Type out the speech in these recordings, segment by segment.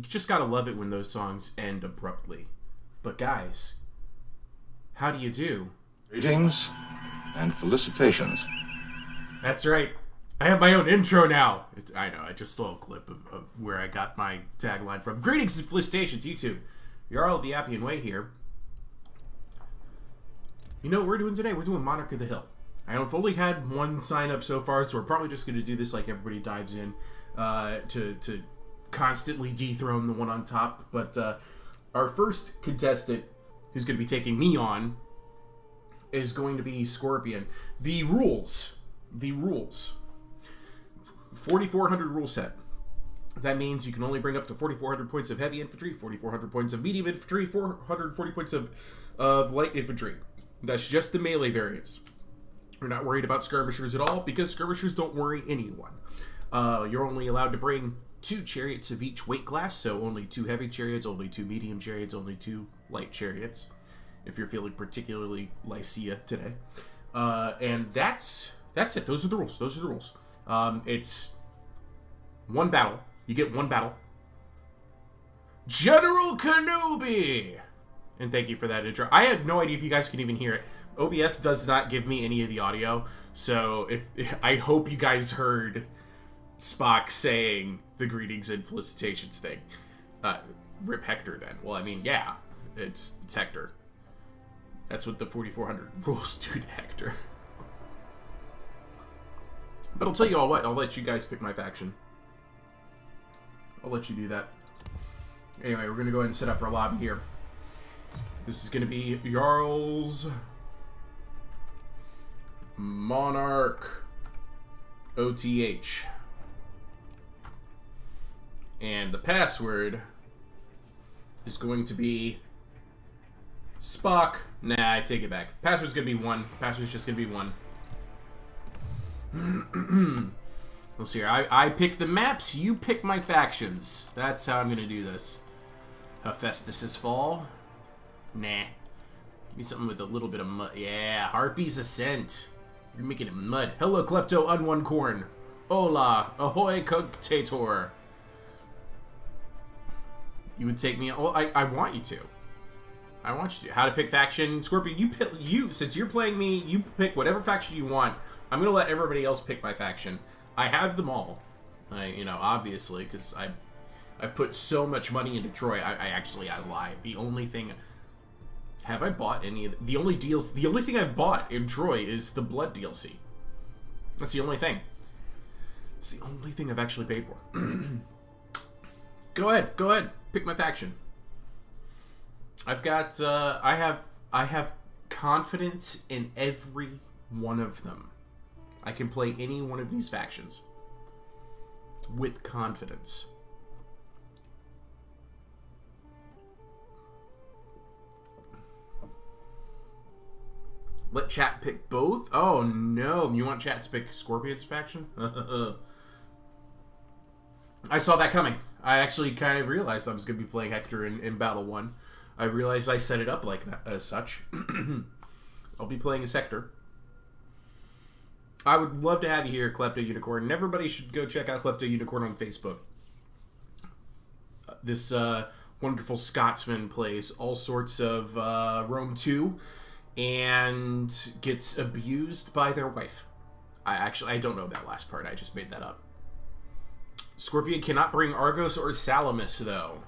You just gotta love it when those songs end abruptly. But guys, how do you do? Greetings and felicitations. That's right. I have my own intro now. I know, I just stole a clip of where I got my tagline from. Greetings and felicitations, YouTube. You're all the Appian Way here. You know what we're doing today? We're doing Monarch of the Hill. I've only had one sign up so far, so we're probably just going to do this like everybody dives in to constantly dethrone the one on top. But our first contestant who's going to be taking me on is going to be Scorpion. The rules. 4,400 rule set. That means you can only bring up to 4,400 points of heavy infantry, 4,400 points of medium infantry, 440 points of light infantry. That's just the melee variants. We're not worried about skirmishers at all because skirmishers don't worry anyone. You're only allowed to bring 2 chariots of each weight class, so only 2 heavy chariots, only 2 medium chariots, only 2 light chariots, if you're feeling particularly Lycia today. And that's it. Those are the rules. It's one battle. You get one battle. General Kenobi! And thank you for that intro. I had no idea if you guys can even hear it. OBS does not give me any of the audio, so I hope you guys heard Spock saying the greetings and felicitations thing. Rip Hector then. Well, I mean, yeah, it's Hector. That's what the 4,400 rules do to Hector. But I'll tell you all what, I'll let you guys pick my faction. I'll let you do that. Anyway, we're going to go ahead and set up our lobby here. This is going to be Jarl's Monarch OTH. And the password is going to be Spock. Nah, I take it back. Password's going to be 1. Password's just going to be 1. Let's see here. I pick the maps, you pick my factions. That's how I'm going to do this. Hephaestus's Fall. Nah. Give me something with a little bit of mud. Yeah, Harpy's Ascent. You're making it mud. Hello, Klepto Unwon Corn. Hola. Ahoy, Cogtator. You would take me... Well, I want you to. I want you to. How to pick faction. Scorpion, since you're playing me, you pick whatever faction you want. I'm going to let everybody else pick my faction. I have them all. Obviously, because I've put so much money into Troy. I lie. The only thing... Have I bought any of the only deals? The only thing I've bought in Troy is the Blood DLC. That's the only thing. It's the only thing I've actually paid for. Go ahead. Pick my faction. I've got, I have confidence in every one of them. I can play any one of these factions with confidence. Let chat pick both? Oh no, you want chat to pick Scorpion's faction? I saw that coming. I actually kind of realized I was going to be playing Hector in Battle 1. I realized I set it up like that, as such. I'll be playing as Hector. I would love to have you here, Klepto Unicorn. And everybody should go check out Klepto Unicorn on Facebook. This wonderful Scotsman plays all sorts of Rome 2 and gets abused by their wife. I don't know that last part. I just made that up. Scorpion cannot bring Argos or Salamis, though.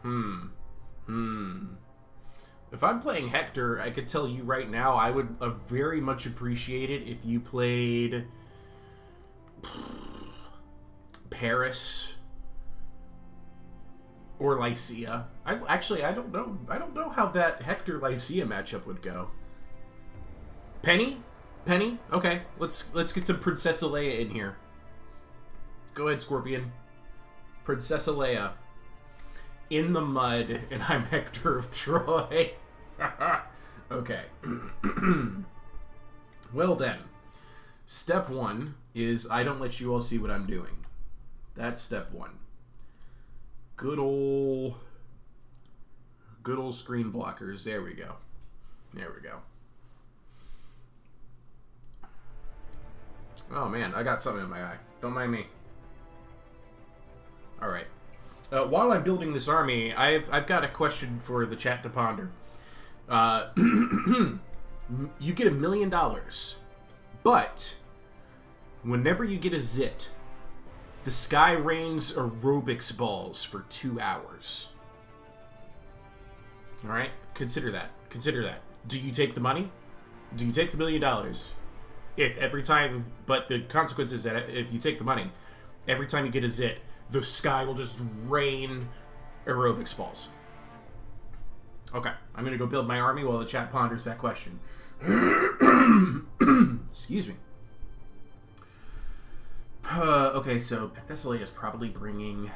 If I'm playing Hector, I could tell you right now, I would very much appreciate it if you played Paris or Lycia. I don't know. I don't know how that Hector Lycia matchup would go. Penny? Okay, let's get some Princess Leia in here. Go ahead, Scorpion. Princess Leia. In the mud, and I'm Hector of Troy. Okay. Well then. Step 1 is I don't let you all see what I'm doing. That's step 1. Good old screen blockers. There we go. Oh man, I got something in my eye. Don't mind me. Alright. While I'm building this army, I've got a question for the chat to ponder. You get $1 million, but whenever you get a zit, the sky rains aerobics balls for 2 hours. All right, consider that. Consider that. Do you take the money? Do you take the $1 million? If every time, but the consequence is that if you take the money, every time you get a zit, the sky will just rain aerobics balls. Okay, I'm gonna go build my army while the chat ponders that question. Excuse me. Okay, so Thessalia is probably bringing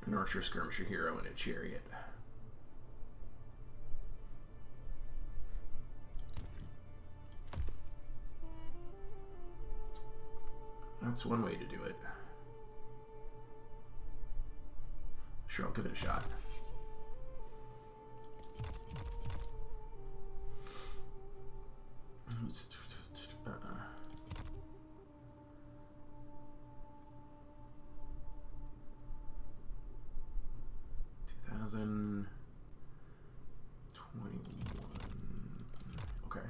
an archer skirmisher hero and a chariot. That's one way to do it. Sure, I'll give it a shot. Okay.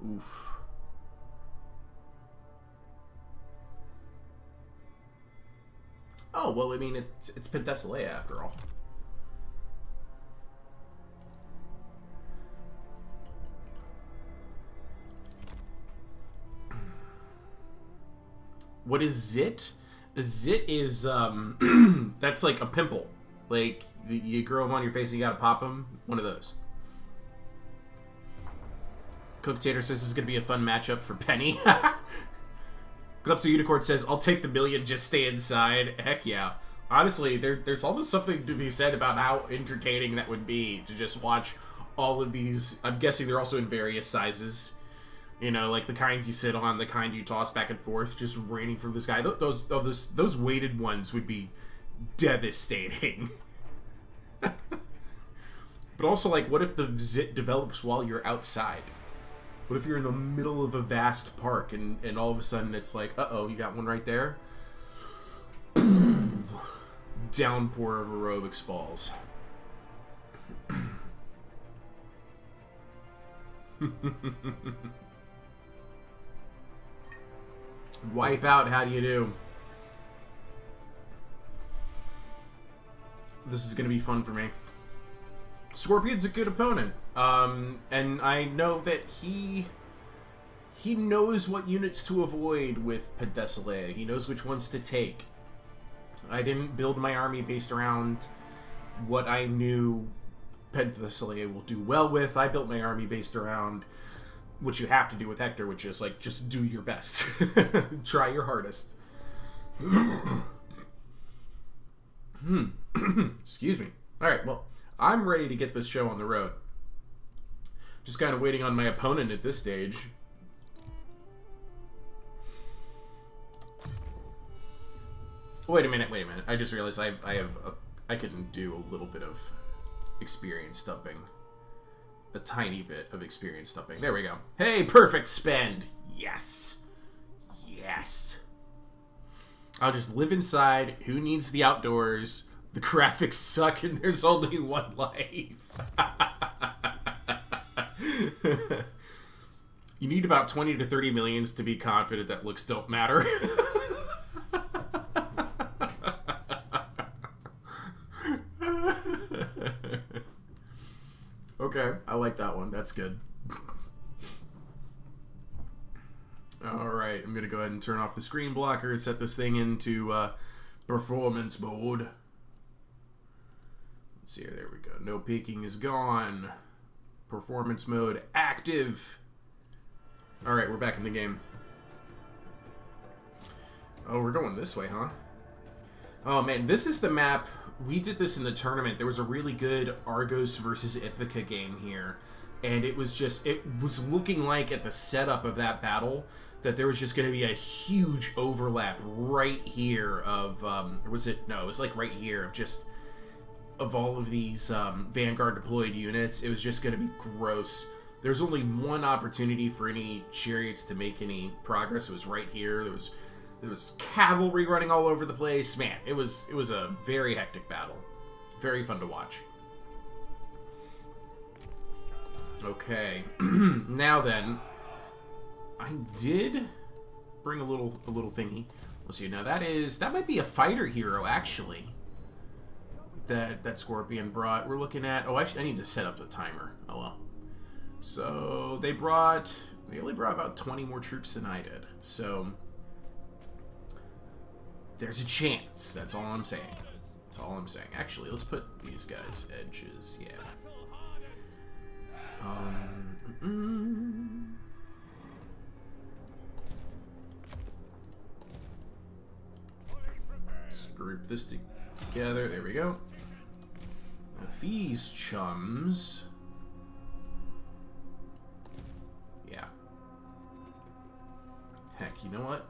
Oof. Oh, well, I mean, it's Penthesilea after all. What is zit? A zit is, that's like a pimple. Like, you grow them on your face and you gotta pop them. One of those. Cook Tater says this is gonna be a fun matchup for Penny. Glepto Unicorn says, I'll take the $1 million, just stay inside. Heck yeah. Honestly, there's almost something to be said about how entertaining that would be to just watch all of these. I'm guessing they're also in various sizes. You know, like the kinds you sit on, the kind you toss back and forth, just raining from the sky. Those weighted ones would be devastating. But also, like, what if the zit develops while you're outside? What if you're in the middle of a vast park and all of a sudden it's like, uh-oh, you got one right there? Downpour of aerobics balls. Wipe out, how do you do? This is going to be fun for me. Scorpion's a good opponent. And I know that he knows what units to avoid with Penthesilea. He knows which ones to take. I didn't build my army based around what I knew Penthesilea will do well with. I built my army based around what you have to do with Hector, which is, like, just do your best. Try your hardest. Excuse me. Alright, well, I'm ready to get this show on the road. Just kind of waiting on my opponent at this stage. Wait a minute. I just realized I can do a little bit of experience stumping. A tiny bit of experience stumping. There we go. Hey, perfect spend. Yes. Yes. I'll just live inside. Who needs the outdoors? The graphics suck and there's only one life. You need about 20 to 30 millions to be confident that looks don't matter. Okay, I like that one. That's good. Alright, I'm going to go ahead and turn off the screen blocker and set this thing into performance mode. Let's see here. There we go. No peeking is gone. Performance mode active. Alright, we're back in the game. Oh, we're going this way, huh? Oh, man, this is the map. We did this in the tournament. There was a really good Argos versus Ithaca game here. And it was just, it was looking like at the setup of that battle that there was just going to be a huge overlap right here of, or was it? No, it was like right here of just, of all of these Vanguard deployed units. It was just going to be gross. There's only one opportunity for any chariots to make any progress. It was right here. There was cavalry running all over the place. Man, it was a very hectic battle. Very fun to watch. Okay, now then, I did bring a little thingy. Let's see. Now that might be a fighter hero actually. That Scorpion brought. We're looking at. Oh, I need to set up the timer. Oh well. So they only brought about 20 more troops than I did. So there's a chance. That's all I'm saying. That's all I'm saying. Actually, let's put these guys edges. Yeah. Let's group this together. There we go. Now these chums. Yeah. Heck, you know what?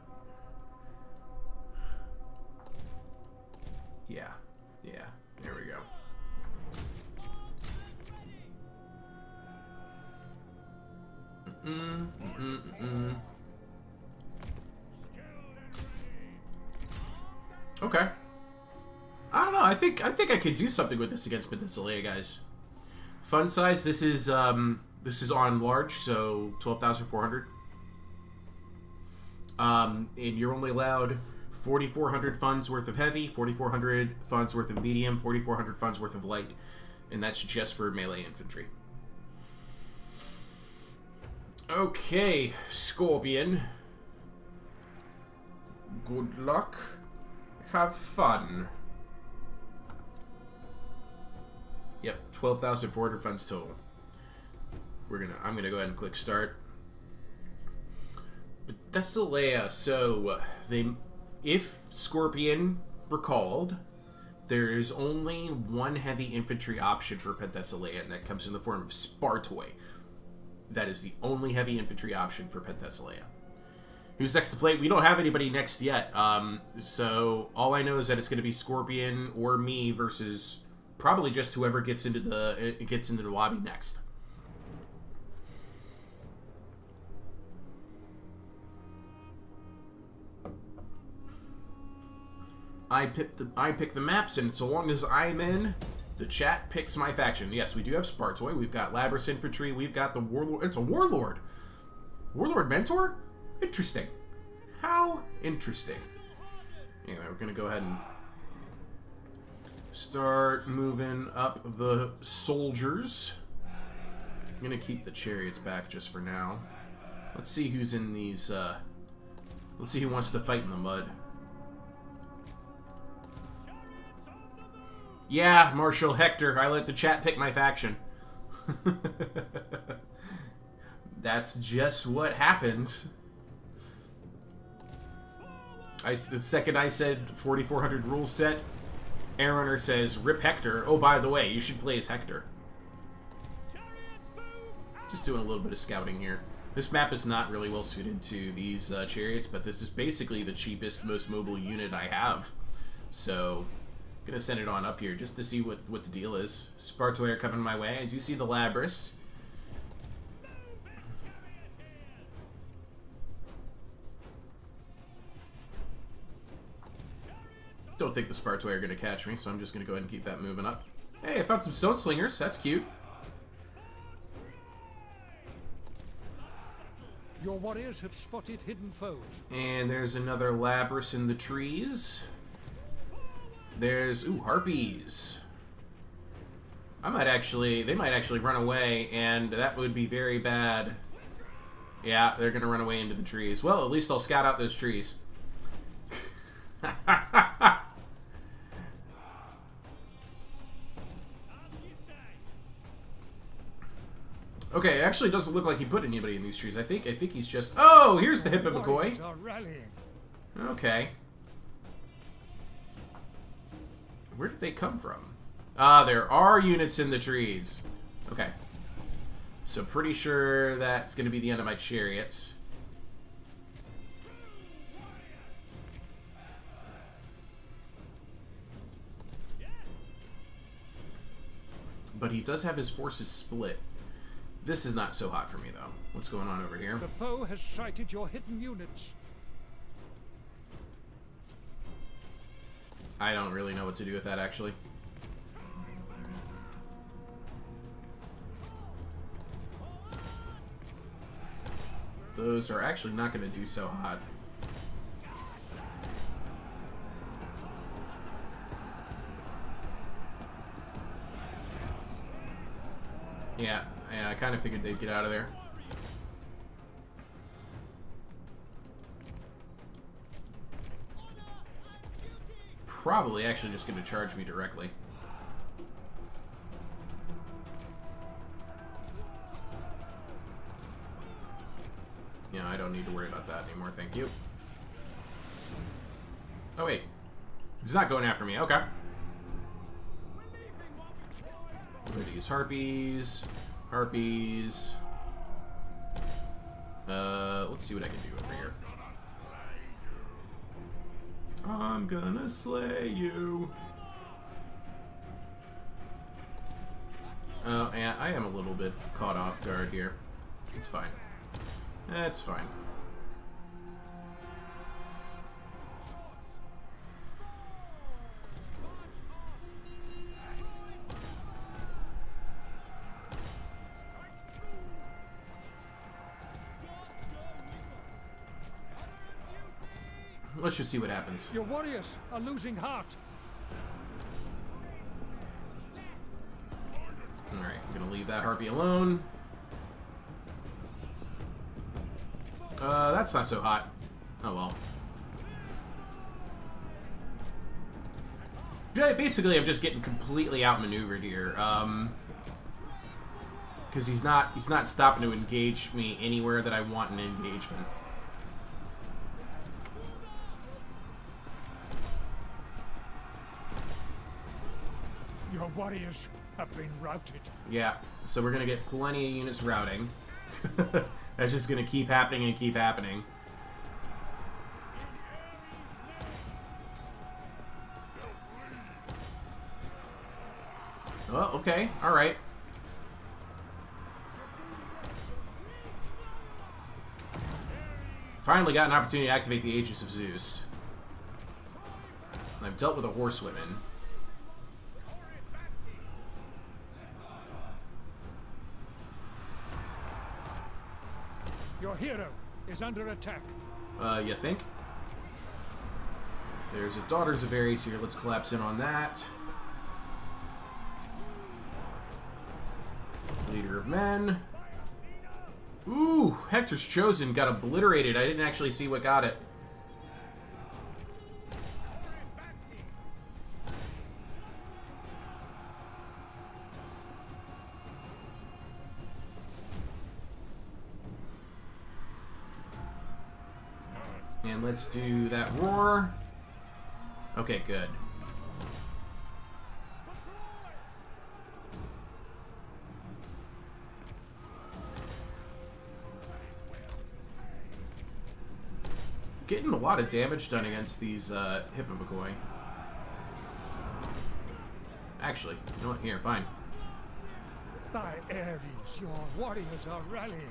Yeah. Yeah. There we go. Okay. I don't know. I think I could do something with this against Penthesilea, guys. Fun size. This is on large, so 12,400. And you're only allowed 4,400 funds worth of heavy, 4,400 funds worth of medium, 4,400 funds worth of light, and that's just for melee infantry. Okay, Scorpion. Good luck. Have fun. Yep, 12,400 funds total. I'm gonna go ahead and click start. Penthesilea. So if Scorpion recalled, there is only one heavy infantry option for Penthesilea, and that comes in the form of Spartoi. That is the only heavy infantry option for Penthesilea. Who's next to play? We don't have anybody next yet. So all I know is that it's going to be Scorpion or me versus probably just whoever gets into the lobby next. I pick the maps, and so long as I'm in, the chat picks my faction. Yes, we do have Spartoi. We've got Labrys Infantry. We've got the Warlord. It's a Warlord. Warlord Mentor? Interesting. How interesting. Anyway, we're going to go ahead and start moving up the soldiers. I'm going to keep the chariots back just for now. Let's see who's in these. Let's see who wants to fight in the mud. Yeah, Marshal Hector. I let the chat pick my faction. That's just what happens. The second I said 4,400 rule set, Airrunner says, rip Hector. Oh, by the way, you should play as Hector. Just doing a little bit of scouting here. This map is not really well suited to these chariots, but this is basically the cheapest, most mobile unit I have. So gonna send it on up here just to see what the deal is. Spartoi are coming my way. I do see the Labrys. Don't think the Spartoi are gonna catch me, so I'm just gonna go ahead and keep that moving up. Hey, I found some stone slingers. That's cute. Your warriors have spotted hidden foes. And there's another Labrys in the trees. There's, ooh, harpies. They might actually run away, and that would be very bad. Yeah, they're gonna run away into the trees. Well, at least I'll scout out those trees. Okay, it actually doesn't look like he put anybody in these trees. I think he's just. Oh, here's the Hippo McCoy. Okay. Where did they come from? Ah, there are units in the trees. Okay. So pretty sure that's going to be the end of my chariots. but he does have his forces split. This is not so hot for me, though. What's going on over here? The foe has sighted your hidden units. I don't really know what to do with that, actually. Those are actually not going to do so hot. Yeah, I kind of figured they'd get out of there. Probably actually just going to charge me directly. Yeah, I don't need to worry about that anymore, thank you. Oh wait, he's not going after me, okay. What are these? Harpies. Harpies. Let's see what I can do over here. I'm gonna slay you. Yeah, I am a little bit caught off guard here. It's fine. That's fine. Let's just see what happens. Your warriors are losing heart. Alright, I'm gonna leave that harpy alone. That's not so hot. Oh well. Basically, I'm just getting completely outmaneuvered here. Because he's not stopping to engage me anywhere that I want an engagement. Your warriors have been routed. Yeah, so we're gonna get plenty of units routing. That's just gonna keep happening and keep happening. Oh, okay, alright. Finally got an opportunity to activate the Aegis of Zeus. I've dealt with the horsewomen. Your hero is under attack. You think? There's a Daughters of Ares here. Let's collapse in on that. Leader of Men. Ooh, Hector's Chosen got obliterated. I didn't actually see what got it. And let's do that roar. Okay, good. Getting a lot of damage done against these Hippobagoi. Actually, you know what? Here, fine. By Ares, your warriors are rallying.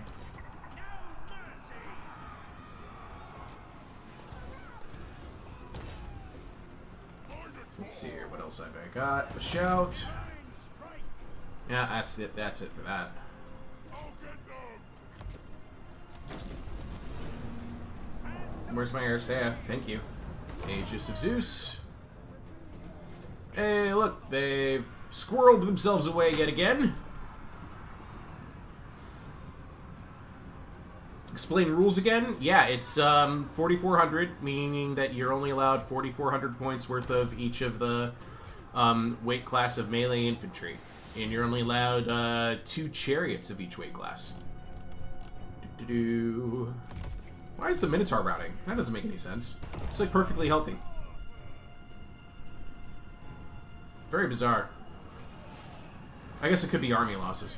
Let's see here. What else have I got? A shout. Yeah, that's it. That's it for that. Where's my air staff? Thank you. Aegis of Zeus. Hey, look, they've squirreled themselves away yet again. Explain rules again? Yeah, it's 4,400, meaning that you're only allowed 4,400 points worth of each of the weight class of melee infantry. And you're only allowed 2 chariots of each weight class. Why is the Minotaur routing? That doesn't make any sense. It's like perfectly healthy. Very bizarre. I guess it could be army losses.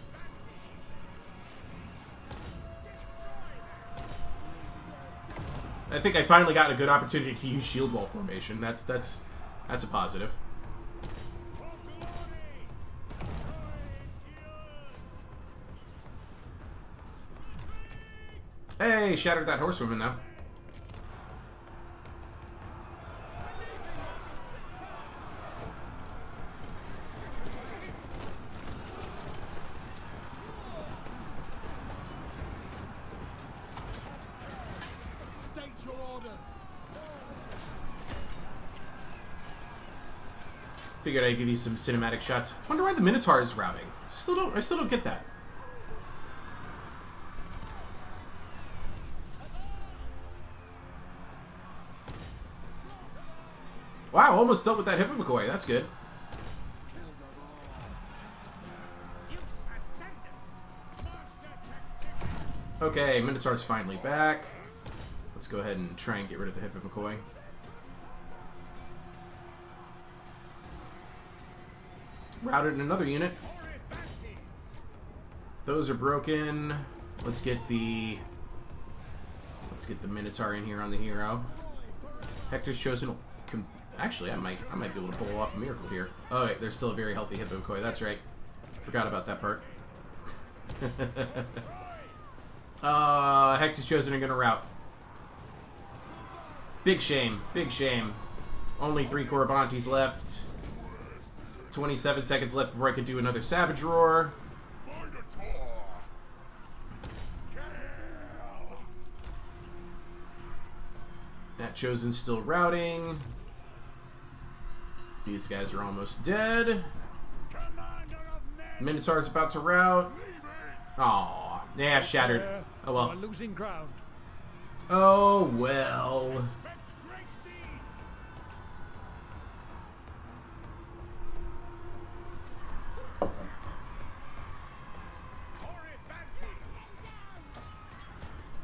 I think I finally got a good opportunity to use shield wall formation. That's a positive. Hey, shattered that horsewoman now. State your orders. Figured I'd give you some cinematic shots. Wonder why the Minotaur is routing. I still don't get that. Wow, almost dealt with that Hippomacoi. That's good. Okay, Minotaur's finally back. Let's go ahead and try and get rid of the Hippomacoi. Routed another unit. Those are broken. Let's get the Minotaur in here on the hero. Hector's chosen. Actually, I might be able to pull off a miracle here. Oh wait, there's still a very healthy Hippomacoi. That's right. Forgot about that part. Hector's chosen are gonna rout. Big shame. Big shame. Only 3 Corabantes left. 27 seconds left before I could do another Savage Roar. That Chosen's still routing. These guys are almost dead. Minotaur's about to rout. Aw. Yeah, shattered. Oh well. You are losing ground. Oh well.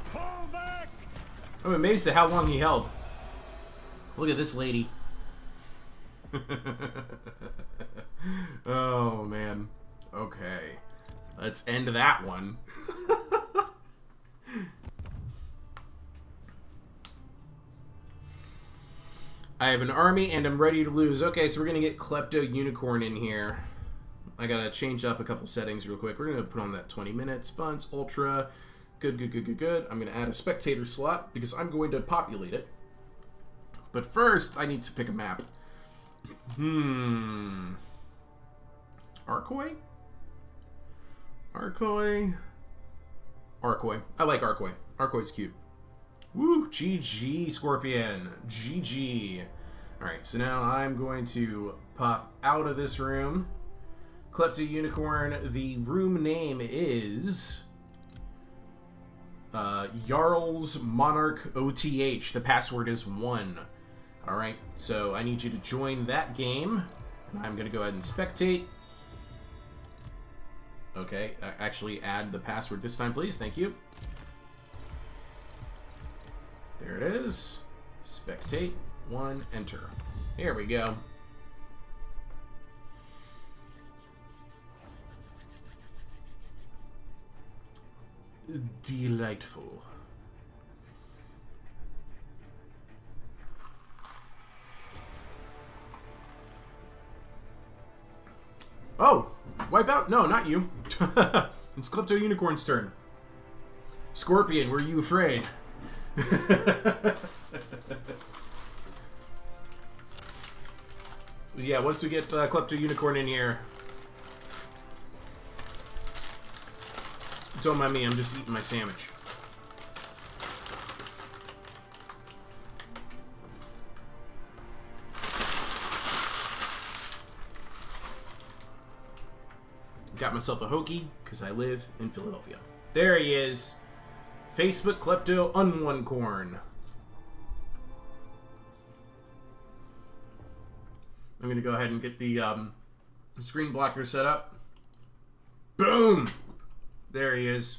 Fall back. I'm amazed at how long he held. Look at this lady. Oh, man. Okay. Let's end that one. I have an army and I'm ready to lose. Okay, so we're going to get Klepto Unicorn in here. I got to change up a couple settings real quick. We're going to put on that 20 minutes. Funds, Ultra. Good, good, good, good, good. I'm going to add a spectator slot because I'm going to populate it. But first, I need to pick a map. Arcoi? Arcoi? Arcoi. I like Arcoi. Arcoi's cute. Woo! GG, Scorpion. GG. Alright, so now I'm going to pop out of this room. Klepto Unicorn. The room name is Jarl's Monarch OTH. The password is 1. Alright, so I need you to join that game. I'm going to go ahead and spectate. Okay, actually add the password this time, please. Thank you. There it is. Spectate, 1, enter. Here we go. Delightful. Oh! Wipe out? No, not you. It's Klepto Unicorn's turn. Scorpion, were you afraid? Yeah, once we get Klepto Unicorn in here. Don't mind me, I'm just eating my sandwich. Got myself a Hokey, because I live in Philadelphia. There he is. Facebook Klepto Unwoncorn. I'm going to go ahead and get the screen blocker set up. Boom! There he is.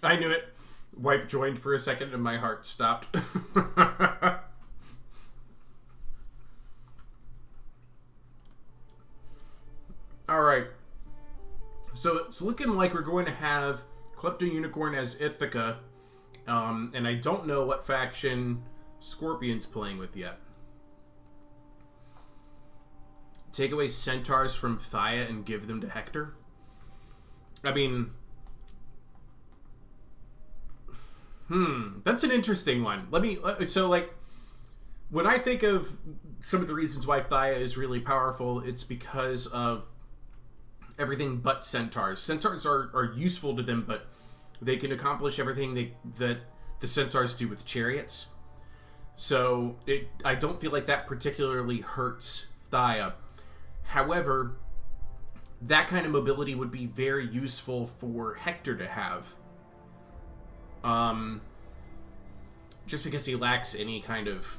I knew it. Wipe joined for a second and my heart stopped. Alright. So it's looking like we're going to have Klepto Unicorn as Ithaca. And I don't know what faction Scorpion's playing with yet. Take away centaurs from Thaya and give them to Hector. I mean, that's an interesting one. So like, when I think of some of the reasons why Thaya is really powerful, it's because of everything but centaurs. Centaurs are useful to them, but they can accomplish everything that the centaurs do with chariots. So I don't feel like that particularly hurts Thaya. However, that kind of mobility would be very useful for Hector to have. Just because he lacks any kind of,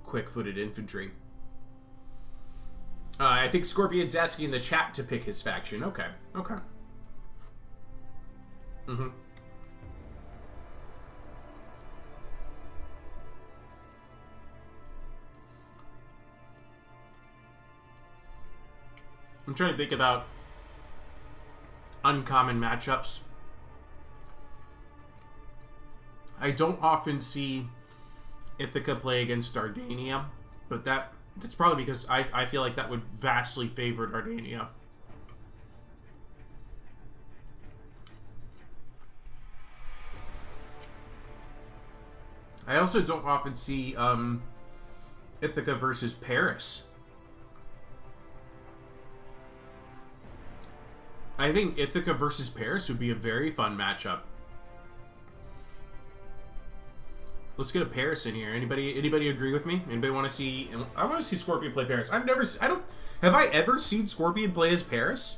quick-footed infantry. I think Scorpion's asking in the chat to pick his faction. Okay. Mm-hmm. I'm trying to think about uncommon matchups. I don't often see Ithaca play against Dardania, but that's probably because I feel like that would vastly favor Dardania. I also don't often see Ithaca versus Paris. I think Ithaca versus Paris would be a very fun matchup. Let's get a Paris in here. Anybody agree with me? Anybody want to see? I want to see Scorpion play Paris. Have I ever seen Scorpion play as Paris?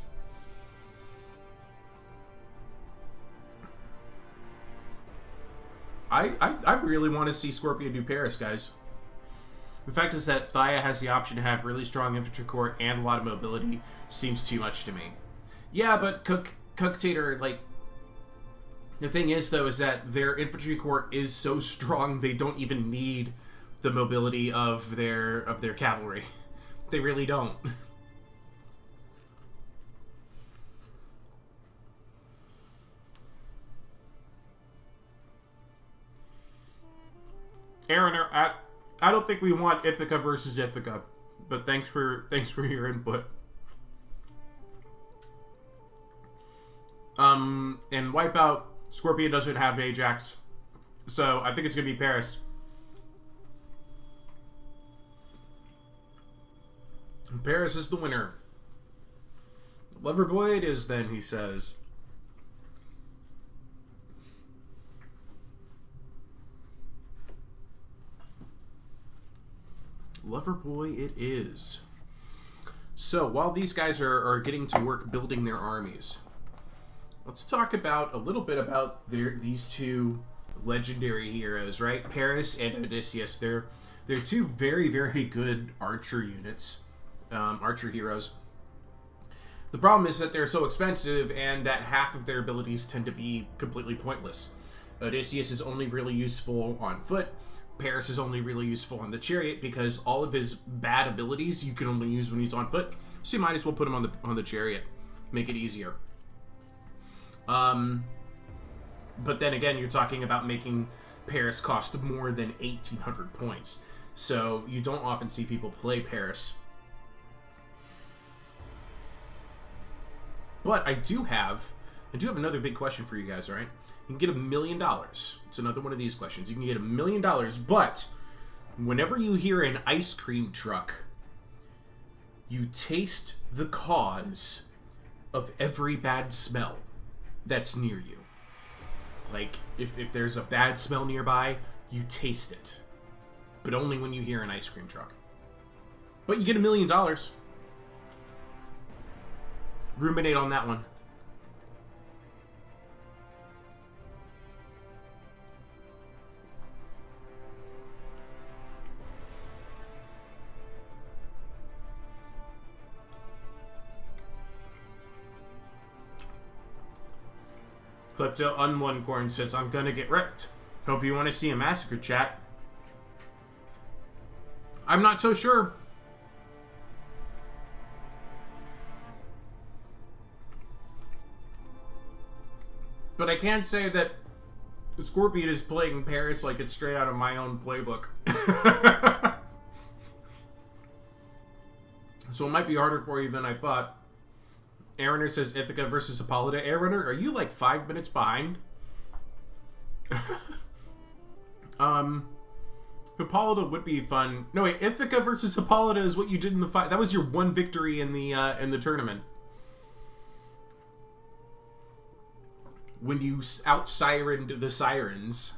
I really want to see Scorpion do Paris, guys. The fact is that Thaya has the option to have really strong infantry corps and a lot of mobility seems too much to me. Yeah, but Cooktator, like, the thing is, though, is that their infantry corps is so strong they don't even need the mobility of their cavalry. They really don't. Aaron, I don't think we want Ithaca versus Ithaca, but thanks for your input. And Wipeout, Scorpion doesn't have Ajax, so I think it's gonna be Paris. And Paris is the winner. Loverboy it is then, he says. Loverboy it is. So, while these guys are getting to work building their armies, let's talk about a little bit about these two legendary heroes, right? Paris and Odysseus. They're two very, very good archer units, archer heroes. The problem is that they're so expensive and that half of their abilities tend to be completely pointless. Odysseus is only really useful on foot. Paris is only really useful on the chariot because all of his bad abilities you can only use when he's on foot. So you might as well put him on the chariot. Make it easier. But then again, you're talking about making Paris cost more than 1,800 points. So you don't often see people play Paris. But I do have another big question for you guys, all right? You can get $1 million. It's another one of these questions. You can get $1 million, but whenever you hear an ice cream truck, you taste the cause of every bad smell that's near you. Like, if there's a bad smell nearby, you taste it. But only when you hear an ice cream truck. But you get $1 million. Ruminate on that one. Klepto Unone says, I'm gonna get wrecked. Hope you want to see a massacre, chat. I'm not so sure. But I can say that Scorpion is playing Paris like it's straight out of my own playbook. So it might be harder for you than I thought. Aaroner says Ithaca versus Hippolyta. Aaroner, are you like 5 minutes behind? Hippolyta would be fun. No wait, Ithaca versus Hippolyta is what you did in the fight. That was your one victory in the tournament. When you out-sirened the sirens.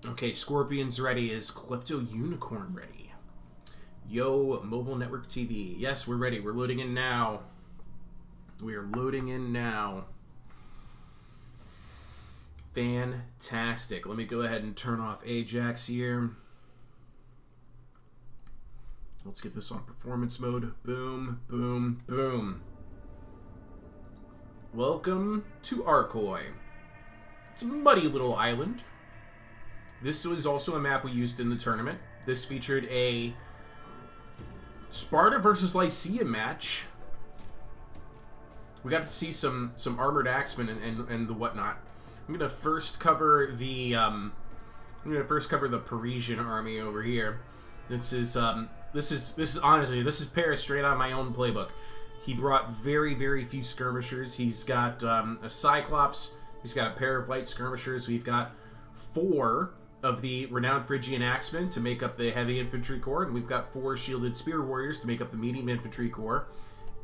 Okay, Scorpion's ready. Is Klepto Unicorn ready? Yo, Mobile Network TV. Yes, we're ready. We're loading in now. We are loading in now. Fantastic. Let me go ahead and turn off Ajax here. Let's get this on performance mode. Boom, boom, boom. Welcome to Arkoi. It's a muddy little island. This was also a map we used in the tournament. This featured a Sparta versus Lyceum match. We got to see some armored axemen and the whatnot. I'm gonna first cover the Parisian army over here. This is honestly, this is Paris straight out of my own playbook. He brought very, very few skirmishers. He's got a Cyclops. He's got a pair of light skirmishers. We've got 4 of the renowned Phrygian axemen to make up the heavy infantry corps, and we've got 4 shielded spear warriors to make up the medium infantry corps.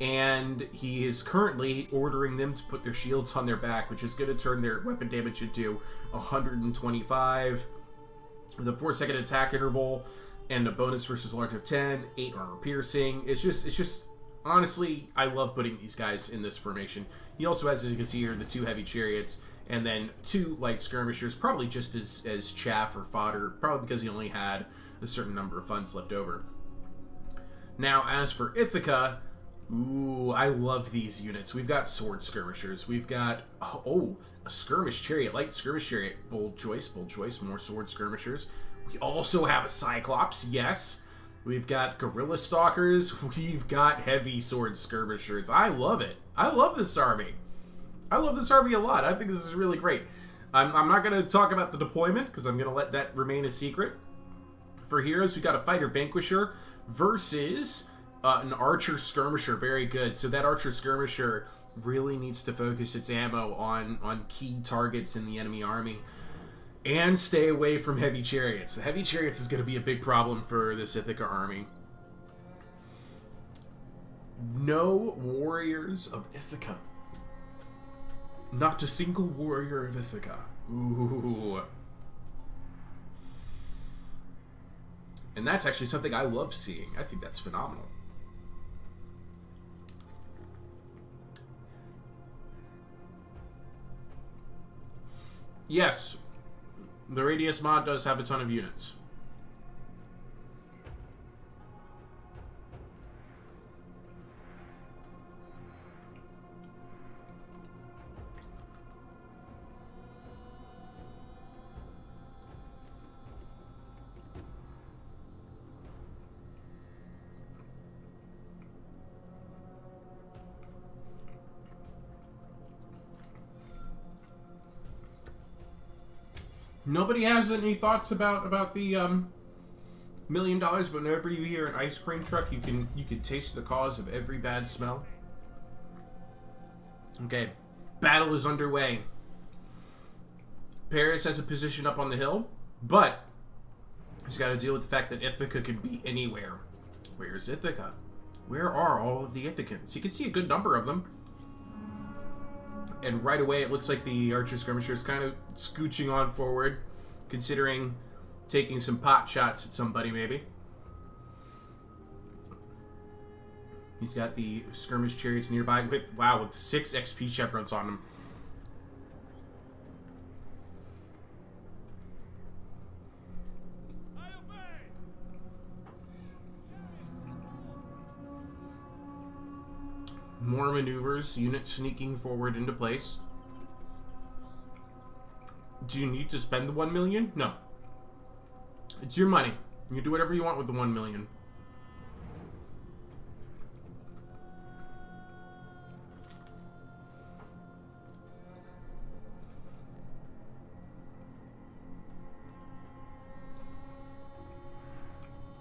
And he is currently ordering them to put their shields on their back, which is going to turn their weapon damage into 125 with a 4-second attack interval and a bonus versus large of 10, 8 armor piercing. It's just honestly, I love putting these guys in this formation. He also has, as you can see here, the 2 heavy chariots and then 2 light skirmishers, probably just as chaff or fodder, probably because he only had a certain number of funds left over. Now, as for Ithaca, ooh, I love these units. We've got sword skirmishers. We've got, a skirmish chariot, light skirmish chariot. Bold choice, more sword skirmishers. We also have a Cyclops, yes. We've got guerrilla stalkers. We've got heavy sword skirmishers. I love it. I love this army. I love this army a lot. I think this is really great. I'm not going to talk about the deployment because I'm going to let that remain a secret. For heroes, we've got a fighter vanquisher versus an archer skirmisher. Very good. So that archer skirmisher really needs to focus its ammo on key targets in the enemy army and stay away from heavy chariots. The heavy chariots is going to be a big problem for this Ithaca army. No warriors of Ithaca. Not a single warrior of Ithaca. Ooh. And that's actually something I love seeing. I think that's phenomenal. Yes, the Radius mod does have a ton of units. Nobody has any thoughts about the $1 million, but whenever you hear an ice cream truck, you can taste the cause of every bad smell. Okay, battle is underway. Paris has a position up on the hill, but he's got to deal with the fact that Ithaca can be anywhere. Where's Ithaca? Where are all of the Ithacans? You can see a good number of them. And right away, it looks like the archer skirmisher is kind of scooching on forward, considering taking some pot shots at somebody, maybe. He's got the skirmish chariots nearby with 6 XP chevrons on them. More maneuvers, units sneaking forward into place. Do you need to spend the 1 million? No. It's your money. You can do whatever you want with the 1 million.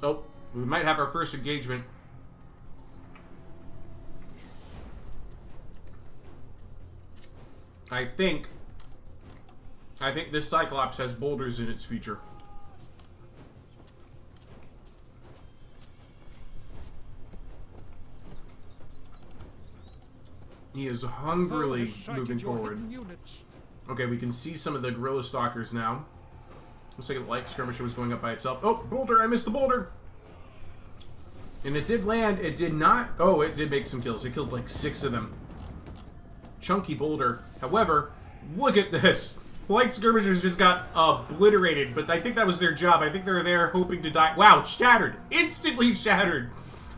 Oh, we might have our first engagement. I think this Cyclops has boulders in its future. He is hungrily moving forward. Okay, we can see some of the Guerrilla Stalkers now. Looks like a light skirmisher was going up by itself. Oh, boulder! I missed the boulder! And it did land. It did not... Oh, it did make some kills. It killed like 6 of them. Chunky boulder. However, look at this. Light skirmishers just got obliterated, but I think that was their job. I think they were there hoping to die. Wow, shattered. Instantly shattered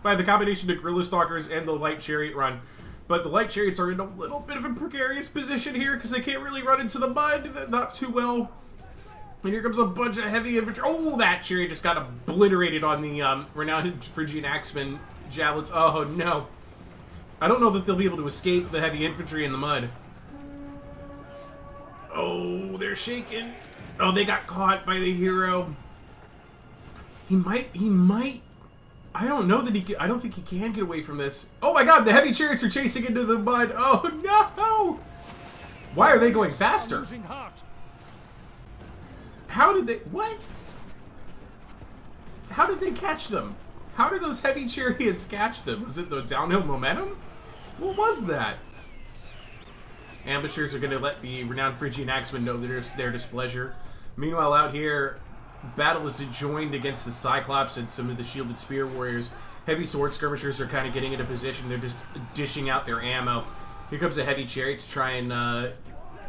by the combination of Guerrilla Stalkers and the light chariot run. But the light chariots are in a little bit of a precarious position here because they can't really run into the mud. Not too well. And here comes a bunch of heavy infantry. Oh, that chariot just got obliterated on the renowned Phrygian axeman javelins. Oh, no. I don't know that they'll be able to escape the heavy infantry in the mud. Oh, they're shaking. Oh, they got caught by the hero. He might. I don't know that he can, I don't think he can get away from this. Oh my god, the heavy chariots are chasing into the mud. Oh, no. Why are they going faster? How did they... What? How did they catch them? How did those heavy chariots catch them? Was it the downhill momentum? What was that? Ambushers are going to let the renowned Phrygian axemen know their displeasure. Meanwhile, out here, battle is joined against the Cyclops and some of the shielded spear warriors. Heavy sword skirmishers are kind of getting into position. They're just dishing out their ammo. Here comes a heavy chariot to try and...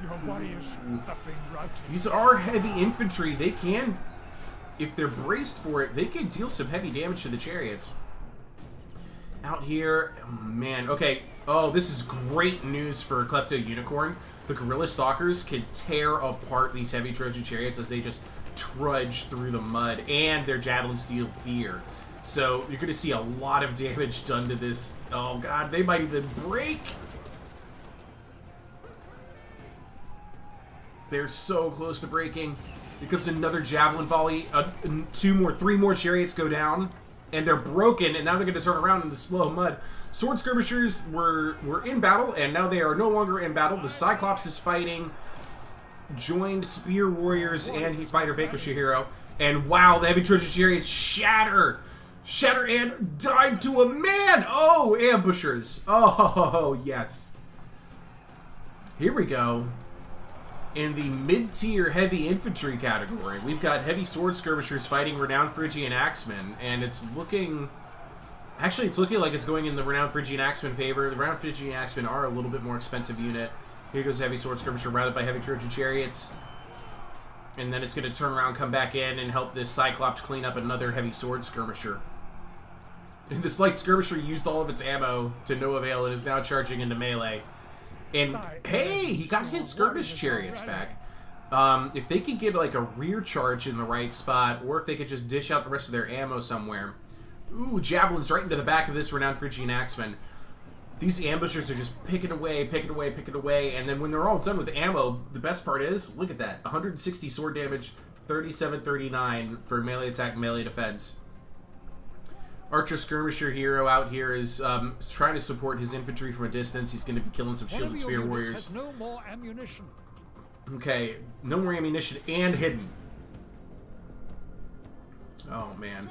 Your warriors have been routed. These are heavy infantry. They can, if they're braced for it, they can deal some heavy damage to the chariots. Out here, oh man, okay. Oh, this is great news for Klepto Unicorn. The Guerrilla Stalkers can tear apart these heavy Trojan chariots as they just trudge through the mud, and their javelins deal fear. So you're going to see a lot of damage done to this. Oh god, they might even break. They're so close to breaking. Here comes another javelin volley. 3 more chariots go down, and they're broken. And now they're going to turn around in the slow mud. Sword skirmishers were in battle, and now they are no longer in battle. The Cyclops is fighting joined spear warriors and fighter vanquish your hero. And wow, the heavy Trojan chariots shatter and died to a man. Oh, ambushers. Oh yes. Here we go. In the mid-tier heavy infantry category, we've got heavy sword skirmishers fighting renowned Phrygian axemen, and it's looking... Actually, it's looking like it's going in the renowned Phrygian axemen favor. The renowned Phrygian axemen are a little bit more expensive unit. Here goes heavy sword skirmisher routed by heavy Trojan chariots. And then it's going to turn around, come back in, and help this Cyclops clean up another heavy sword skirmisher. And this light skirmisher used all of its ammo to no avail and is now charging into melee. And hey, he got his skirmish chariots back. If they could get like a rear charge in the right spot, or if they could just dish out the rest of their ammo somewhere. Ooh, javelins right into the back of this renowned Phrygian axeman. These ambushers are just picking away, and then when they're all done with the ammo, the best part is, look at that, 160 sword damage, 3739 for melee attack, melee defense. Archer skirmisher hero out here is trying to support his infantry from a distance. He's going to be killing some shielded spear warriors. No more ammunition. Okay, no more ammunition and hidden. Oh man.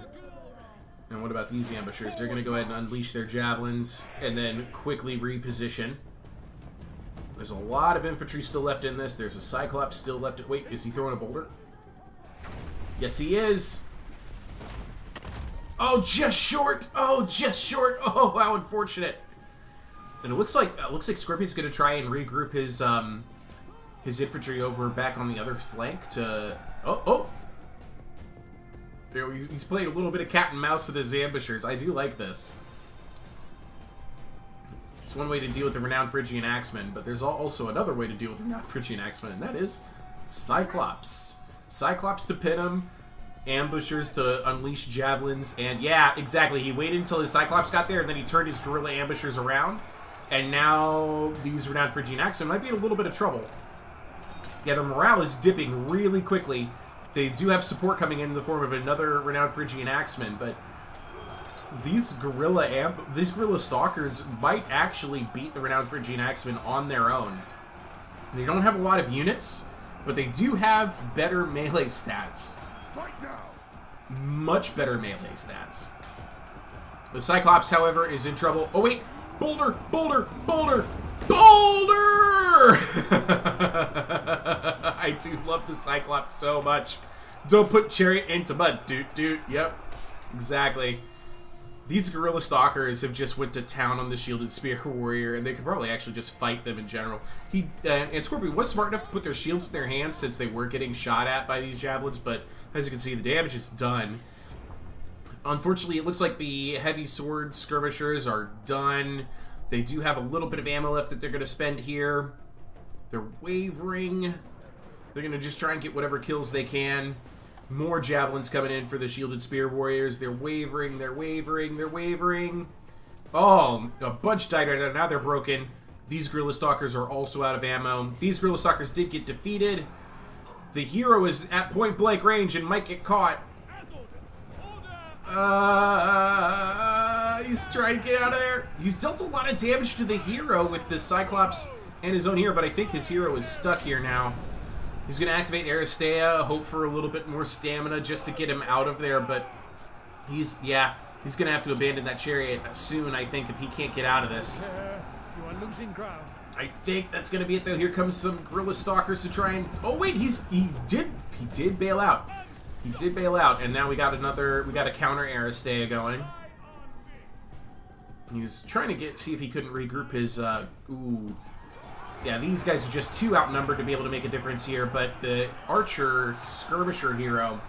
And what about these ambushers? They're going to go ahead and unleash their javelins and then quickly reposition. There's a lot of infantry still left in this. There's a Cyclops still left. Wait, is he throwing a boulder? Yes, he is. Oh, just short. Oh, just short. Oh, how unfortunate. And it looks like Scorpion's going to try and regroup his infantry over back on the other flank to... Oh. He's playing a little bit of cat and mouse with his ambushers. I do like this. It's one way to deal with the renowned Phrygian axeman, but there's also another way to deal with the renowned Phrygian axeman, and that is Cyclops. Cyclops to pin him, ambushers to unleash javelins, and yeah, exactly. He waited until his Cyclops got there, and then he turned his guerrilla ambushers around, and now these renowned Phrygian axemen might be in a little bit of trouble. Yeah, the morale is dipping really quickly. They do have support coming in the form of another renowned Phrygian axeman, but these guerrilla stalkers might actually beat the renowned Phrygian axemen on their own. They don't have a lot of units, but they do have better melee stats. Right now. Much better melee stats. The Cyclops, however, is in trouble. Oh, wait! Boulder! Boulder! Boulder! Boulder! I do love the Cyclops so much. Don't put Chariot into mud. Dude. Yep. Exactly. These Gorilla Stalkers have just went to town on the Shielded Spear Warrior, and they could probably actually just fight them in general. And Scorpion was smart enough to put their shields in their hands since they were getting shot at by these javelins, but as you can see, the damage is done. Unfortunately, it looks like the heavy sword skirmishers are done. They do have a little bit of ammo left that they're going to spend here. They're wavering. They're going to just try and get whatever kills they can. More javelins coming in for the Shielded Spear Warriors. They're wavering, they're wavering, they're wavering. Oh, a bunch died right there. Now they're broken. These Gorilla Stalkers are also out of ammo. These Gorilla Stalkers did get defeated. The hero is at point blank range and might get caught. He's trying to get out of there. He's dealt a lot of damage to the hero with the Cyclops and his own hero, but I think his hero is stuck here now. He's going to activate Aristea, hope for a little bit more stamina just to get him out of there, but he's going to have to abandon that chariot soon, I think, if he can't get out of this. You are losing ground. I think that's going to be it, though. Here comes some Gorilla Stalkers to try and... Oh, wait, he did bail out. He did bail out, and now we got a counter Aristea going. He was trying to see if he couldn't regroup his, Yeah, these guys are just too outnumbered to be able to make a difference here, but the Archer Skirmisher hero,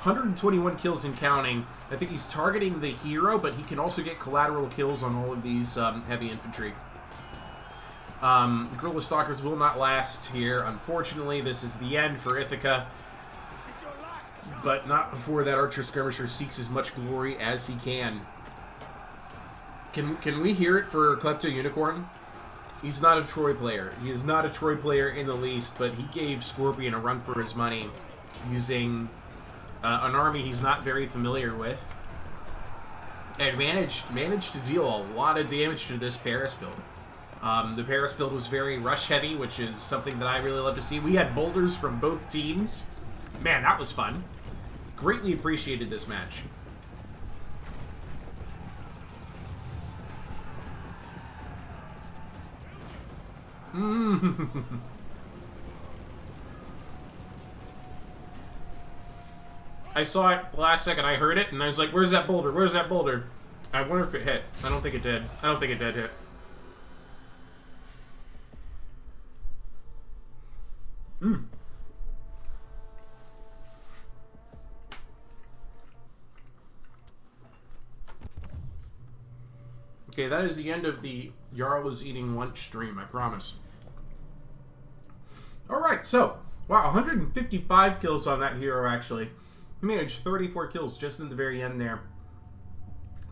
121 kills and counting. I think he's targeting the hero, but he can also get collateral kills on all of these heavy infantry. Gorilla Stalkers will not last here. Unfortunately, this is the end for Ithaca, but not before that Archer Skirmisher seeks as much glory as he can. Can we hear it for Klepto Unicorn? He's not a Troy player. He is not a Troy player in the least, but he gave Scorpion a run for his money using an army he's not very familiar with. And managed to deal a lot of damage to this Paris build. The Paris build was very rush heavy, which is something that I really love to see. We had boulders from both teams. Man, that was fun. Greatly appreciated this match. I saw it the last second. I heard it, and I was like, where's that boulder? Where's that boulder? I wonder if it hit. I don't think it did. I don't think it did hit. Okay, that is the end of the Jarl is eating lunch stream, I promise. Alright, so, wow, 155 kills on that hero, actually. He managed 34 kills just in the very end there.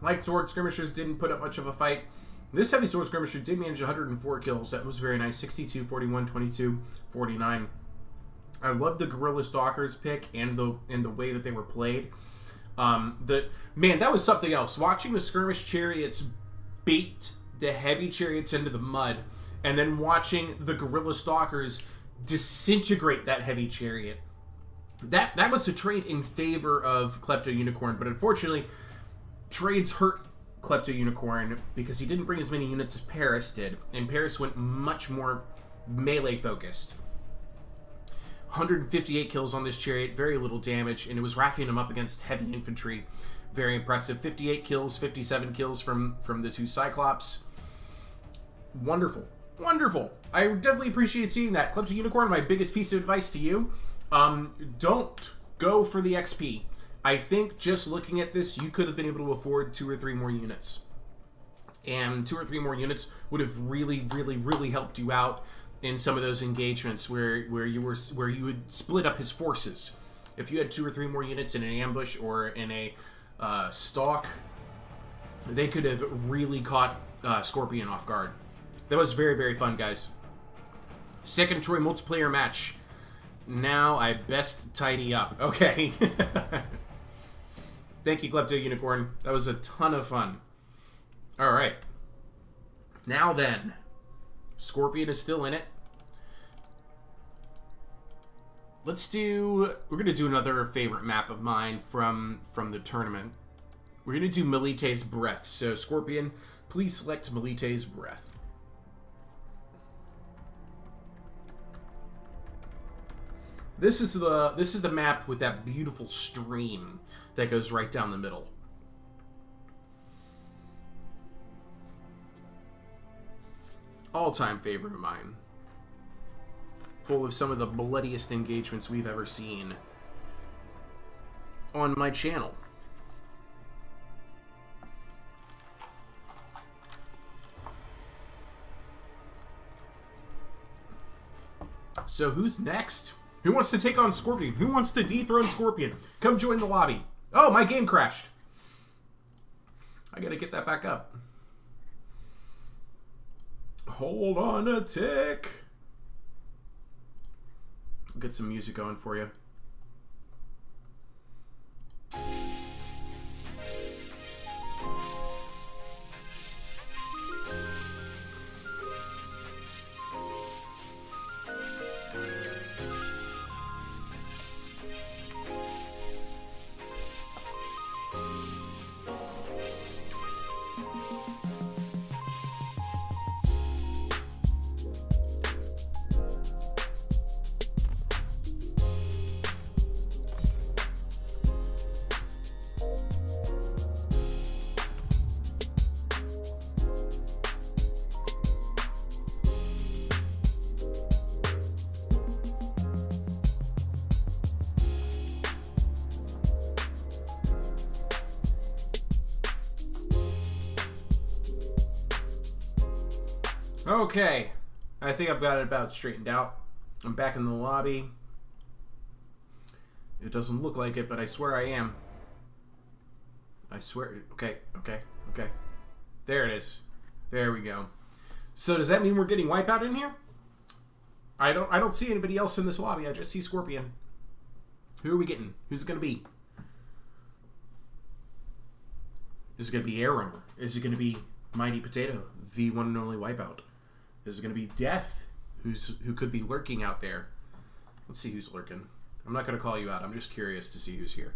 Light sword skirmishers didn't put up much of a fight. This heavy sword skirmisher did manage 104 kills. That was very nice. 62, 41, 22, 49. I love the Gorilla Stalkers pick and the way that they were played. Man, that was something else. Watching the skirmish chariots bait the heavy chariots into the mud, and then watching the Gorilla Stalkers disintegrate that heavy chariot. That was a trade in favor of Klepto Unicorn, but unfortunately, trades hurt Klepto Unicorn because he didn't bring as many units as Paris did, and Paris went much more melee focused. 158 kills on this chariot, very little damage, and it was racking him up against heavy infantry. Very impressive. 58 kills, 57 kills from the two Cyclops. Wonderful. Wonderful. I definitely appreciate seeing that. Klepto Unicorn, my biggest piece of advice to you, don't go for the XP. I think just looking at this, you could have been able to afford 2 or 3 more units. And 2 or 3 more units would have really, really, really helped you out in some of those engagements where you would split up his forces. If you had 2 or 3 more units in an ambush or in a stalk, they could have really caught Scorpion off guard. That was very, very fun, guys. Second Troy multiplayer match. Now I best tidy up. Okay. Thank you, Klepto Unicorn. That was a ton of fun. Alright. Now then. Scorpion is still in it. We're gonna do another favorite map of mine from the tournament. We're gonna do Milite's Breath. So Scorpion, please select Milite's Breath. This is the map with that beautiful stream that goes right down the middle. All-time favorite of mine. Full of some of the bloodiest engagements we've ever seen on my channel. So who's next? Who wants to take on Scorpion? Who wants to dethrone Scorpion? Come join the lobby. Oh, my game crashed. I gotta get that back up. Hold on a tick. I'll get some music going for you. Okay, I think I've got it about straightened out. I'm back in the lobby. It doesn't look like it, but I swear I am. I swear. Okay. There it is. There we go. So does that mean we're getting Wipeout in here? I don't see anybody else in this lobby. I just see Scorpion. Who are we getting? Who's it gonna be? Is it gonna be Air Runner? Is it gonna be Mighty Potato, the one and only Wipeout? Is it going to be Death, who could be lurking out there? Let's see who's lurking. I'm not going to call you out. I'm just curious to see who's here.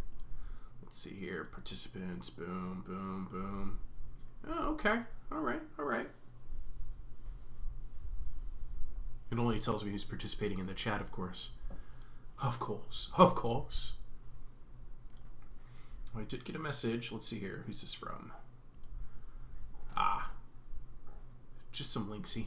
Let's see here. Participants. Boom, boom, boom. Oh, okay. All right. It only tells me who's participating in the chat, of course. Of course. Oh, I did get a message. Let's see here. Who's this from? Just some linksy.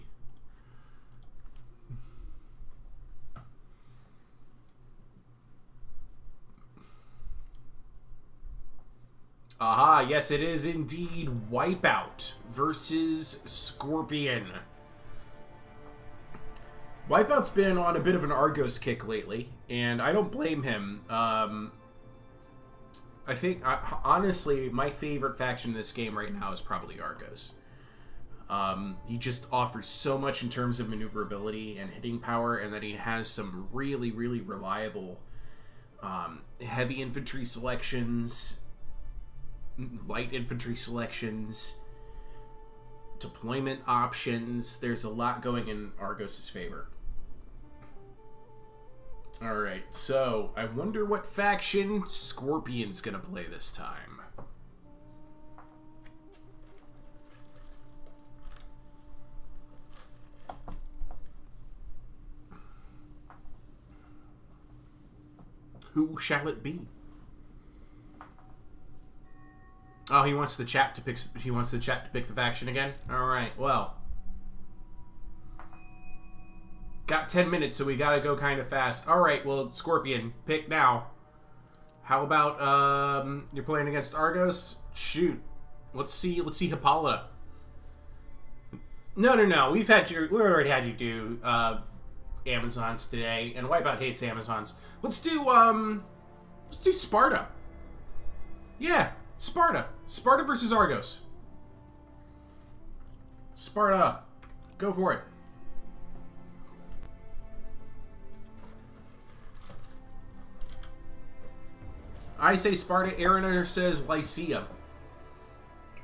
Aha, yes, it is indeed Wipeout versus Scorpion. Wipeout's been on a bit of an Argos kick lately, and I don't blame him. I think, honestly, my favorite faction in this game right now is probably Argos. He just offers so much in terms of maneuverability and hitting power, and then he has some really, really reliable heavy infantry selections, light infantry selections, deployment options. There's a lot going in Argos' favor. Alright, so I wonder what faction Scorpion's gonna play this time. Who shall it be? Oh, he wants the chat to pick. He wants the chat to pick the faction again. All right. Well, got 10 minutes, so we gotta go kind of fast. All right. Well, Scorpion, pick now. How about you're playing against Argos? Shoot. Let's see Hippolyta. No. We already had you do Amazons today, and Wipeout hates Amazons. Let's do Sparta. Yeah. Sparta versus Argos. Sparta. Go for it. I say Sparta. Aaron says Lycia.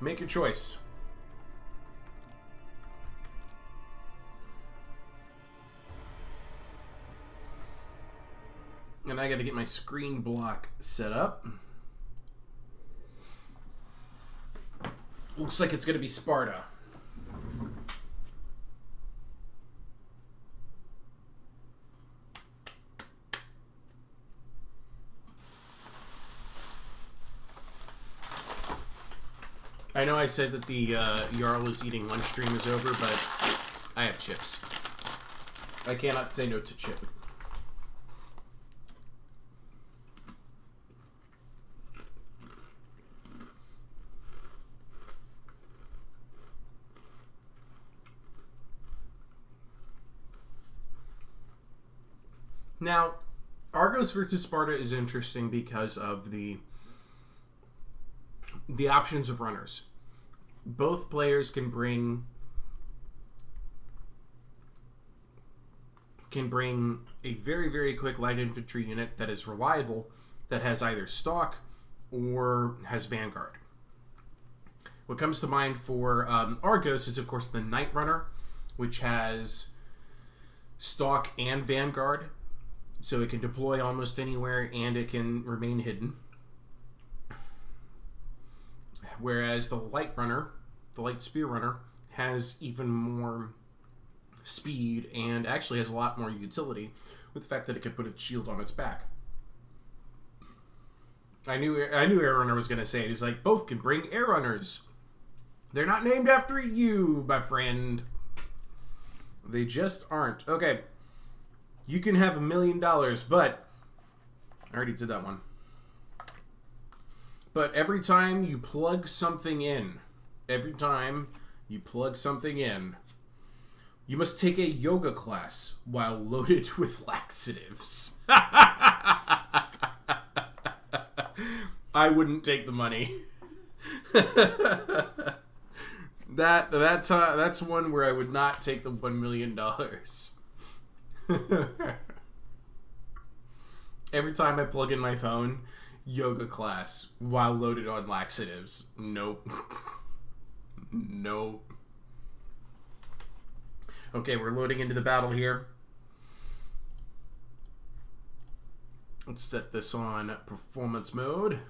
Make your choice. And I got to get my screen block set up. Looks like it's going to be Sparta. I know I said that the Jarl is eating lunch stream is over, but I have chips. I cannot say no to chip. Now, Argos versus Sparta is interesting because of the options of runners. Both players can bring a very, very quick light infantry unit that is reliable, that has either stock or has Vanguard. What comes to mind for Argos is, of course, the Night Runner, which has stock and Vanguard, so it can deploy almost anywhere and it can remain hidden. Whereas the Light Runner, the Light Spear Runner, has even more speed and actually has a lot more utility with the fact that it could put its shield on its back. I knew Air Runner was going to say it. He's like, both can bring Air Runners. They're not named after you, my friend. They just aren't. Okay. You can have $1 million, but I already did that one. But every time you plug something in, you must take a yoga class while loaded with laxatives. I wouldn't take the money. That's one where I would not take the $1 million. Every time I plug in my phone, yoga class while loaded on laxatives. Nope. Nope. Okay, we're loading into the battle here. Let's set this on performance mode.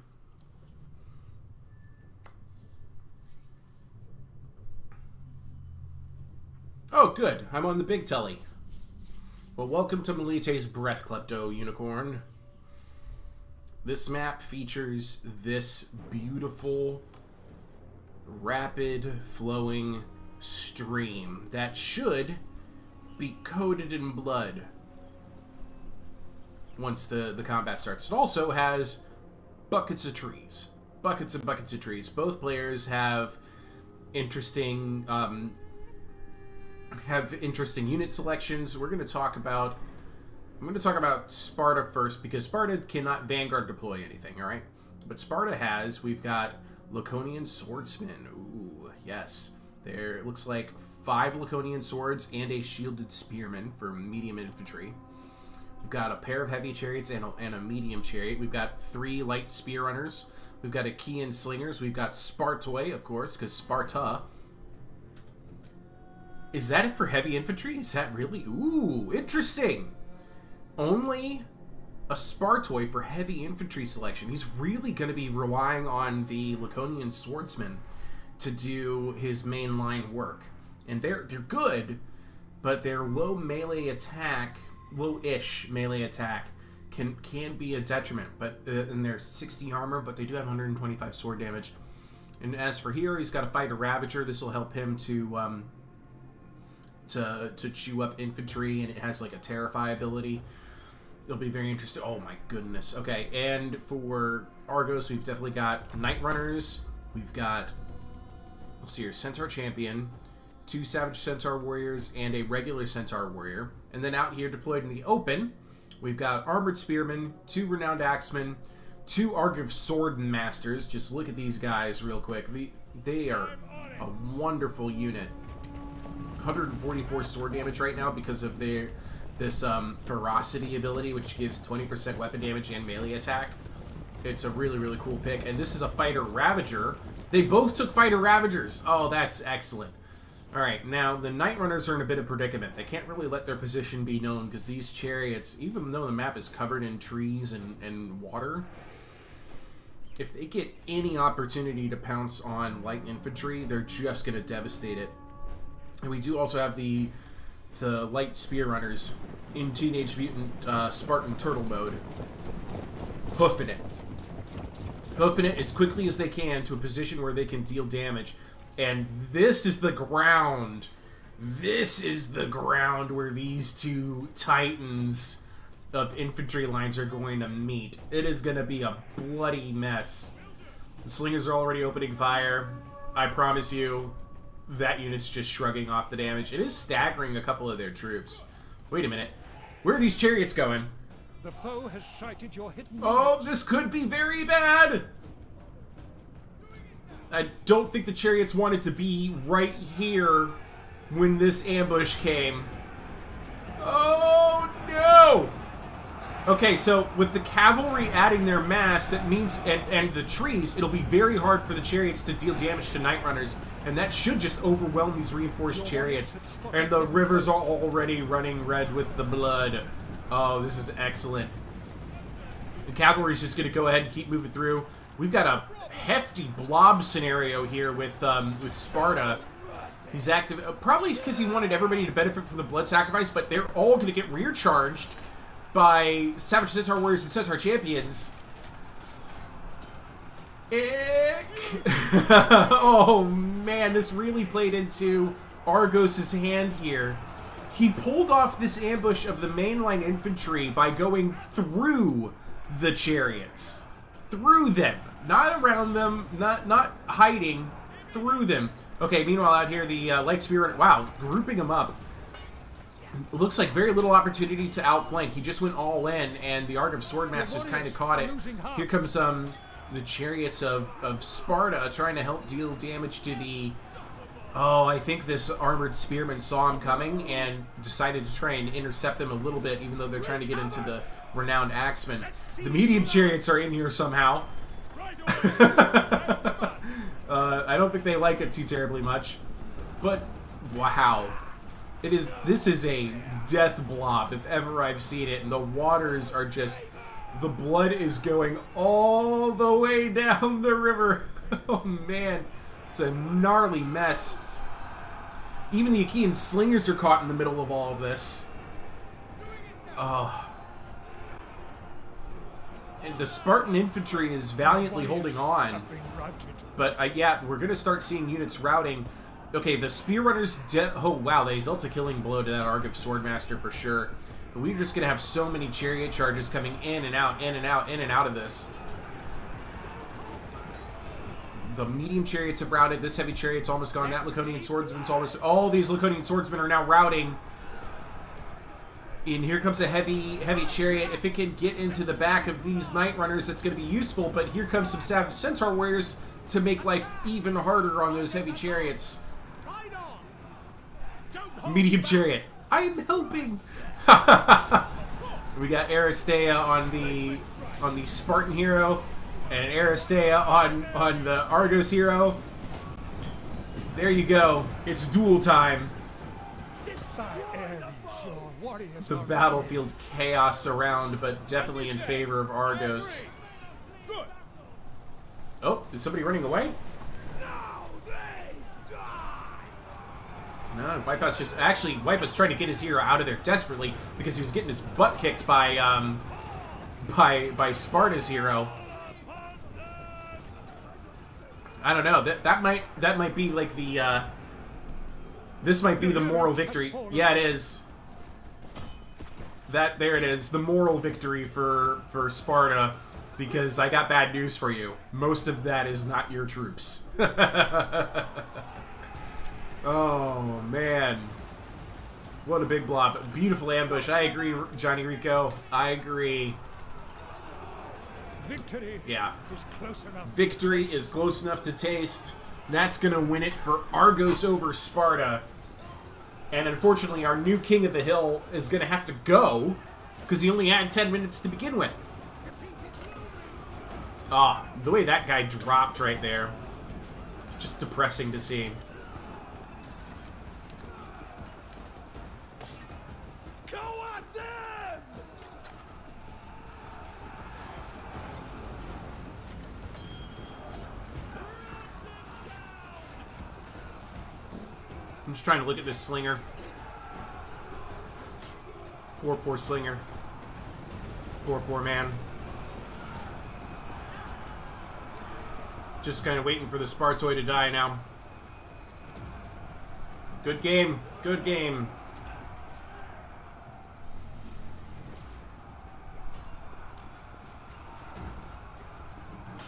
Oh, good. I'm on the big telly. Well, welcome to Melite's Breath, Klepto Unicorn. This map features this beautiful, rapid flowing stream that should be coated in blood once the combat starts. It also has buckets of trees. Buckets and buckets of trees. Both players have interesting unit selections. I'm going to talk about Sparta first, because Sparta cannot Vanguard deploy anything, alright? But Sparta has, we've got Laconian Swordsmen. Ooh, yes. There, it looks like 5 Laconian Swords and a Shielded Spearman for medium infantry. We've got a pair of heavy chariots and a medium chariot. We've got 3 light spear runners. We've got Achaean slingers. We've got Spartoi, of course, because Sparta. Is that it for heavy infantry? Is that really? Ooh, interesting. Only a Spartoi for heavy infantry selection. He's really going to be relying on the Laconian Swordsman to do his mainline work. And they're good, but their low melee attack, low-ish melee attack, can be a detriment. But and they're 60 armor, but they do have 125 sword damage. And as for here, he's got a Fighter Ravager. This will help him to chew up infantry, and it has like a Terrify ability. It'll be very interesting. Oh my goodness. Okay, and for Argos, we've definitely got Night Runners. We've got, let's see here, Centaur Champion, 2 Savage Centaur Warriors, and a regular Centaur Warrior. And then out here, deployed in the open, we've got Armored Spearmen, 2 Renowned Axemen, 2 Argiv Sword Masters. Just look at these guys real quick. They are a wonderful unit. 144 sword damage right now because of this ferocity ability, which gives 20% weapon damage and melee attack. It's a really, really cool pick. And this is a Fighter Ravager. They both took Fighter Ravagers. Oh, that's excellent. Alright, now the Night Runners are in a bit of predicament. They can't really let their position be known because these chariots, even though the map is covered in trees and water, if they get any opportunity to pounce on light infantry, they're just going to devastate it. And we do also have the light spear runners in Teenage Mutant Spartan Turtle mode. Hoofing it. Hoofing it as quickly as they can to a position where they can deal damage. And this is the ground. This is the ground where these two titans of infantry lines are going to meet. It is going to be a bloody mess. The slingers are already opening fire. I promise you, that unit's just shrugging off the damage. It is staggering a couple of their troops. Wait a minute. Where are these chariots going? The foe has sighted your hidden Oh, units. this could be very bad! I don't think the chariots wanted to be right here when this ambush came. Oh, no! Okay, so with the cavalry adding their mass, that means, and the trees, it'll be very hard for the chariots to deal damage to Night Runners, and that should just overwhelm these reinforced chariots. And the rivers are already running red with the blood. Oh, this is excellent. The cavalry's just going to go ahead and keep moving through. We've got a hefty blob scenario here with Sparta. He's active, probably because he wanted everybody to benefit from the blood sacrifice, but they're all going to get rear charged by Savage Centaur Warriors and Centaur Champions. Ick. Oh man, this really played into Argos' hand here. He pulled off this ambush of the mainline infantry by going through the chariots. Through them. Not around them, not hiding, through them. Okay, meanwhile out here, the Light Spear, wow, grouping them up. Looks like very little opportunity to outflank. He just went all in, and the Art of Swordmasters kind of caught it. Here comes the chariots of Sparta trying to help deal damage to the... Oh, I think this armored spearman saw him coming and decided to try and intercept them a little bit, even though they're trying to get into the renowned axemen. The medium chariots are in here somehow. I don't think they like it too terribly much. But, wow. This is a death blob, if ever I've seen it. And the waters are just... The blood is going all the way down the river. Oh, man. It's a gnarly mess. Even the Achaean slingers are caught in the middle of all of this. Oh. And the Spartan infantry is valiantly holding on. But yeah, we're going to start seeing units routing. Okay, the Spear Runners... Oh, wow, they dealt a killing blow to that Arc of Swordmaster for sure. But we're just going to have so many chariot charges coming in and out, in and out, in and out of this. The medium chariots have routed. This heavy chariot's almost gone. That Laconian swordsman's almost... All these Laconian swordsmen are now routing. And here comes a heavy chariot. If it can get into the back of these Night Runners, it's going to be useful. But here comes some Savage Centaur Warriors to make life even harder on those heavy chariots. Medium chariot. I'm helping. We got Aristea on the Spartan hero. And Aristea on the Argos hero. There you go. It's duel time. The battlefield chaos around, but definitely in favor of Argos. Oh, is somebody running away? No, Wipeout's just... Actually, Wipeout's trying to get his hero out of there desperately because he was getting his butt kicked by Sparta's hero. I don't know. That might be like the this might be the moral victory. Yeah, it is. There it is. The moral victory for Sparta, because I got bad news for you. Most of that is not your troops. Oh man. What a big blob. Beautiful ambush. I agree, Johnny Rico. I agree. Victory is close enough. Victory is close enough to taste. That's going to win it for Argos over Sparta. And unfortunately, our new king of the hill is going to have to go because he only had 10 minutes to begin with. Ah, the way that guy dropped right there. Just depressing to see. I'm just trying to look at this slinger. Poor slinger. Poor man. Just kind of waiting for the Spartoid to die now. Good game. Good game.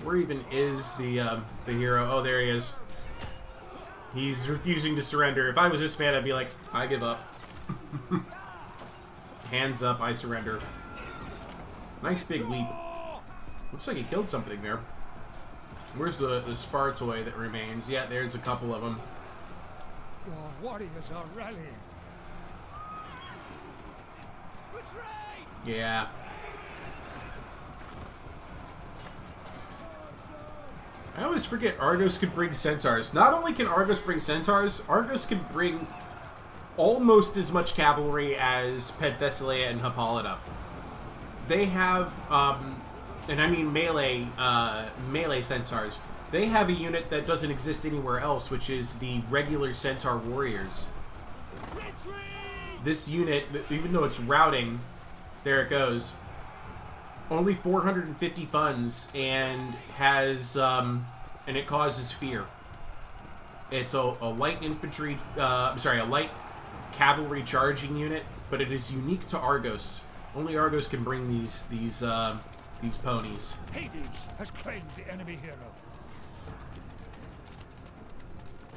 Where even is the hero? Oh, there he is. He's refusing to surrender. If I was this man, I'd be like, I give up. Hands up, I surrender. Nice big leap. Looks like he killed something there. Where's the Spartoid that remains? Yeah, there's a couple of them. Your warriors are rallying. Yeah. I always forget Argos can bring centaurs. Not only can Argos bring centaurs, Argos can bring almost as much cavalry as Penthesilea and Hippolyta. They have, and I mean melee centaurs. They have a unit that doesn't exist anywhere else, which is the regular centaur warriors. This unit, even though it's routing, there it goes. Only 450 funds and has, and it causes fear. It's a light infantry, a light cavalry charging unit, but it is unique to Argos. Only Argos can bring these ponies. Hades has claimed the enemy hero.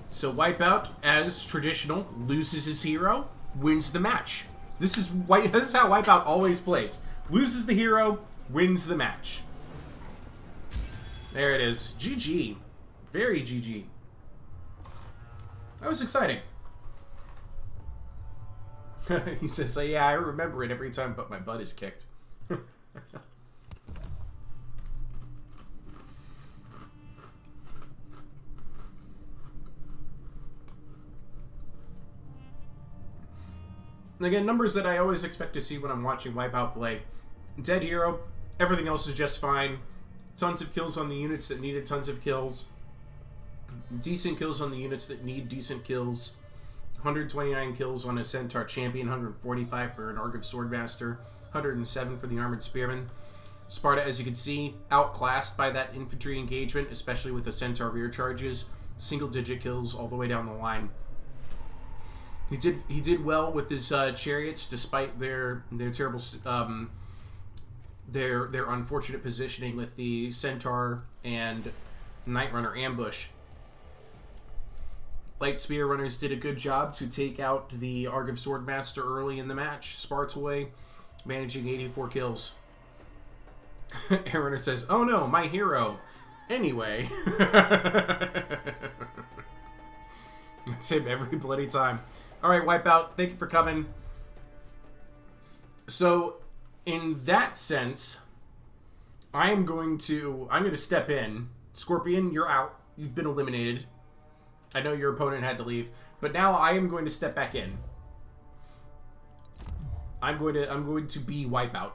So Wipeout, as traditional, loses his hero, wins the match. This is how Wipeout always plays. Loses the hero, wins the match. There it is. GG. Very GG. That was exciting. He says, so yeah, I remember it every time but my butt is kicked. Again, numbers that I always expect to see when I'm watching Wipeout play. Dead hero, everything else is just fine. Tons of kills on the units that needed tons of kills. Decent kills on the units that need decent kills. 129 kills on a Centaur Champion, 145 for an Argive Swordmaster, 107 for the Armored Spearman. Sparta, as you can see, outclassed by that infantry engagement, especially with the Centaur rear charges. Single-digit kills all the way down the line. He did well with his chariots, despite their terrible their unfortunate positioning with the Centaur and Night Runner ambush. Light Spear Runners did a good job to take out the Argive Swordmaster early in the match. Spartaway managing 84 kills. Air Runner says, "Oh no, my hero." Anyway, that's him every bloody time. All right, Wipeout, thank you for coming. So, in that sense, I'm going to step in. Scorpion, you're out. You've been eliminated. I know your opponent had to leave, but now I am going to step back in. I'm going to be Wipeout.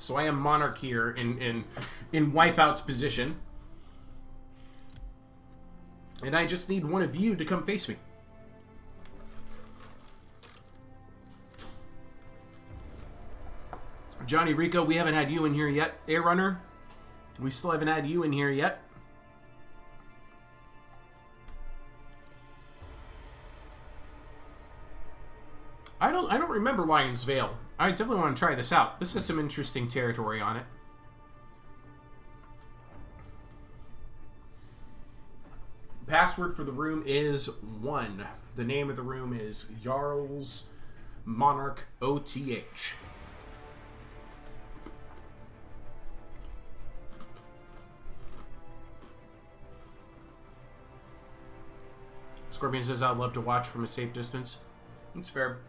So I am Monarch here in Wipeout's position. And I just need one of you to come face me. Johnny Rico, we haven't had you in here yet. Air Runner, we still haven't had you in here yet. I don't remember Lion's Veil. I definitely want to try this out. This has some interesting territory on it. Password for the room is 1. The name of the room is Jarl's Monarch OTH. Scorpion says, I'd love to watch from a safe distance. That's fair.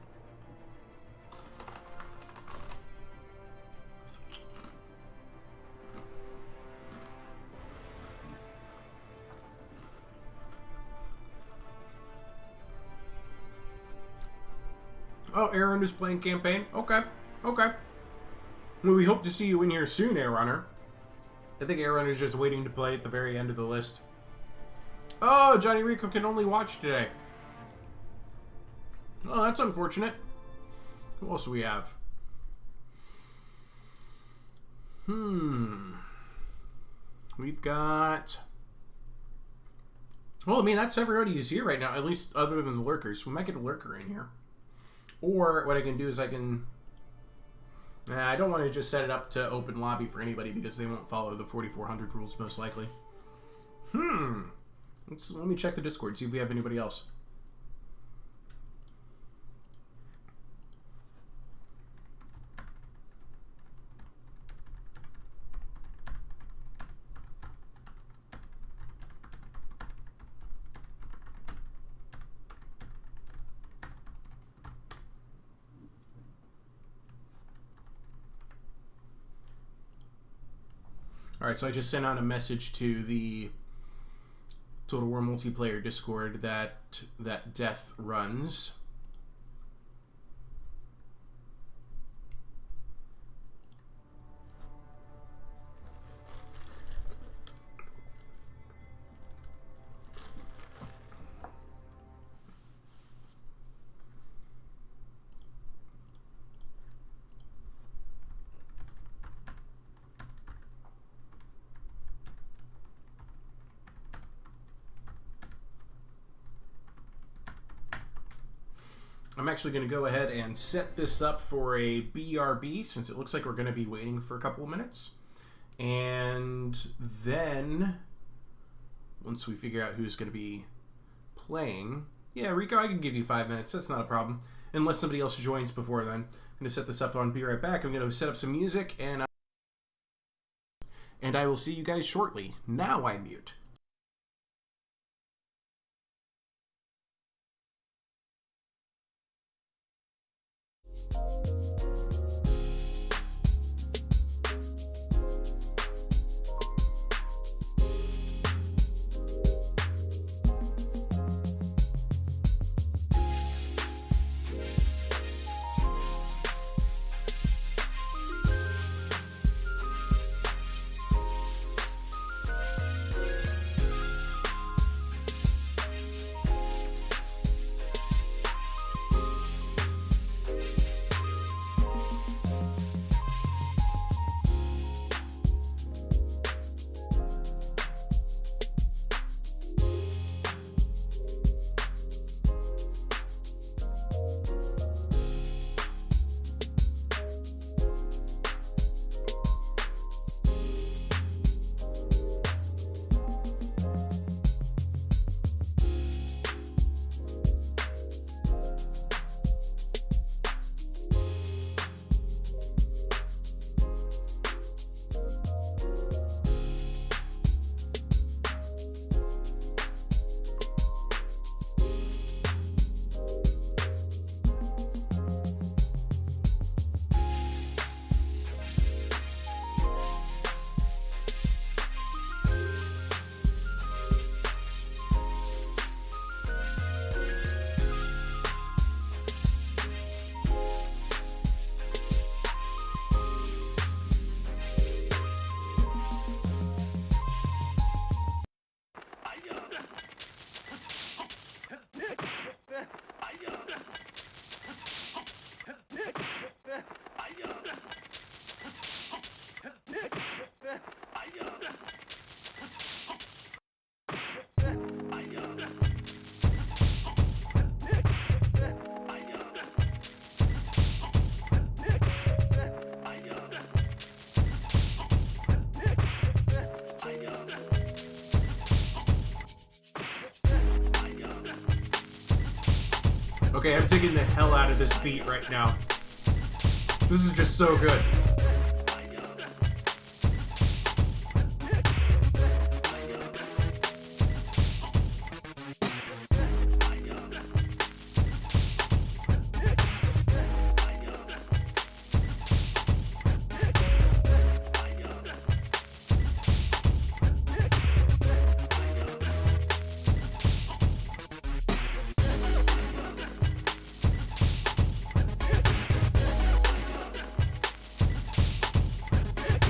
Oh, Aaron is playing campaign? Okay. Okay. Well, we hope to see you in here soon, Air Runner. I think Air Runner's just waiting to play at the very end of the list. Oh, Johnny Rico can only watch today. Oh, that's unfortunate. Who else do we have? We've got... Well, I mean, that's everybody who's here right now, at least other than the lurkers. We might get a lurker in here. Or what I can do is I can... I don't want to just set it up to open lobby for anybody because they won't follow the 4400 rules most likely. Let me check the Discord, see if we have anybody else. Alright, so I just sent out a message to the Total War multiplayer Discord that Death runs. I'm actually going to go ahead and set this up for a BRB since it looks like we're going to be waiting for a couple of minutes. And then, once we figure out who's going to be playing... Yeah, Rico, I can give you 5 minutes. That's not a problem. Unless somebody else joins before then. I'm going to set this up on Be Right Back. I'm going to set up some music, and I will see you guys shortly. Now I mute. Okay, I'm digging the hell out of this beat right now. This is just so good.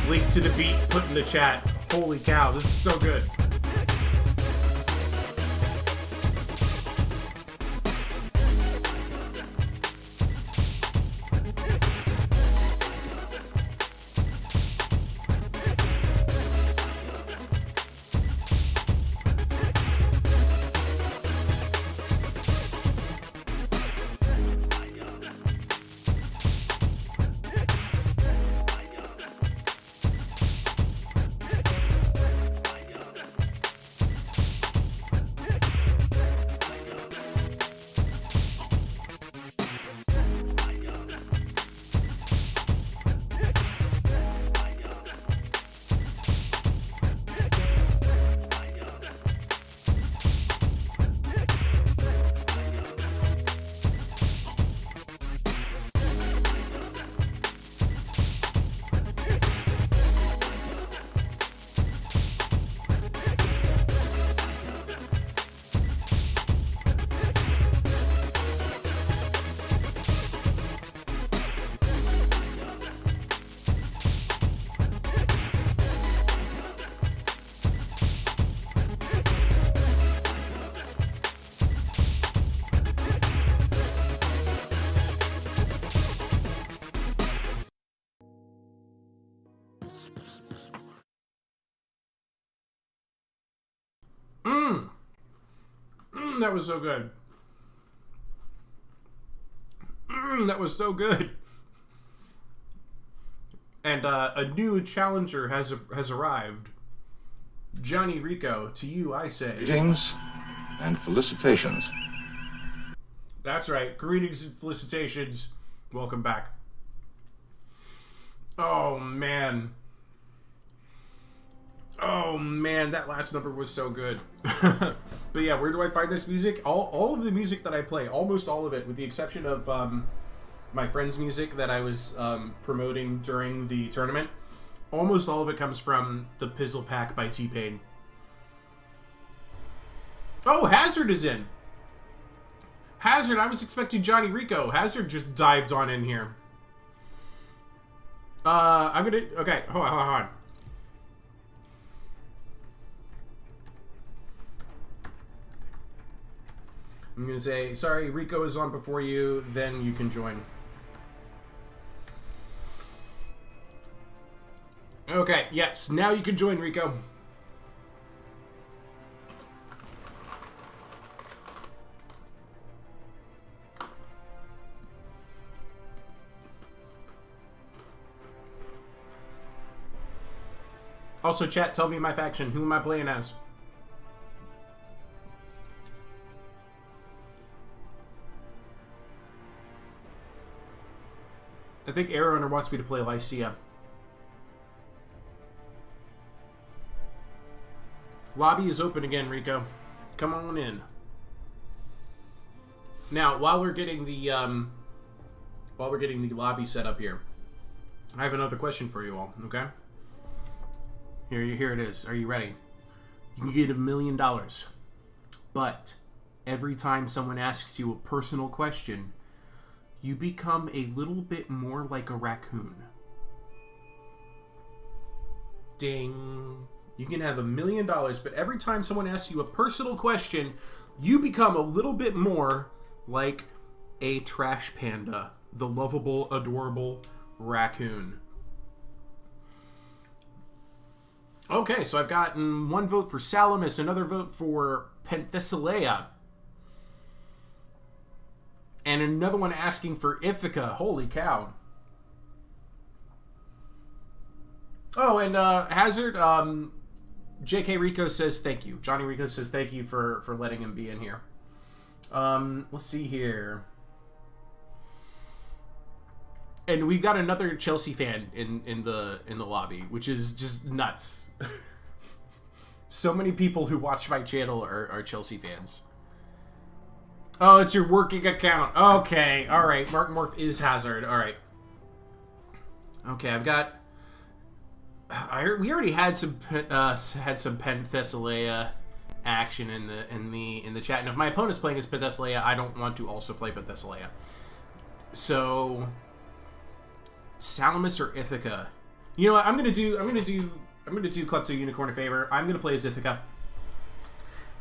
Link to the beat put in the chat. Holy cow, this is so good. That was so good. That was so good. And a new challenger has arrived. Johnny Rico, to you I say. Greetings and felicitations. That's right. Greetings and felicitations. Welcome back. Oh, man. Oh, man, that last number was so good. But yeah, where do I find this music? All of the music that I play, almost all of it, with the exception of my friend's music that I was promoting during the tournament, almost all of it comes from the Pizzle Pack by T-Pain. Oh, Hazard is in! Hazard, I was expecting Johnny Rico. Hazard just dived on in here. I'm gonna... Okay, hold on. I'm gonna say, sorry, Rico is on before you, then you can join. Okay, yes, now you can join, Rico. Also, chat, tell me my faction. Who am I playing as? I think Airrunner wants me to play Lycia. Lobby is open again, Rico. Come on in. Now, while we're getting the lobby set up here, I have another question for you all. Okay. Here it is. Are you ready? You can get $1 million, but every time someone asks you a personal question, you become a little bit more like a raccoon. Ding. You can have $1 million, but every time someone asks you a personal question, you become a little bit more like a trash panda, the lovable, adorable raccoon. Okay, so I've gotten one vote for Salamis, another vote for Penthesilea, and another one asking for Ithaca. Holy cow. Oh, and Hazard, JK Rico says thank you. Johnny Rico says thank you for letting him be in here. Let's see here. And we've got another Chelsea fan in the lobby, which is just nuts. So many people who watch my channel are Chelsea fans. Oh, it's your working account. Okay, all right. Mark Morph is Hazard. All right. Okay, I've got. We already had some Penthesilea action in the chat, and if my opponent's playing as Penthesilea, I don't want to also play Penthesilea. So, Salamis or Ithaca? You know what? I'm gonna do Klepto Unicorn a favor. I'm gonna play as Ithaca.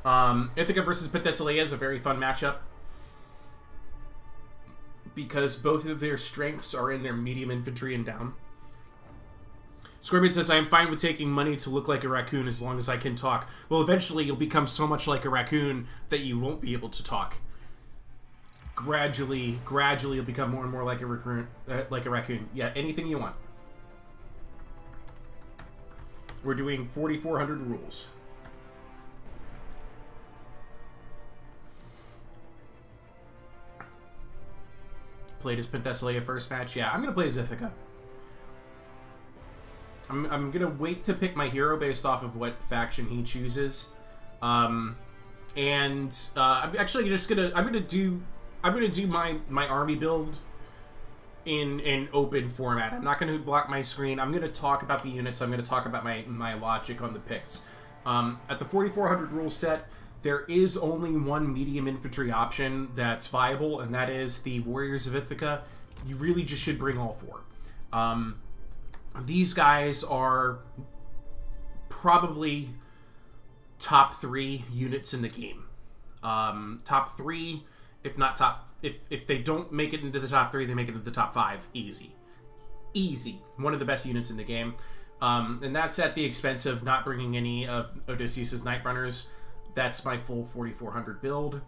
Ithaca versus Penthesilea is a very fun matchup because both of their strengths are in their medium infantry and down. Scorpion says, I am fine with taking money to look like a raccoon as long as I can talk. Well, eventually you'll become so much like a raccoon that you won't be able to talk. Gradually you'll become more and more like a raccoon. Yeah, anything you want. We're doing 4,400 rules. Played as Penthesilea first match. Yeah, I'm going to play as Ithaca. I'm going to wait to pick my hero based off of what faction he chooses. I'm actually just going to... I'm going to do my army build in an open format. I'm not going to block my screen. I'm going to talk about the units. I'm going to talk about my logic on the picks. At the 4,400 rule set, there is only one medium infantry option that's viable, and that is the Warriors of Ithaca. You really just should bring all four. These guys are probably top 3 units in the game. Top 3, if not top... If they don't make it into the top 3, they make it into the top 5. Easy. Easy. One of the best units in the game. And that's at the expense of not bringing any of Odysseus' Night Runners. That's my full 4,400 build.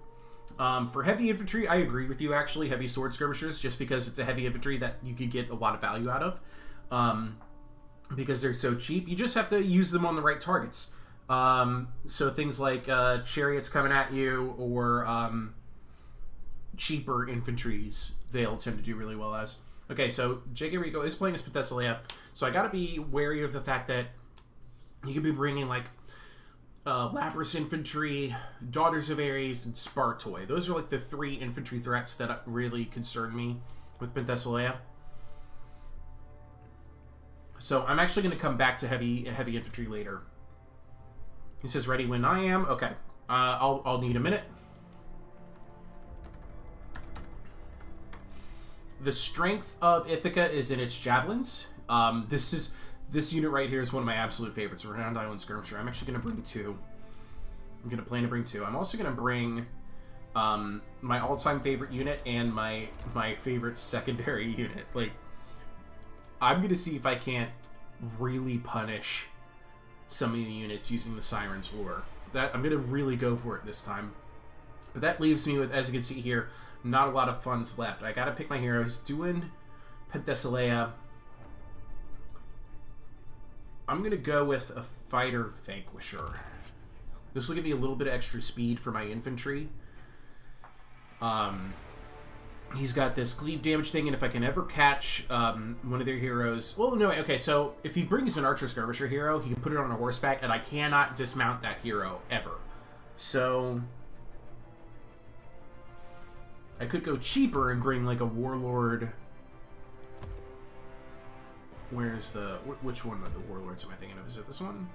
For heavy infantry, I agree with you, actually. Heavy sword skirmishers, just because it's a heavy infantry that you could get a lot of value out of. Because they're so cheap. You just have to use them on the right targets. So things like chariots coming at you, or cheaper infantries, they'll tend to do really well as. Okay, so J.K. Rico is playing as Penthesilea, so I gotta be wary of the fact that he could be bringing, like, Lapras infantry, Daughters of Ares, and Spartoi. Those are, like, the 3 infantry threats that really concern me with Penthesilea. So I'm actually going to come back to heavy infantry later. He says, ready when I am. Okay, I'll need a minute. The strength of Ithaca is in its javelins. This unit right here is one of my absolute favorites. Renowned Island Skirmisher. I'm actually going to bring 2. I'm going to plan to bring 2. I'm also going to bring my all-time favorite unit and my favorite secondary unit. Like, I'm going to see if I can't really punish some of the units using the Siren's Lure. I'm going to really go for it this time. But that leaves me with, as you can see here, not a lot of funds left. I gotta pick my heroes. Doing Penthesilea. I'm gonna go with a Fighter Vanquisher. This will give me a little bit of extra speed for my infantry. He's got this cleave damage thing, and if I can ever catch one of their heroes... Well, no, okay, so if he brings an Archer Skirmisher hero, he can put it on a horseback, and I cannot dismount that hero, ever. So... I could go cheaper and bring, like, a Warlord... Where's the... Which one of the Warlords am I thinking of? Is it this one?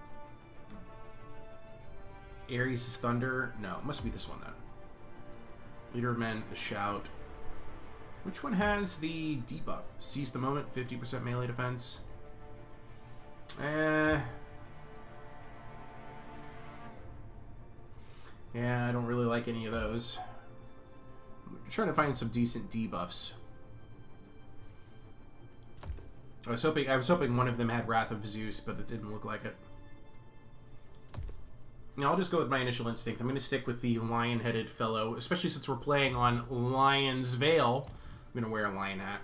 Ares is Thunder? No, it must be this one, then. Leader of Men, the Shout... Which one has the debuff? Seize the Moment, 50% melee defense. Yeah, I don't really like any of those. I'm trying to find some decent debuffs. I was hoping one of them had Wrath of Zeus, but it didn't look like it. Now, I'll just go with my initial instinct. I'm going to stick with the lion-headed fellow, especially since we're playing on Lion's Veil. I'm gonna wear a lion hat.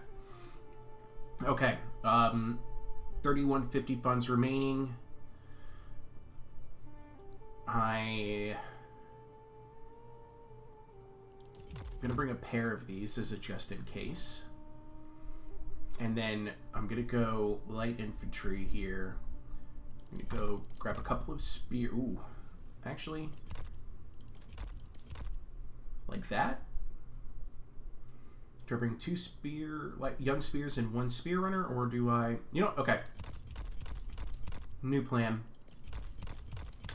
Okay, 3150 funds remaining. I'm gonna bring a pair of these as a just in case, and then I'm gonna go light infantry here. I'm gonna go grab a couple of spear. Ooh, actually, like that. Do I bring 2 young spears and 1 spear runner, or do I... You know, okay. New plan.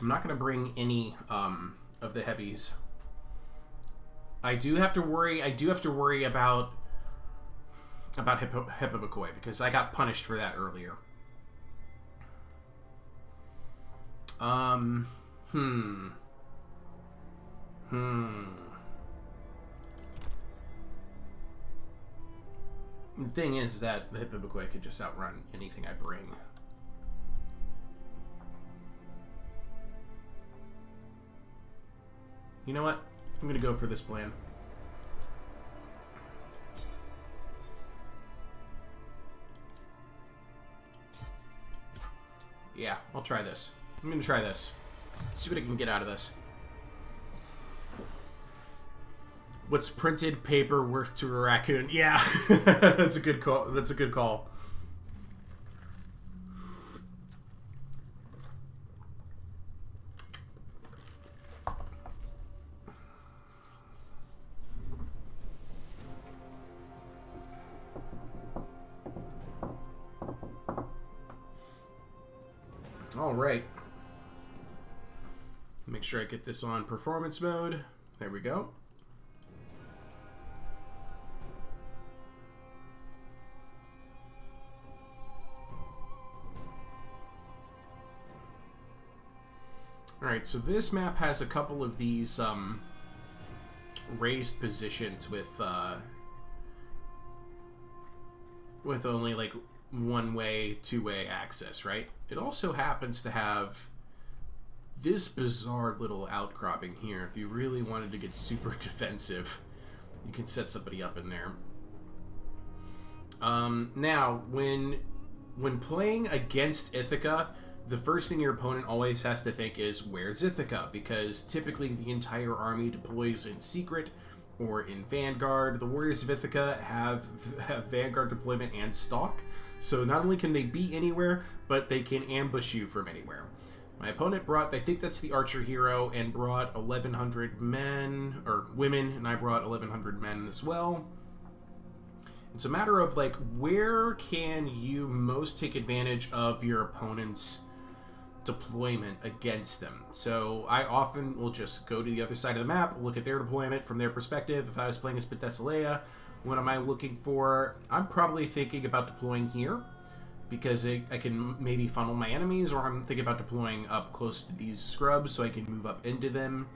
I'm not going to bring any of the heavies. I do have to worry about Hippobakoi, because I got punished for that earlier. Um, The thing is that the Hippobukoi could just outrun anything I bring. You know what? I'm gonna go for this plan. Yeah, I'll try this. I'm gonna try this. See what I can get out of this. What's printed paper worth to a raccoon? Yeah, that's a good call. That's a good call. All right. Make sure I get this on performance mode. There we go. Alright, so this map has a couple of these raised positions with only like one-way, two-way access, right? It also happens to have this bizarre little outcropping here. If you really wanted to get super defensive, you can set somebody up in there. Now, when playing against Ithaca, the first thing your opponent always has to think is, where's Ithaca? Because typically the entire army deploys in secret or in Vanguard. The Warriors of Ithaca have Vanguard deployment and stalk. So not only can they be anywhere, but they can ambush you from anywhere. My opponent brought, I think that's the Archer hero, and brought 1,100 men, or women, and I brought 1,100 men as well. It's a matter of, like, where can you most take advantage of your opponent's deployment against them. So I often will just go to the other side of the map, look at their deployment from their perspective. If I was playing as Penthesilea, what am I looking for? I'm probably thinking about deploying here, because I can maybe funnel my enemies, or I'm thinking about deploying up close to these scrubs so I can move up into them.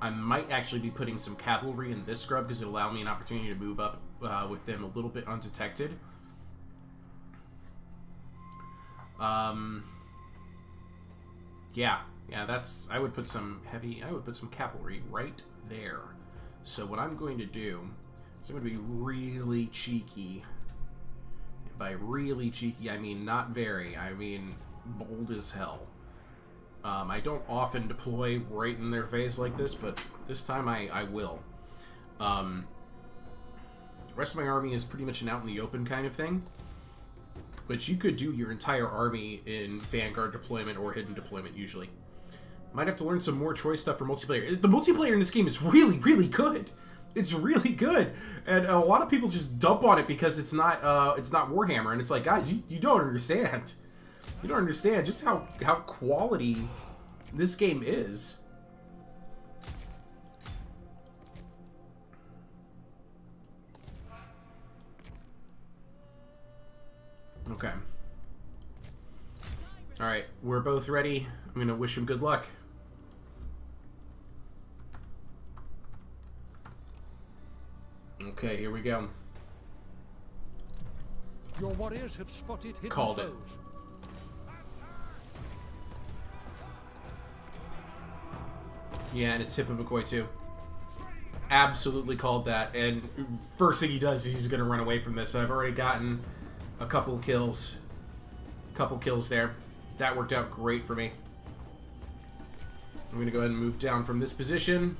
I might actually be putting some cavalry in this scrub because it'll allow me an opportunity to move up with them a little bit undetected. Yeah, that's, I would put some cavalry right there. So what I'm going to do is I'm going to be really cheeky. And by really cheeky, I mean not very. I mean bold as hell. I don't often deploy right in their face like this, but this time I will. The rest of my army is pretty much an out in the open kind of thing. But you could do your entire army in Vanguard deployment or hidden deployment usually. Might have to learn some more choice stuff for multiplayer. The multiplayer in this game is really, really good. It's really good, and a lot of people just dump on it because it's not Warhammer, and it's like, guys, you don't understand. You don't understand just how quality this game is. Okay. Alright, we're both ready. I'm gonna wish him good luck. Okay, here we go. Your warriors have spotted hidden Called it. foes. Yeah, and it's Hippobukoi too. Absolutely called that. And first thing he does is he's gonna run away from this. So I've already gotten a couple kills. There. That worked out great for me. I'm gonna go ahead and move down from this position.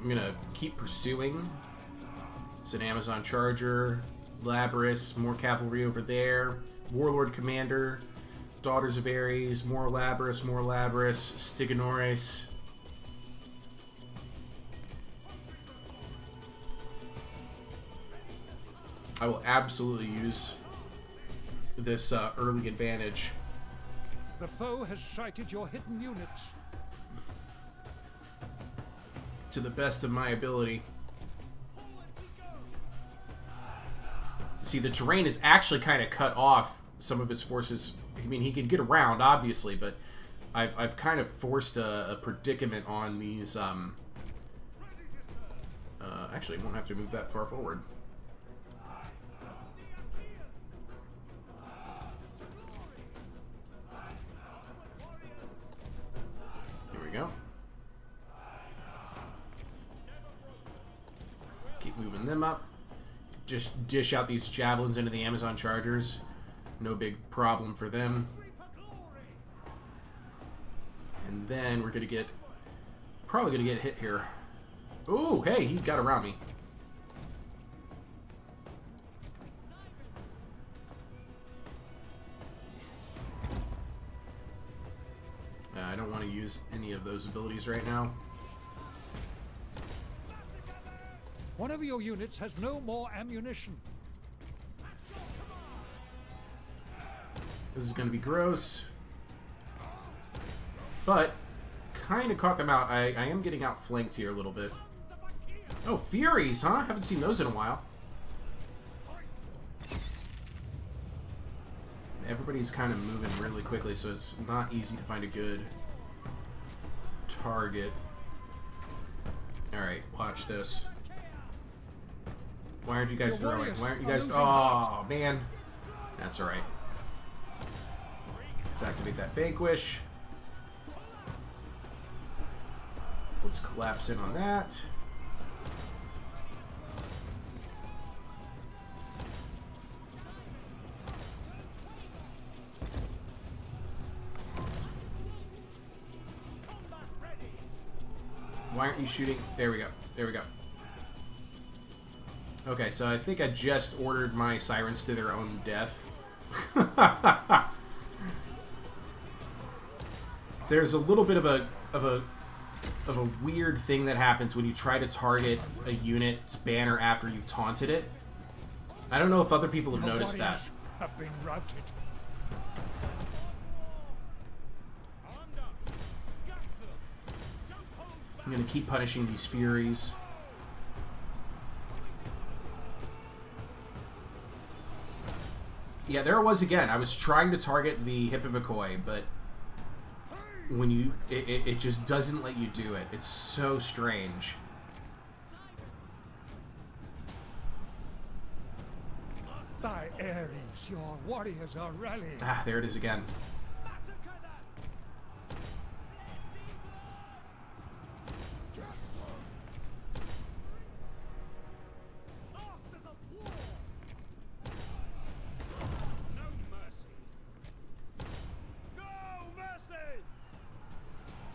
I'm gonna keep pursuing. It's an Amazon Charger, Labrys, more cavalry over there, Warlord Commander, Daughters of Ares, more Labrys, Stiganoris. I will absolutely use this early advantage. The foe has sighted your hidden units. To the best of my ability. See, the terrain is actually kind of cut off some of his forces. I mean, he can get around, obviously, but I've kind of forced a predicament on these. Actually, I won't have to move that far forward. Here we go. Keep moving them up. Just dish out these javelins into the Amazon chargers. No big problem for them. And then we're gonna get, probably gonna get hit here. Ooh, hey, he got around me. I don't want to use any of those abilities right now. One of your units has no more ammunition. This is going to be gross. But, kind of caught them out. I am getting outflanked here a little bit. Oh, Furies, huh? Haven't seen those in a while. Everybody's kind of moving really quickly, so it's not easy to find a good target. Alright, watch this. Why aren't you guys throwing? Why aren't you guys... Oh, man. That's alright. Let's activate that Vanquish. Let's collapse in on that. Why aren't you shooting? There we go. There we go. Okay, so I think I just ordered my sirens to their own death. There's a little bit of a weird thing that happens when you try to target a unit's banner after you've taunted it. I don't know if other people have noticed that. Have been routed. I'm gonna keep punishing these Furies. Yeah, there it was again. I was trying to target the Hippomachoi, but when you... It just doesn't let you do it. It's so strange. Thy Ares, your warriors are rallying. Ah, there it is again.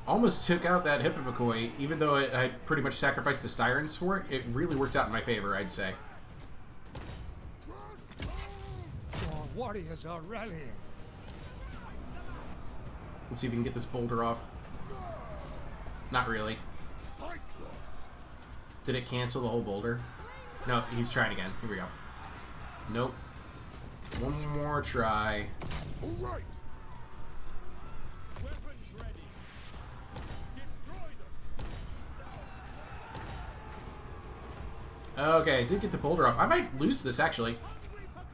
Almost took out that Hippomachoi, even though I pretty much sacrificed the Sirens for it. It really worked out in my favor, I'd say. Your warriors are rallying. Let's see if we can get this boulder off. Not really. Did it cancel the whole boulder? No, he's trying again. Here we go. Nope. One more try. All right. Okay, I did get the boulder off. I might lose this, actually.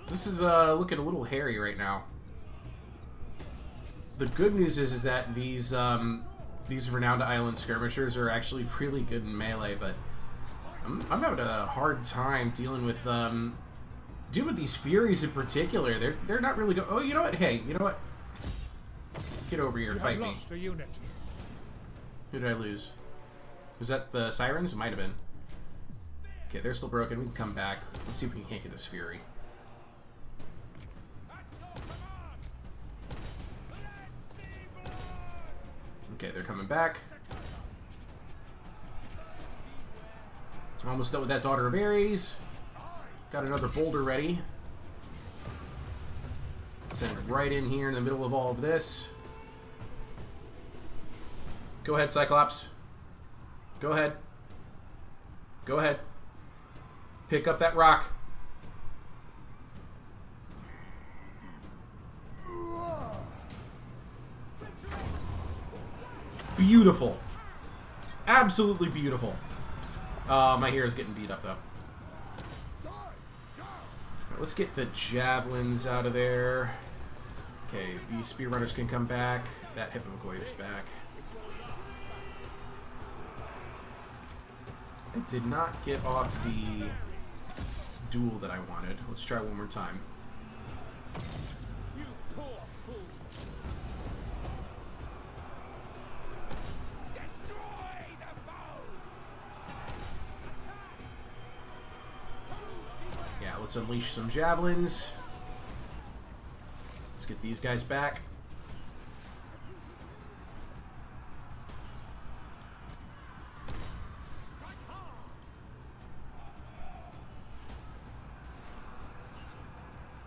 This is looking a little hairy right now. The good news is that these Renowned Island Skirmishers are actually really good in melee, but I'm having a hard time dealing with these Furies in particular. They're not really good. Oh, you know what? Hey, you know what? Get over here and fight me. Lost a unit. Who did I lose? Was that the Sirens? It might have been. Okay, they're still broken. We can come back. Let's see if we can't get this Fury. Okay, they're coming back. Almost done with that Daughter of Ares. Got another boulder ready. Send it right in here in the middle of all of this. Go ahead, Cyclops. Go ahead. Go ahead. Pick up that rock. Beautiful. Absolutely beautiful. My hero's getting beat up, though. Right, let's get the javelins out of there. Okay, these spear runners can come back. That Hippomacoi is back. I did not get off the duel that I wanted. Let's try one more time. Yeah, let's unleash some javelins. Let's get these guys back.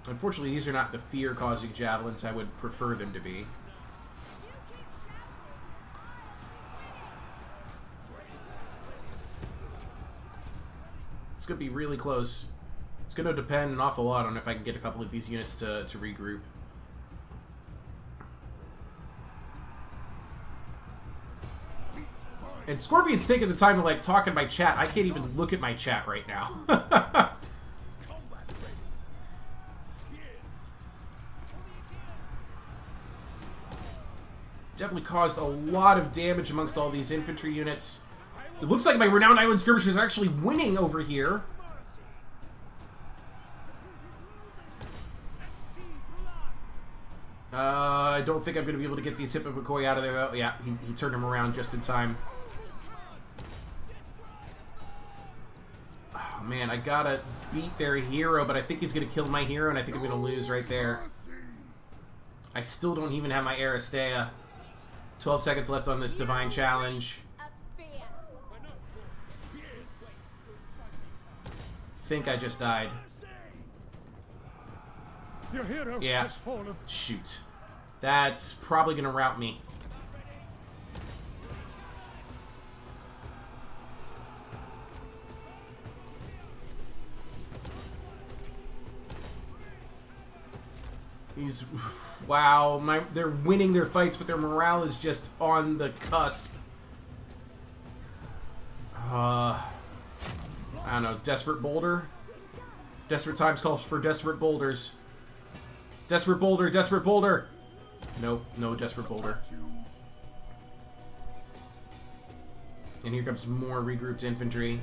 Unfortunately, these are not the fear-causing javelins I would prefer them to be. It's going to be really close. It's going to depend an awful lot on if I can get a couple of these units to regroup. And Scorpion's taking the time to, like, talk in my chat. I can't even look at my chat right now. Definitely caused a lot of damage amongst all these infantry units. It looks like my Renowned Island Skirmishers are actually winning over here. I don't think I'm going to be able to get these Hippomacoi out of there, though. Yeah, he turned him around just in time. Oh, man, I gotta beat their hero, but I think he's going to kill my hero, and I think I'm going to lose right there. I still don't even have my Aristea. 12 seconds left on this Divine Challenge. Think I just died. Your hero Yeah. has fallen. Shoot. That's probably going to rout me. He's... Wow. They're winning their fights, but their morale is just on the cusp. I don't know. Desperate boulder? Desperate times calls for desperate boulders. Desperate boulder, desperate boulder! Nope, no desperate boulder. And here comes more regrouped infantry.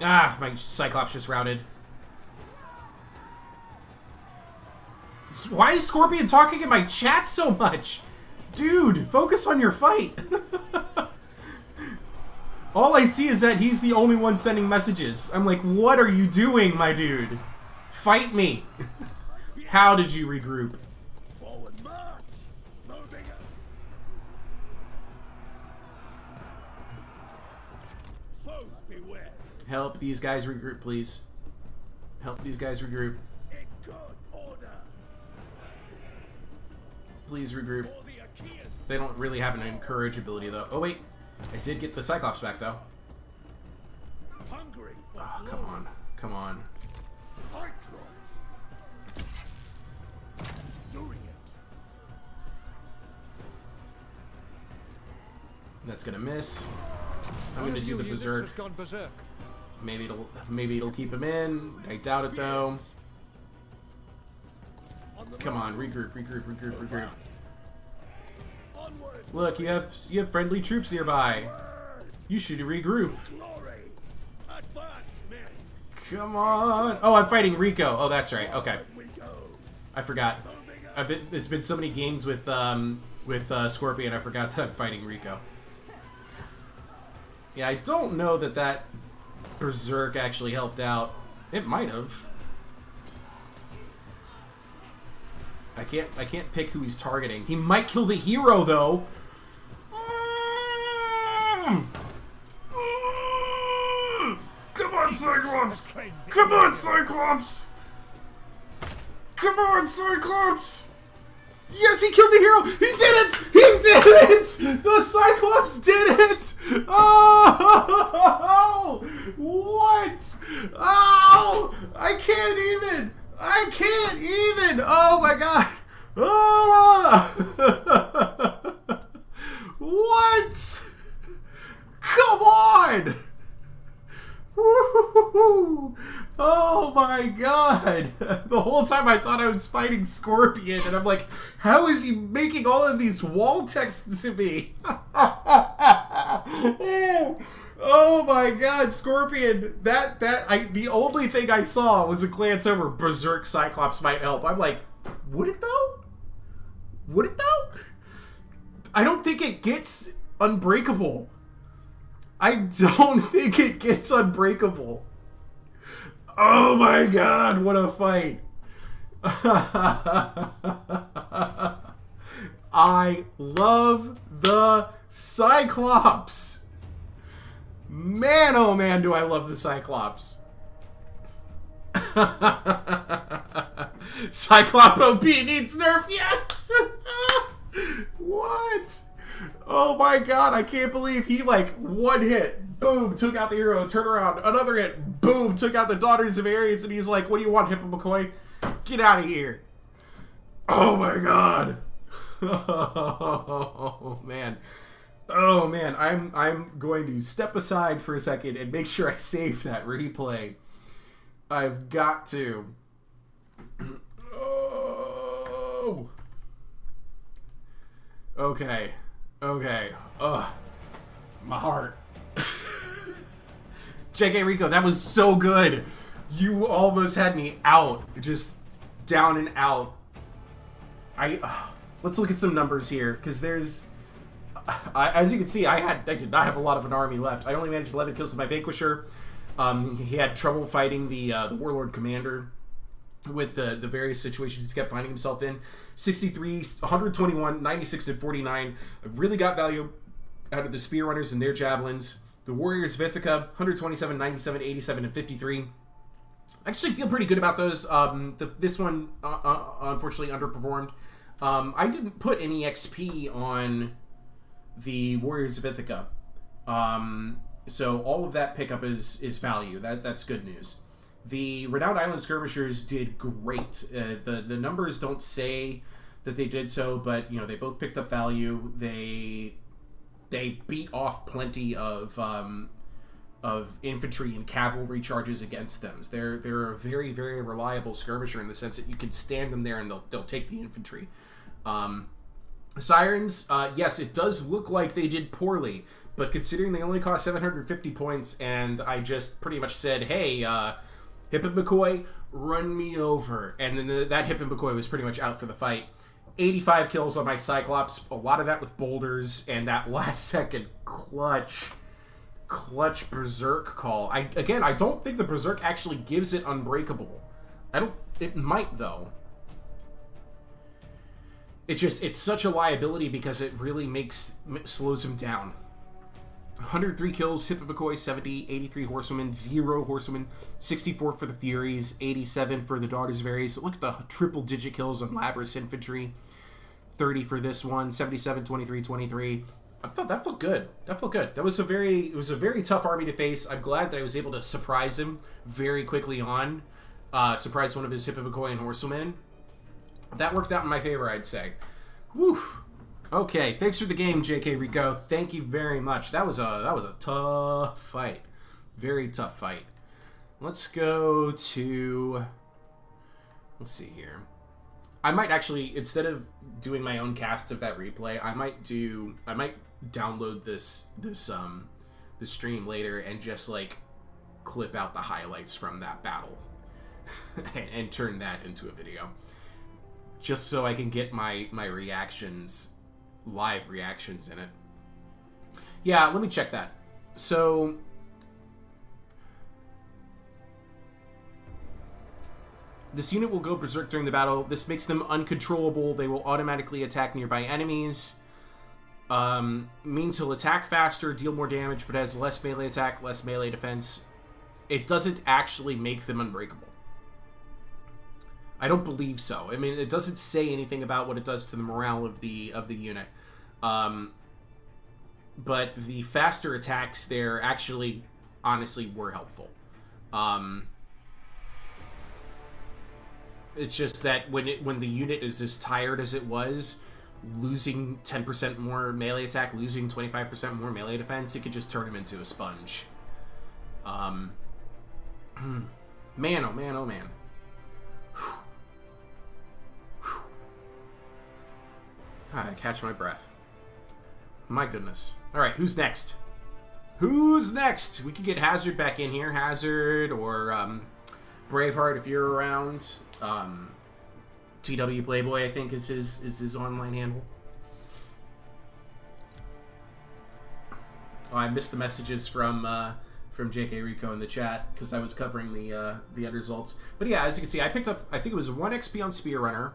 Ah, my Cyclops just routed. Why is Scorpion talking in my chat so much? Dude, focus on your fight. All I see is that he's the only one sending messages. I'm like, what are you doing, my dude? Fight me. How did you regroup? Forward march. Moving up. Foes beware. Help these guys regroup, please. Help these guys regroup. In good order. Please regroup. For the Achaeans. They don't really have an encourage ability, though. Oh, wait. I did get the Cyclops back, though. Hungry for Oh, come on. Come on. Cyclops. Doing it. That's gonna miss. I'm gonna do the Berserk. Has gone berserk. Maybe it'll keep him in. I doubt it, though. Come on, regroup, regroup, regroup, regroup. Onward. Look, you have friendly troops nearby. You should regroup. Glory. Advance, men. Come on. Oh, I'm fighting Rico. Oh, that's right. Okay, We go. I forgot. It's been so many games with Scorpion. I forgot that I'm fighting Rico. Yeah, I don't know that Berserk actually helped out. It might have. I can't pick who he's targeting. He might kill the hero, though. Come on, Cyclops! Come on, Cyclops! Come on, Cyclops! Yes, he killed the hero! He did it! He did it! The Cyclops did it! Oh! What? Oh! I can't even! I can't even! Oh my god! Oh! What? Come on! Oh my god! The whole time I thought I was fighting Scorpion, and I'm like, how is he making all of these wall texts to me? Oh my god, Scorpion! The only thing I saw was a glance over. Berserk Cyclops might help. I'm like, would it though? Would it though? I don't think it gets unbreakable. I don't think it gets unbreakable. Oh my god, what a fight. I love the Cyclops. Man, oh man, do I love the Cyclops. Cyclops OP needs nerf, yes! What? Oh my god, I can't believe he, like, one hit, boom, took out the hero, turn around, another hit, boom, took out the Daughters of Ares, and he's like, what do you want, Hippo McCoy? Get out of here. Oh my god. Oh man. Oh man, I'm going to step aside for a second and make sure I save that replay. I've got to. Oh. Okay. Okay. Ugh. My heart. JK Rico, that was so good. You almost had me out. Just down and out. Let's look at some numbers here, because there's... as you can see, I did not have a lot of an army left. I only managed 11 kills with my Vanquisher. He had trouble fighting the Warlord Commander with the various situations he kept finding himself in. 63, 121, 96, and 49. I really got value out of the Spear Runners and their Javelins. The Warriors of Ithaca, 127, 97, 87, and 53. I actually feel pretty good about those. This one, unfortunately, underperformed. I didn't put any XP on the Warriors of Ithaca. So all of that pickup is value. That's good news. The Renowned Island Skirmishers did great. The numbers don't say that they did so, but you know they both picked up value. They beat off plenty of infantry and cavalry charges against them. They're a very, very reliable skirmisher in the sense that you can stand them there and they'll take the infantry. Sirens, yes, it does look like they did poorly, but considering they only cost 750 points, and I just pretty much said, hey, Hip and McCoy, run me over. And then that Hip and McCoy was pretty much out for the fight. 85 kills on my Cyclops, a lot of that with boulders, and that last second clutch Berserk call. I don't think the Berserk actually gives it unbreakable. It might, though. It's such a liability because it really slows him down. 103 kills, Hip and McCoy, 70, 83 horsewomen, 0 horsewomen, 64 for the Furies, 87 for the Daughters of Ares. Look at the triple-digit kills on Labrys Infantry. 30 for this one, 77, 23, 23. That felt good. That felt good. It was a very tough army to face. I'm glad that I was able to surprise him very quickly on. Surprise one of his Hip and McCoy and horsewomen. That worked out in my favor, I'd say. Whew. Okay, thanks for the game, JK Rico. Thank you very much. That was a tough fight. Very tough fight. Let's go to... Let's see here. I might actually, instead of doing my own cast of that replay, I might download this stream later and just like clip out the highlights from that battle and turn that into a video. Just so I can get my reactions, live reactions in it. Yeah, let me check that. So... This unit will go berserk during the battle. This makes them uncontrollable. They will automatically attack nearby enemies. Means he'll attack faster, deal more damage, but has less melee attack, less melee defense. It doesn't actually make them unbreakable. I don't believe so. I mean, it doesn't say anything about what it does to the morale of the unit. But the faster attacks there actually, honestly, were helpful. It's just that when the unit is as tired as it was, losing 10% more melee attack, losing 25% more melee defense, it could just turn him into a sponge. Man, oh man, oh man. I catch my breath. My goodness. Alright, who's next? Who's next? We could get Hazard back in here. Hazard or Braveheart if you're around. TW Playboy, I think, is his online handle. Oh, I missed the messages from JK Rico in the chat because I was covering the end results. But yeah, as you can see, I picked up, I think it was 1 XP on Spear Runner,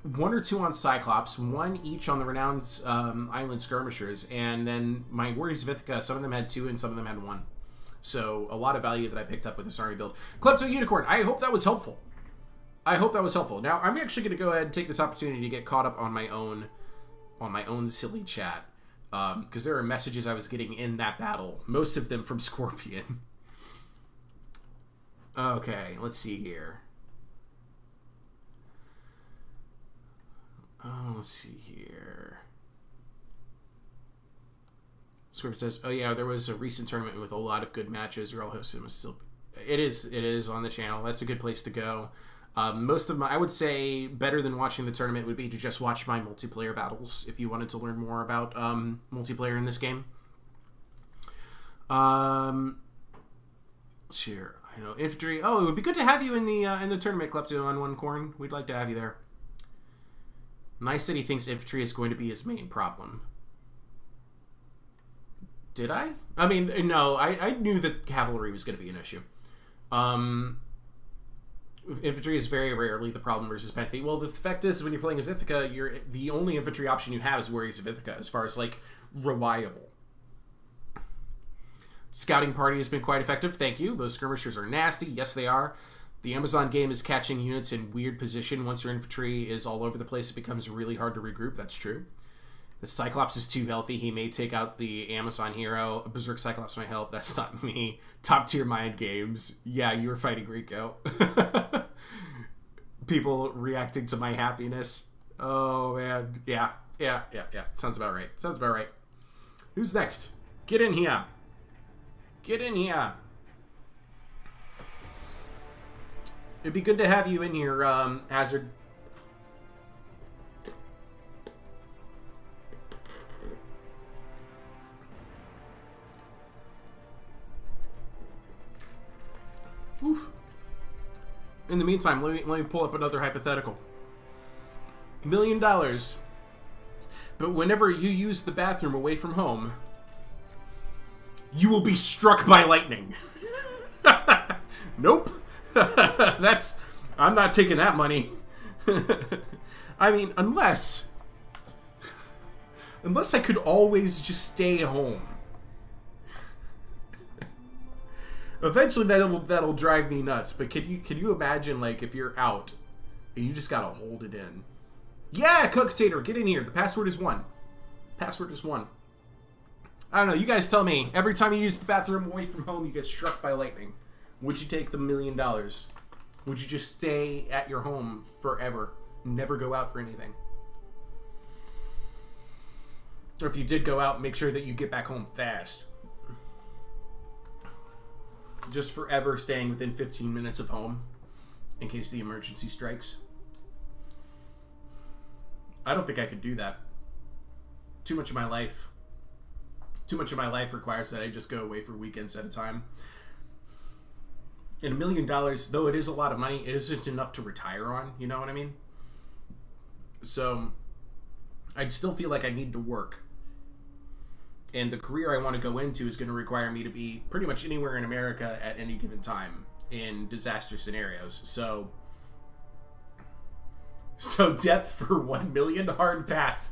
1 or 2 on Cyclops, 1 each on the Renowned Island Skirmishers, and then my Warriors of Ithaca, some of them had 2 and some of them had 1. So a lot of value that I picked up with this army build. Klepto Unicorn, I hope that was helpful. I hope that was helpful. Now, I'm actually going to go ahead and take this opportunity to get caught up on my own silly chat. Because there are messages I was getting in that battle. Most of them from Scorpion. Okay, let's see here. Oh, let's see here. Scorpion says, oh yeah, there was a recent tournament with a lot of good matches. You're all hosting. It is on the channel. That's a good place to go. Most of my, I would say, better than watching the tournament would be to just watch my multiplayer battles if you wanted to learn more about multiplayer in this game. Sure, I know infantry. Oh, it would be good to have you in the tournament, Klepto on 1 corn. We'd like to have you there. Nice that he thinks infantry is going to be his main problem. Did I? I mean, no, I knew that cavalry was going to be an issue. Infantry is very rarely the problem versus Penthe. Well, the fact is, when you're playing as Ithaca, the only infantry option you have is Warriors of Ithaca, as far as, like, reliable. Scouting party has been quite effective, thank you. Those skirmishers are nasty, yes they are. The Amazon game is catching units in weird position. Once your infantry is all over the place, it becomes really hard to regroup, that's true. The Cyclops is too healthy, he may take out the Amazon hero. Berserk Cyclops might help, that's not me. Top tier mind games. Yeah, you were fighting Rico. People reacting to my happiness. Oh man, yeah. Sounds about right. Who's next? Get in here. It'd be good to have you in here, Hazard. Oof. In the meantime, let me pull up another hypothetical. $1 million. But whenever you use the bathroom away from home, you will be struck by lightning. Nope. I'm not taking that money. I mean, unless I could always just stay home. Eventually that'll drive me nuts, but can you imagine, like, if you're out and you just gotta hold it in? Yeah, Cook Tater, get in here. The password is 1. Password is 1. I don't know, you guys tell me. Every time you use the bathroom away from home, you get struck by lightning. Would you take the $1 million? Would you just stay at your home forever? Never go out for anything? Or if you did go out, make sure that you get back home fast. Just forever staying within 15 minutes of home in case the emergency strikes. I don't think I could do that. Too much of my life requires that I just go away for weekends at a time. And $1 million, though it is a lot of money, it isn't enough to retire on, you know what I mean? So I'd still feel like I need to work. And the career I want to go into is going to require me to be pretty much anywhere in America at any given time in disaster scenarios. So death for 1 million hard pass.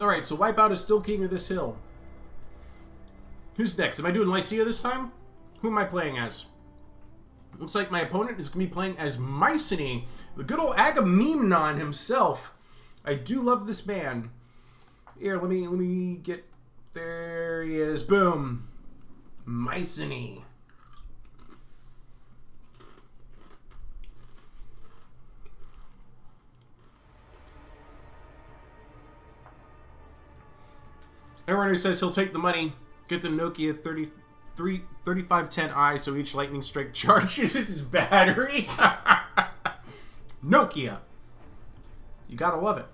Alright, so Wipeout is still king of this hill. Who's next? Am I doing Lycia this time? Who am I playing as? Looks like my opponent is going to be playing as Mycenae, the good old Agamemnon himself. I do love this man. Here, let me get... There he is. Boom. Mycenae. Everyone who says he'll take the money, get the Nokia 3510i so each lightning strike charges its battery. Nokia. You gotta love it.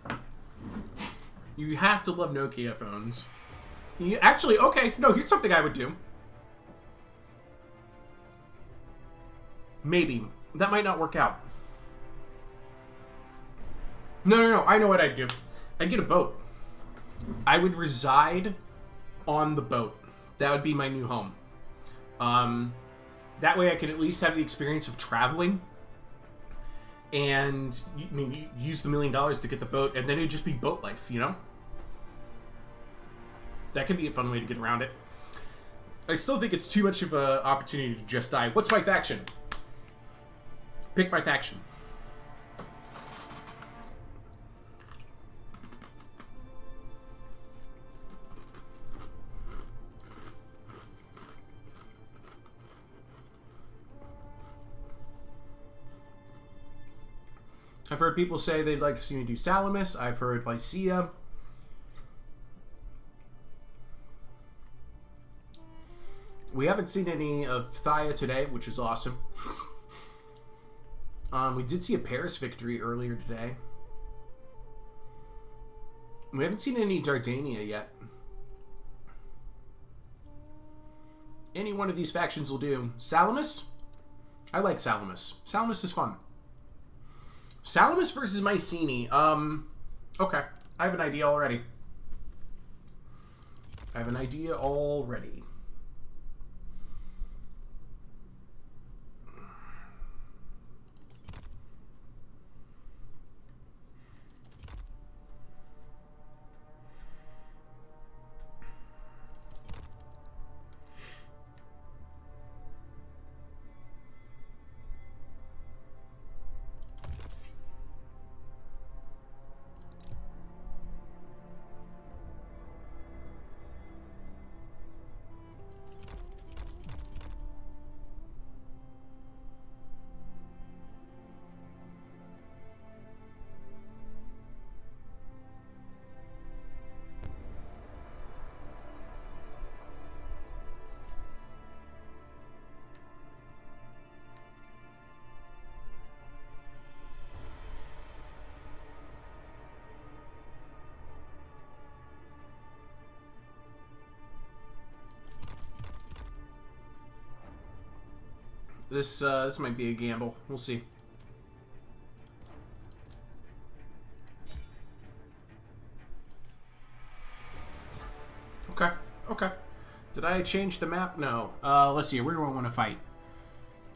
You have to love Nokia phones. Actually, okay, no, here's something I would do. Maybe. That might not work out. No, I know what I'd do. I'd get a boat. I would reside on the boat. That would be my new home. That way I can at least have the experience of traveling. And, I mean, you use the $1 million to get the boat, and then it'd just be boat life, you know? That could be a fun way to get around it. I still think it's too much of an opportunity to just die. What's my faction? Pick my faction. I've heard people say they'd like to see me do Salamis. I've heard Lycia. We haven't seen any of Thaya today, which is awesome. We did see a Paris victory earlier today. We haven't seen any Dardania yet. Any one of these factions will do. Salamis? I like Salamis. Salamis is fun. Salamis versus Mycenae. Okay. I have an idea already. This might be a gamble. We'll see. Okay. Did I change the map? No. Let's see. Where do I want to fight?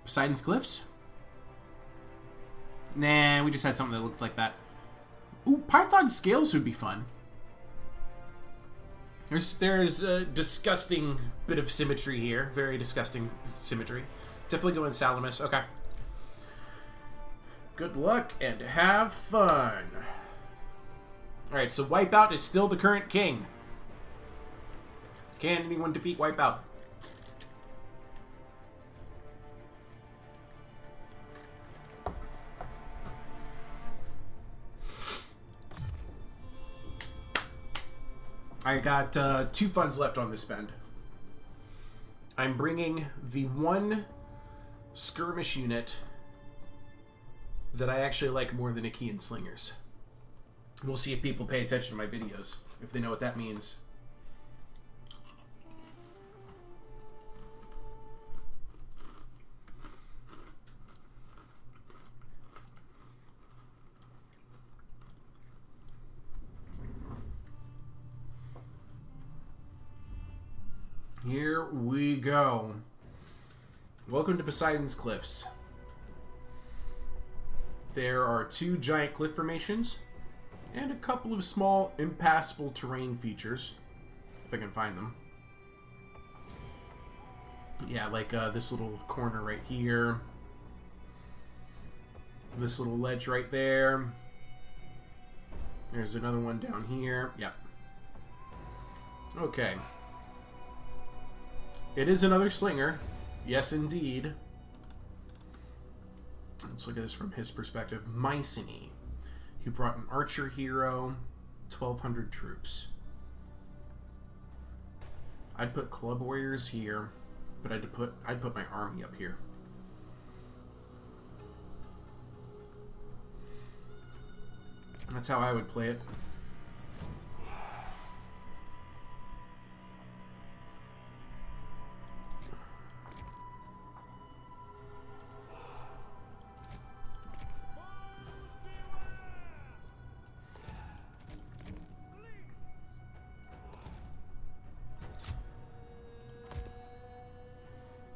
Poseidon's Cliffs? Nah, we just had something that looked like that. Ooh, Python Scales would be fun. There's a disgusting bit of symmetry here. Very disgusting symmetry. Definitely go in Salamis. Okay. Good luck and have fun. Alright, so Wipeout is still the current king. Can anyone defeat Wipeout? I got 2 funds left on this spend. I'm bringing the one skirmish unit that I actually like more than Achaean Slingers. We'll see if people pay attention to my videos, if they know what that means. Here we go. Welcome to Poseidon's Cliffs. There are 2 giant cliff formations and a couple of small impassable terrain features, if I can find them. Yeah, like this little corner right here. This little ledge right there. There's another one down here. Yep. Okay. It is another slinger. Yes, indeed. Let's look at this from his perspective. Mycenae, who brought an archer hero, 1,200 troops. I'd put club warriors here, but I'd put my army up here. That's how I would play it.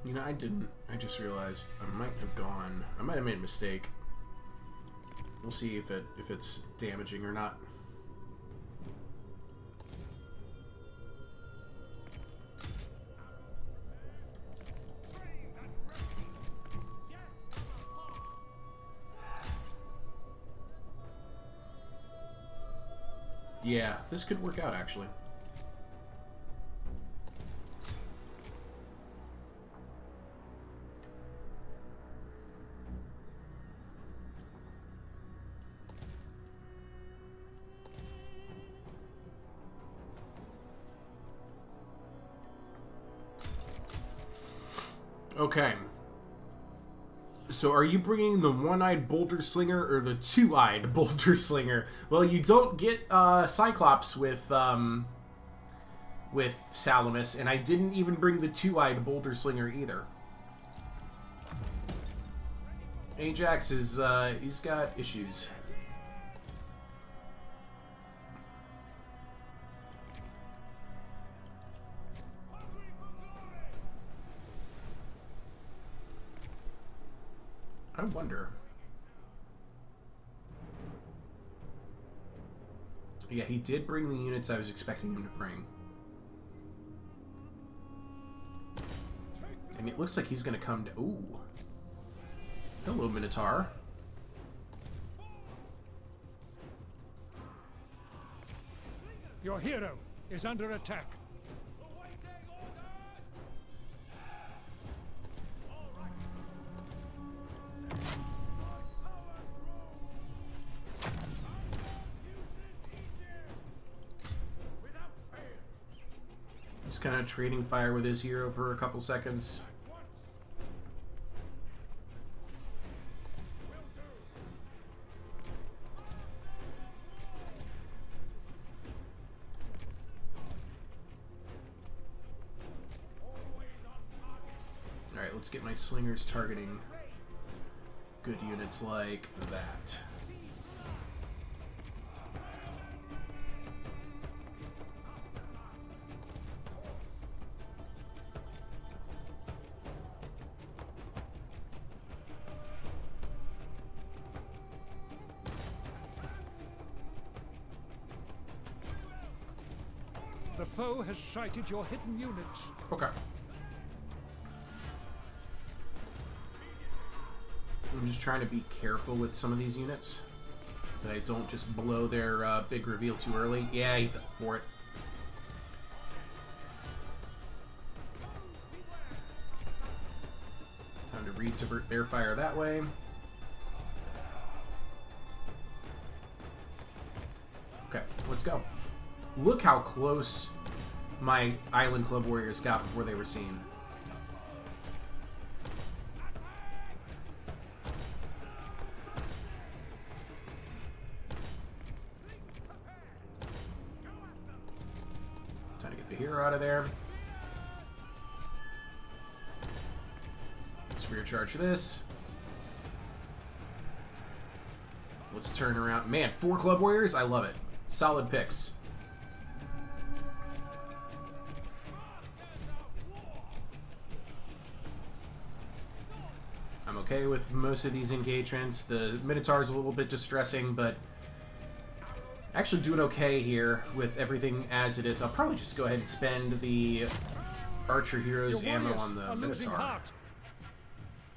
You know, I didn't. I just realized I might have made a mistake. We'll see if it's damaging or not. Yeah, this could work out actually. Okay. So are you bringing the one-eyed boulder slinger or the two-eyed boulder slinger? Well, you don't get Cyclops with Salamis, and I didn't even bring the two-eyed boulder slinger either. Ajax is he's got issues. I wonder. Yeah, he did bring the units I was expecting him to bring. And it looks like he's going to come to... Ooh. Hello, Minotaur. Your hero is under attack. Just kind of trading fire with his hero for a couple seconds. Alright, let's get my slingers targeting good units like that. The foe has sighted your hidden units. Okay. I'm just trying to be careful with some of these units, that I don't just blow their big reveal too early. Yeah, he fell for it. Time to re-divert their fire that way. Okay, let's go. Look how close my Island Club Warriors got before they were seen. Time to get the hero out of there. Let's rear charge this. Let's turn around. Man, 4 Club Warriors? I love it. Solid picks. I'm okay with most of these engagements. The Minotaur's a little bit distressing, but actually doing okay here with everything as it is. I'll probably just go ahead and spend the Archer Heroes ammo on the Minotaur.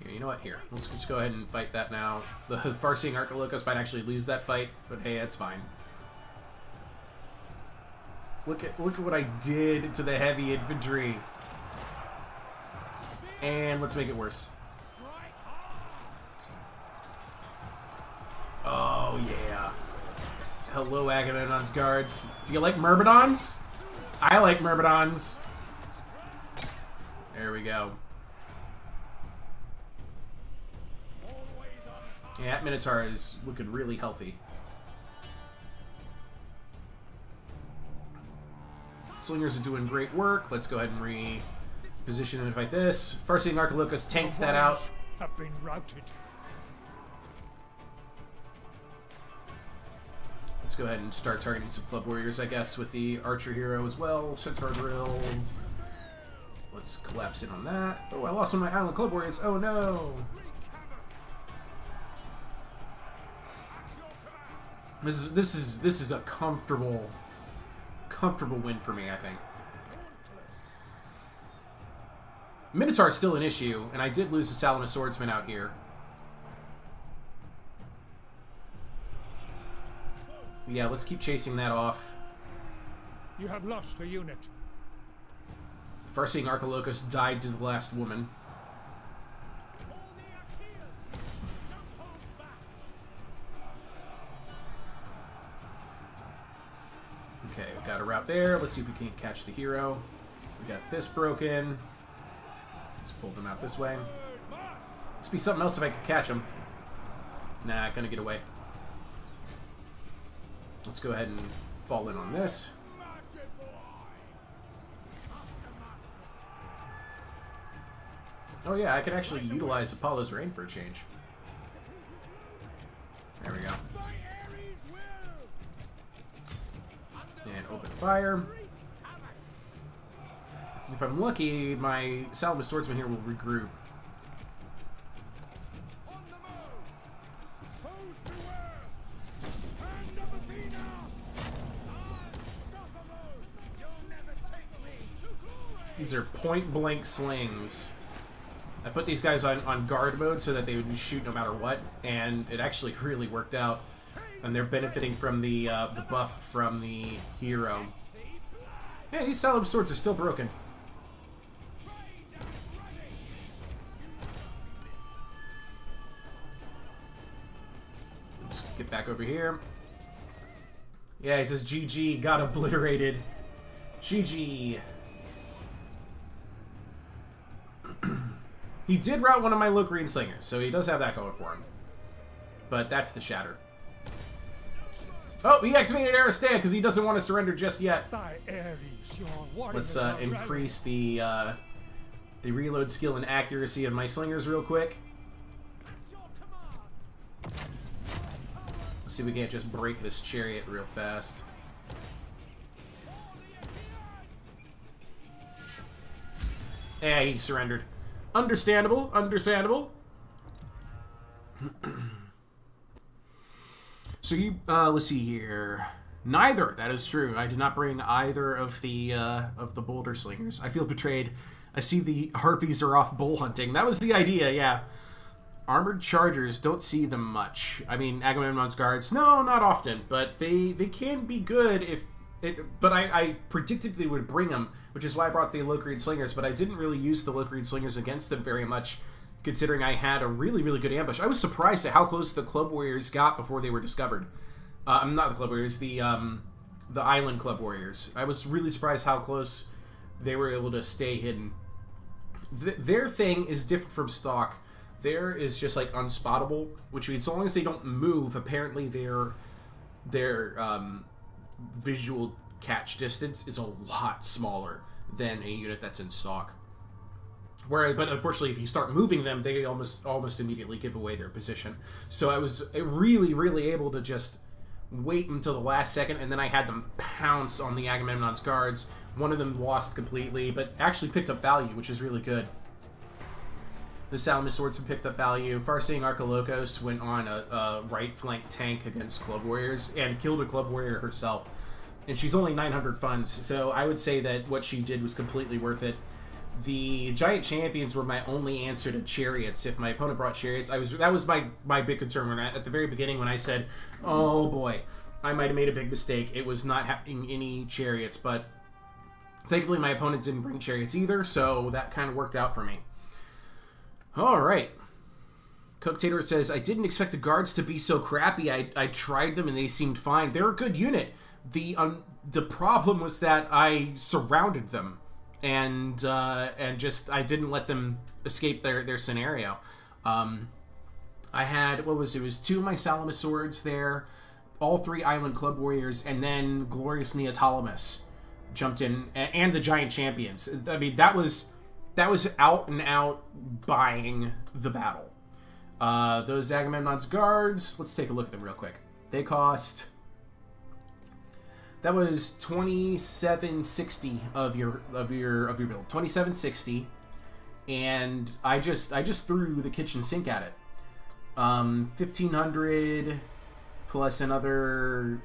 Here, you know what? Here, let's just go ahead and fight that now. The Farseeing Archelocos might actually lose that fight, but hey, that's fine. Look at what I did to the heavy infantry. And let's make it worse. Oh yeah. Hello, Agamemnon's guards. Do you like Myrmidons? I like Myrmidons. There we go. Yeah, that Minotaur is looking really healthy. Slingers are doing great work. Let's go ahead and reposition and fight this. Farseeing Archilochus tanked that out. Have been routed. Let's go ahead and start targeting some Club Warriors, I guess, with the Archer Hero as well. Centaur Drill. Let's collapse in on that. Oh, I lost one of my Island Club Warriors. Oh, no. This is a comfortable win for me, I think. Minotaur is still an issue, and I did lose the Salamis Swordsman out here. Yeah, let's keep chasing that off. You have lost a unit. Farseeing Archilochus died to the last woman. Okay, we got a route there. Let's see if we can't catch the hero. We got this broken. Let's pull them out this way. This would be something else if I could catch them. Nah, gonna get away. Let's go ahead and fall in on this. Oh yeah, I could actually utilize Apollo's Rain for a change. There we go. And open fire. If I'm lucky, my Salamis Swordsman here will regroup. These are point-blank slings. I put these guys on guard mode so that they would shoot no matter what, and it actually really worked out. And they're benefiting from the buff from the hero. Yeah, these Salamis swords are still broken. Let's get back over here. Yeah, he says GG, got obliterated. GG. He did route one of my low-green slingers, so he does have that going for him. But that's the shatter. Oh, he activated Aristea because he doesn't want to surrender just yet. Let's increase the reload skill and accuracy of my slingers real quick. Let's see if we can't just break this chariot real fast. Yeah, he surrendered. Understandable, understandable. So you, let's see here. Neither, that is true. I did not bring either of the boulder slingers. I feel betrayed. I see the harpies are off bull hunting. That was the idea, yeah. Armored chargers, don't see them much. I mean, Agamemnon's guards, no, not often, but they can be good if it. But I predicted they would bring them, which is why I brought the low-grade slingers. But I didn't really use the low-grade slingers against them very much, considering I had a really, really good ambush. I was surprised at how close the Club Warriors got before they were discovered. Not the Club Warriors, the Island Club Warriors. I was really surprised how close they were able to stay hidden. Their thing is different from stock. There is just like unspottable, which means so long as they don't move, apparently their visual catch distance is a lot smaller than a unit that's in stock. But unfortunately, if you start moving them, they almost immediately give away their position. So I was really, really able to just wait until the last second, and then I had them pounce on the Agamemnon's guards. One of them lost completely, but actually picked up value, which is really good. The Salamis Swordsman picked up value. Farseeing Archilochus went on a right flank tank against Club Warriors and killed a Club Warrior herself. And she's only 900 funds, so I would say that what she did was completely worth it. The Giant Champions were my only answer to chariots. If my opponent brought chariots, that was my big concern when at the very beginning when I said, oh boy, I might have made a big mistake. It was not having any chariots, but thankfully my opponent didn't bring chariots either, so that kind of worked out for me. Alright. Cooktator says, I didn't expect the guards to be so crappy. I tried them and they seemed fine. They're a good unit. The problem was that I surrounded them. and just I didn't let them escape their scenario. I had, what was it? It was 2 of my Salamis swords there, all 3 Island Club Warriors, and then Glorious Neoptolemus jumped in, and the Giant Champions. I mean, that was out and out buying the battle. Those Agamemnon's guards, let's take a look at them real quick. They cost, that was 2760 of your build, 2760, and I just threw the kitchen sink at it. 1500 plus another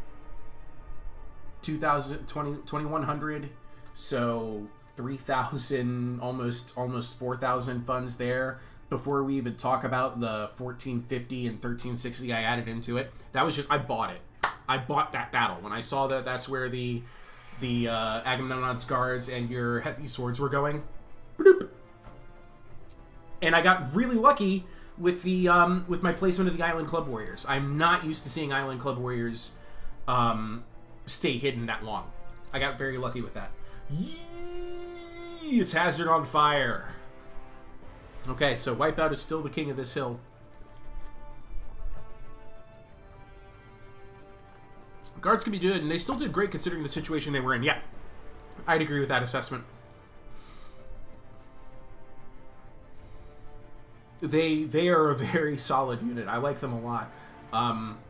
2100, so 3000, almost 4000 funds there before we even talk about the 1450 and 1360 I added into it. That was just, I bought it. I bought that battle when I saw that that's where the Agamemnon's guards and your heavy swords were going. Bloop. And I got really lucky with the with my placement of the Island Club Warriors. I'm not used to seeing Island Club Warriors stay hidden that long. I got very lucky with that. Yee, it's Hazard on fire. Okay, so Wipeout is still the king of this hill. Guards can be good, and they still did great considering the situation they were in. Yeah, I'd agree with that assessment. They are a very solid unit. I like them a lot.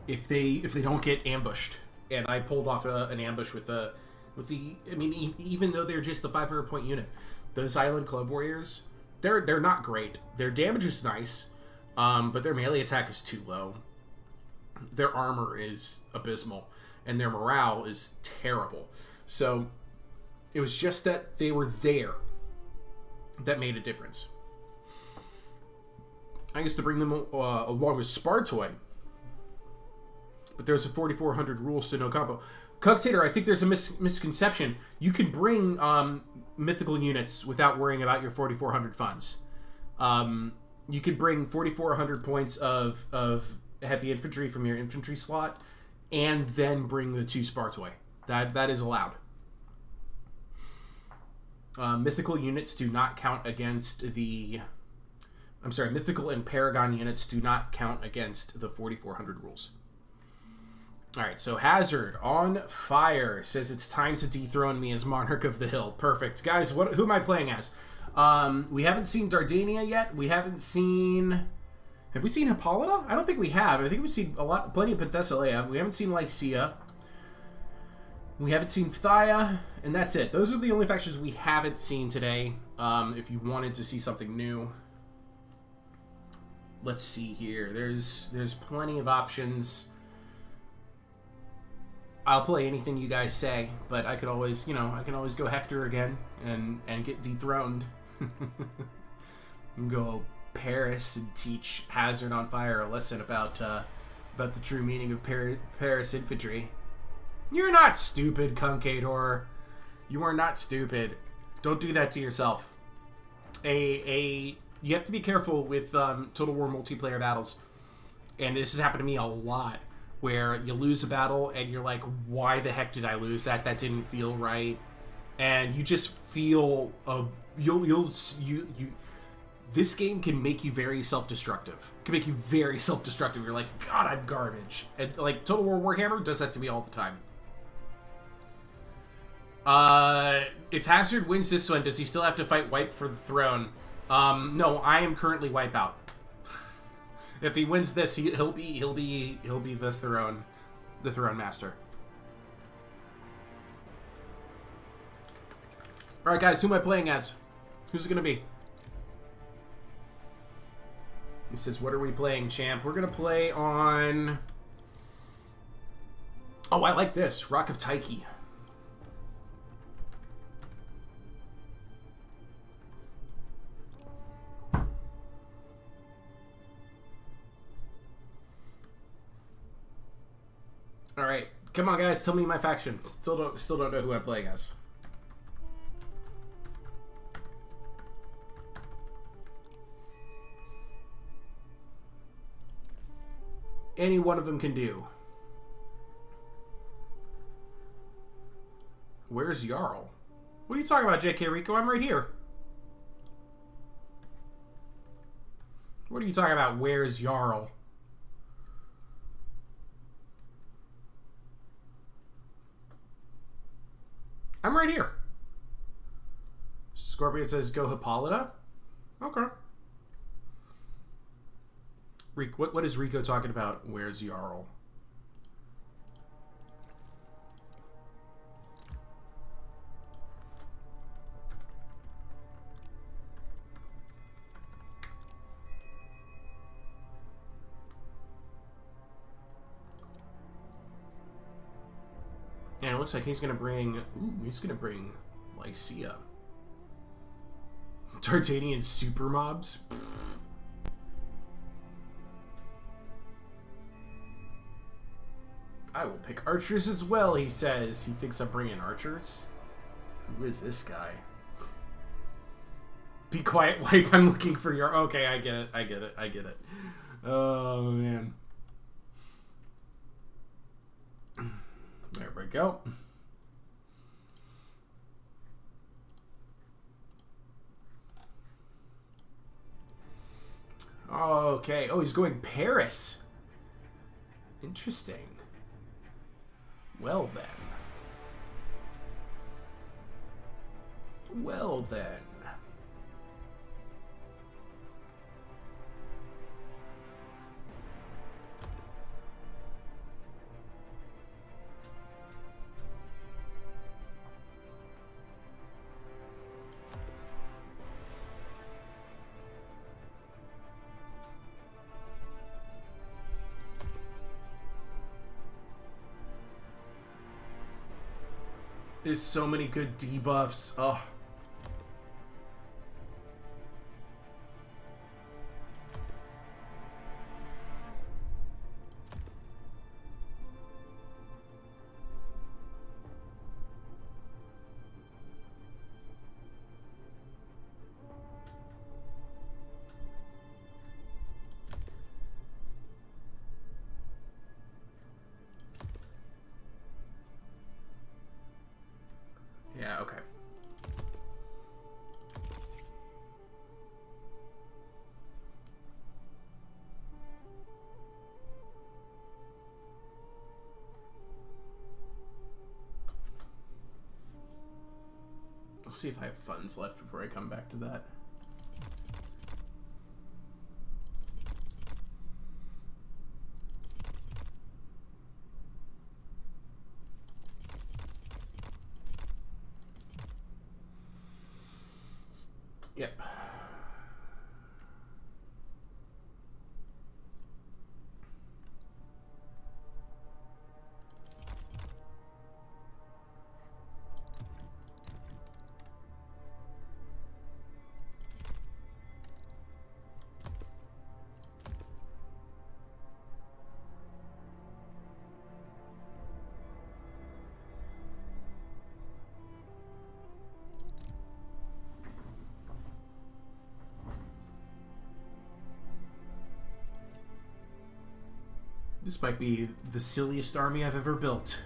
If they don't get ambushed, and I pulled off an ambush with the I mean, even though they're just the 500 point unit, those Island Club Warriors, they're not great. Their damage is nice, but their melee attack is too low. Their armor is abysmal, and their morale is terrible. So it was just that they were there that made a difference. I used to bring them along with Spartoy, but there's a 4400 rule, so no combo. Cugtator, I think there's a misconception. You can bring mythical units without worrying about your 4400 funds. You could bring 4400 points of heavy infantry from your infantry slot, and then bring the 2 Spartoy. That is allowed. Mythical units do not count against the... I'm sorry, Mythical and Paragon units do not count against the 4400 rules. Alright, so Hazard on fire says it's time to dethrone me as Monarch of the Hill. Perfect. Guys, who am I playing as? We haven't seen Dardania yet. We haven't seen... Have we seen Hippolyta? I don't think we have. I think we've seen plenty of Penthesilea. We haven't seen Lycia. We haven't seen Phthia, and that's it. Those are the only factions we haven't seen today. If you wanted to see something new. Let's see here. There's plenty of options. I'll play anything you guys say, but I could always, I can always go Hector again and get dethroned. And go Paris and teach Hazard on Fire a lesson about the true meaning of Paris infantry. You're not stupid, Conquator. You are not stupid. Don't do that to yourself. You have to be careful with Total War multiplayer battles, and this has happened to me a lot, where you lose a battle and you're like, why the heck did I lose that? That didn't feel right. And you just feel this game can make you very self-destructive. It can make you very self-destructive. You're like, God, I'm garbage. And like Total War Warhammer does that to me all the time. If Hazard wins this one, does he still have to fight Wipe for the throne? No, I am currently Wipeout. If he wins this, he'll be the throne master. All right, guys, who am I playing as? Who's it gonna be? He says, "What are we playing, champ?" We're gonna play on. Oh, I like this Rock of Tyche. All right, come on, guys. Tell me my faction. Still don't know who I'm playing as. Any one of them can do. Where's Jarl? What are you talking about, JK Rico? I'm right here. What are you talking about? Where's Jarl? I'm right here. Scorpion says, go Hippolyta? Okay. What is Rico talking about? Where's Jarl? And it looks like he's gonna bring... Ooh, he's gonna bring Lycia. Tartanian super mobs? I will pick archers as well, he says. He thinks I'm bringing archers? Who is this guy? Be quiet, wipe. I'm looking for your... Okay, I get it. I get it. I get it. Oh, man. There we go. Okay. Oh, he's going Paris. Interesting. Well then. Well then. There's so many good debuffs. Oh. Yeah, okay. I'll see if I have funds left before I come back to that. Yep. This might be the silliest army I've ever built.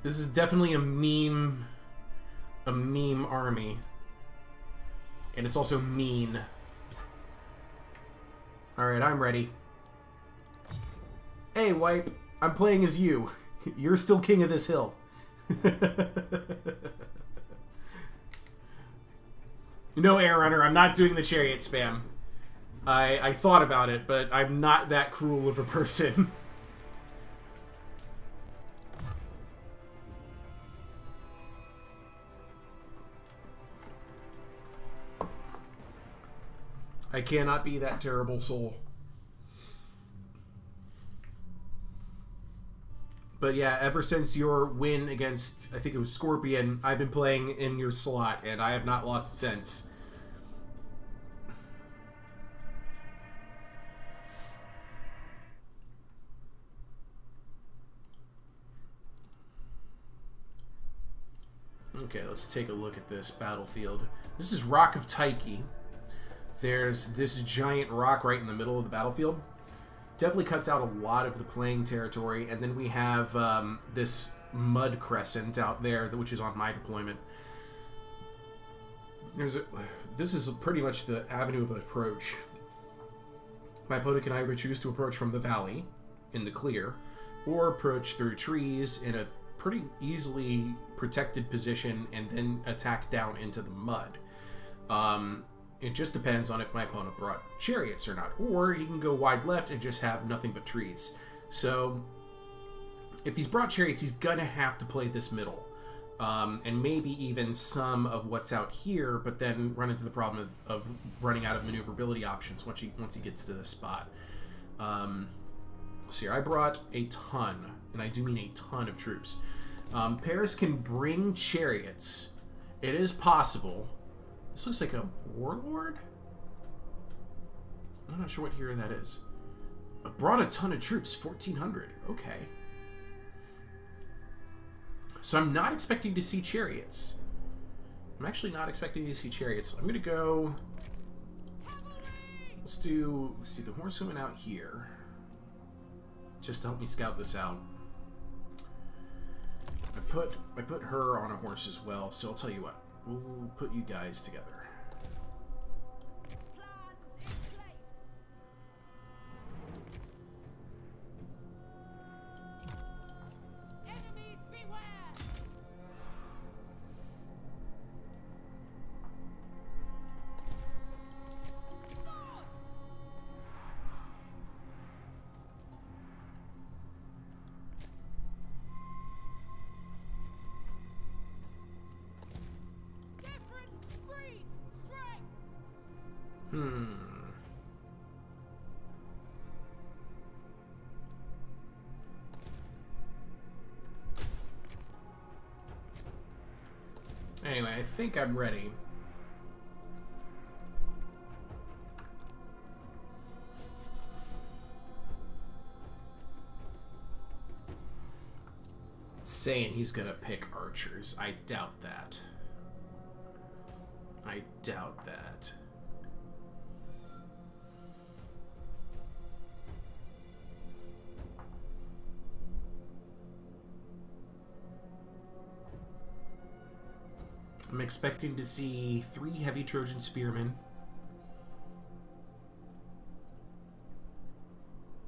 This is definitely a meme army. And it's also mean. Alright, I'm ready. Hey, Wipe. I'm playing as you. You're still king of this hill. No, Air Runner, I'm not doing the chariot spam. I thought about it, but I'm not that cruel of a person. I cannot be that terrible soul. But yeah, ever since your win against, I think it was Scorpion, I've been playing in your slot, and I have not lost since. Okay, let's take a look at this battlefield. This is Rock of Tyche. There's this giant rock right in the middle of the battlefield. Definitely cuts out a lot of the playing territory. And then we have this mud crescent out there, which is on my deployment. This is pretty much the avenue of approach. My opponent can either choose to approach from the valley, in the clear, or approach through trees in a pretty easily protected position and then attack down into the mud. It just depends on if my opponent brought chariots or not. Or he can go wide left and just have nothing but trees. So, if he's brought chariots, he's gonna have to play this middle. And maybe even some of what's out here, but then run into the problem of running out of maneuverability options once he gets to this spot. So here, I brought a ton, and I do mean a ton of troops. Paris can bring chariots. It is possible. This looks like a warlord? I'm not sure what hero that is. I brought a ton of troops, 1,400. Okay. So I'm not expecting to see chariots. I'm actually not expecting to see chariots. I'm gonna go. Let's do the horsewoman out here, just to help me scout this out. I put her on a horse as well. So I'll tell you what. We'll put you guys together. Anyway, I think I'm ready. Saying he's gonna pick archers. I doubt that. I doubt that. I'm expecting to see 3 heavy Trojan spearmen,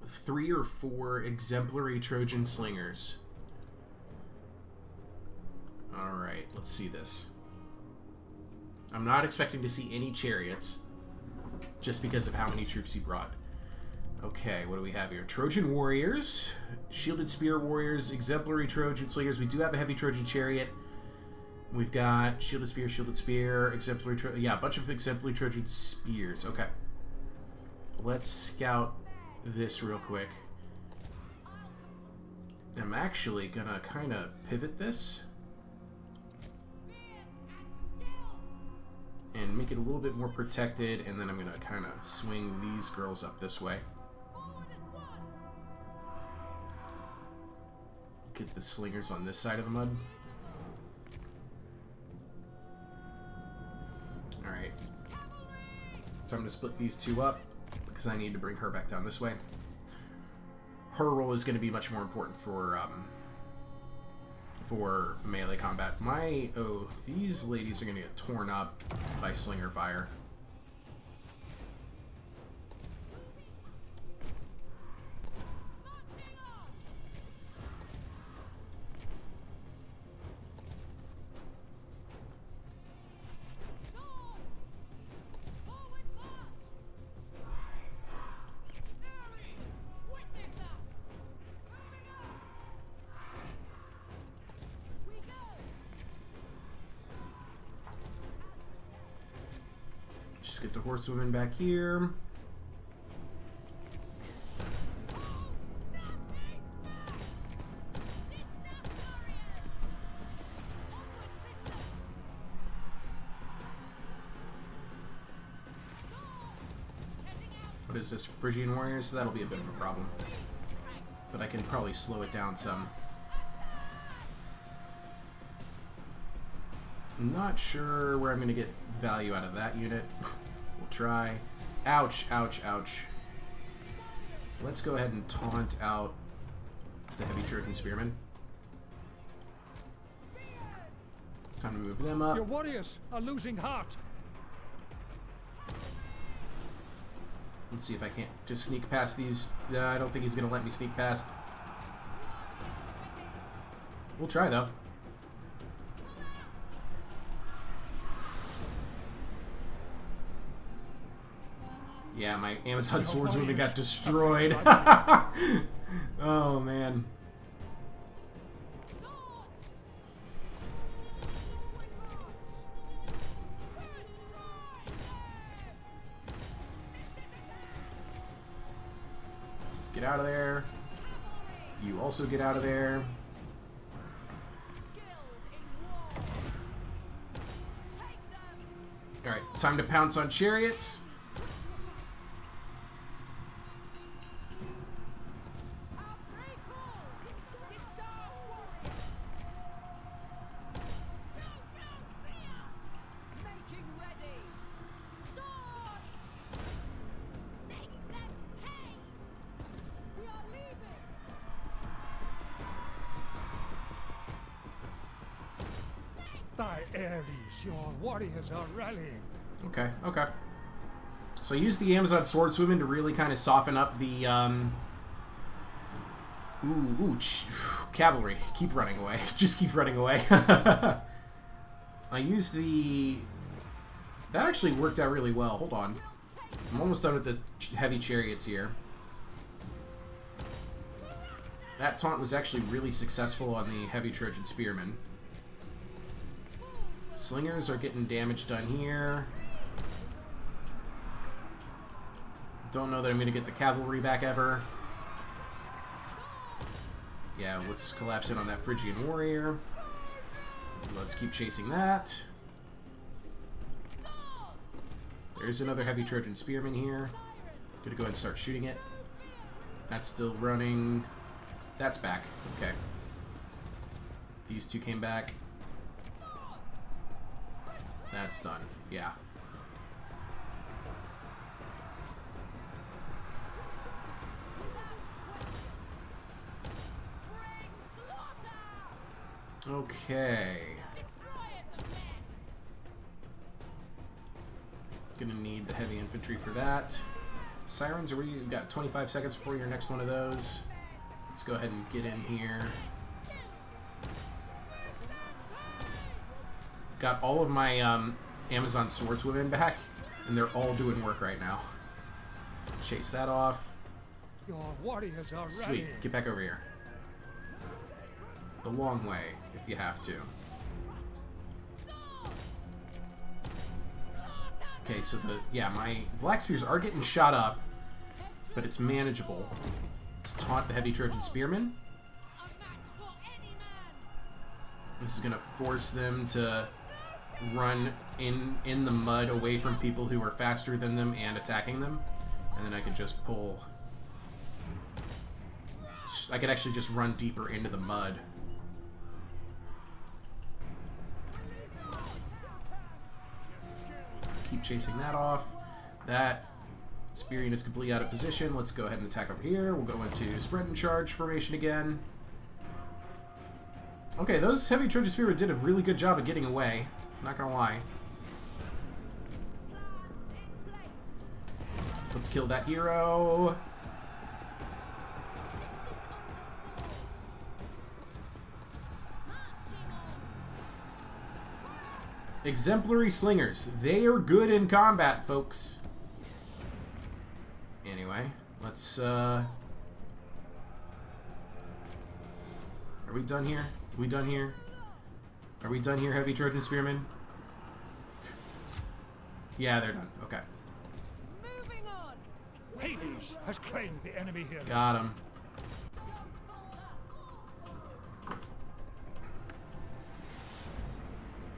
3 or 4 exemplary Trojan slingers. Alright, let's see this. I'm not expecting to see any chariots, just because of how many troops he brought. Okay, what do we have here? Trojan warriors, shielded spear warriors, exemplary Trojan slingers. We do have a heavy Trojan chariot. We've got shielded spear, exemplary yeah, a bunch of exemplary Trojan spears. Okay. Let's scout this real quick. I'm actually gonna kind of pivot this and make it a little bit more protected, and then I'm gonna kind of swing these girls up this way. Get the slingers on this side of the mud. Alright. So I'm going to split these 2 up, because I need to bring her back down this way. Her role is going to be much more important for melee combat. Oh, these ladies are going to get torn up by slinger fire. Just get the horsewomen back here. What is this, Phrygian warriors? So that'll be a bit of a problem. But I can probably slow it down some. I'm not sure where I'm going to get value out of that unit. We'll try. Ouch, ouch, ouch. Let's go ahead and taunt out the heavy Trojan spearmen. Time to move them up. Your warriors are losing heart. Let's see if I can't just sneak past these. I don't think he's going to let me sneak past. We'll try, though. Yeah, my Amazon swordswoman got destroyed. Oh, man. Get out of there. You also get out of there. Alright, time to pounce on chariots. Thy Ares, your warriors are rallying. Okay, okay. So I used the Amazon swordswoman to really kind of soften up the, cavalry. Keep running away. Just keep running away. I used the... That actually worked out really well. Hold on. I'm almost done with the heavy chariots here. That taunt was actually really successful on the heavy Trojan spearmen. Slingers are getting damage done here. Don't know that I'm going to get the cavalry back ever. Yeah, let's collapse in on that Phrygian warrior. Let's keep chasing that. There's another heavy Trojan spearman here. Gonna go ahead and start shooting it. That's still running. That's back. Okay. These two came back. That's done. Yeah. Okay. Gonna need the heavy infantry for that. Sirens, you've got 25 seconds before your next one of those. Let's go ahead and get in here. Got all of my Amazon swordswomen back, and they're all doing work right now. Chase that off. Your warriors are Sweet. rallying. Get back over here. The long way, if you have to. Okay, so my Black Spears are getting shot up, but it's manageable. Let's taunt the heavy Trojan spearmen. This is gonna force them to run in the mud away from people who are faster than them and attacking them. And then I can just pull... I could actually just run deeper into the mud. Keep chasing that off. That spear unit's completely out of position. Let's go ahead and attack over here. We'll go into spread and charge formation again. Okay, those heavy Trojan spearmen did a really good job of getting away. Not gonna lie. Let's kill that hero. Exemplary slingers. They are good in combat, folks. Anyway, let's, Are we done here? Are we done here? Are we done here, heavy Trojan spearmen? Yeah, they're done. Okay. Moving on. Hades has claimed the enemy here. Got him.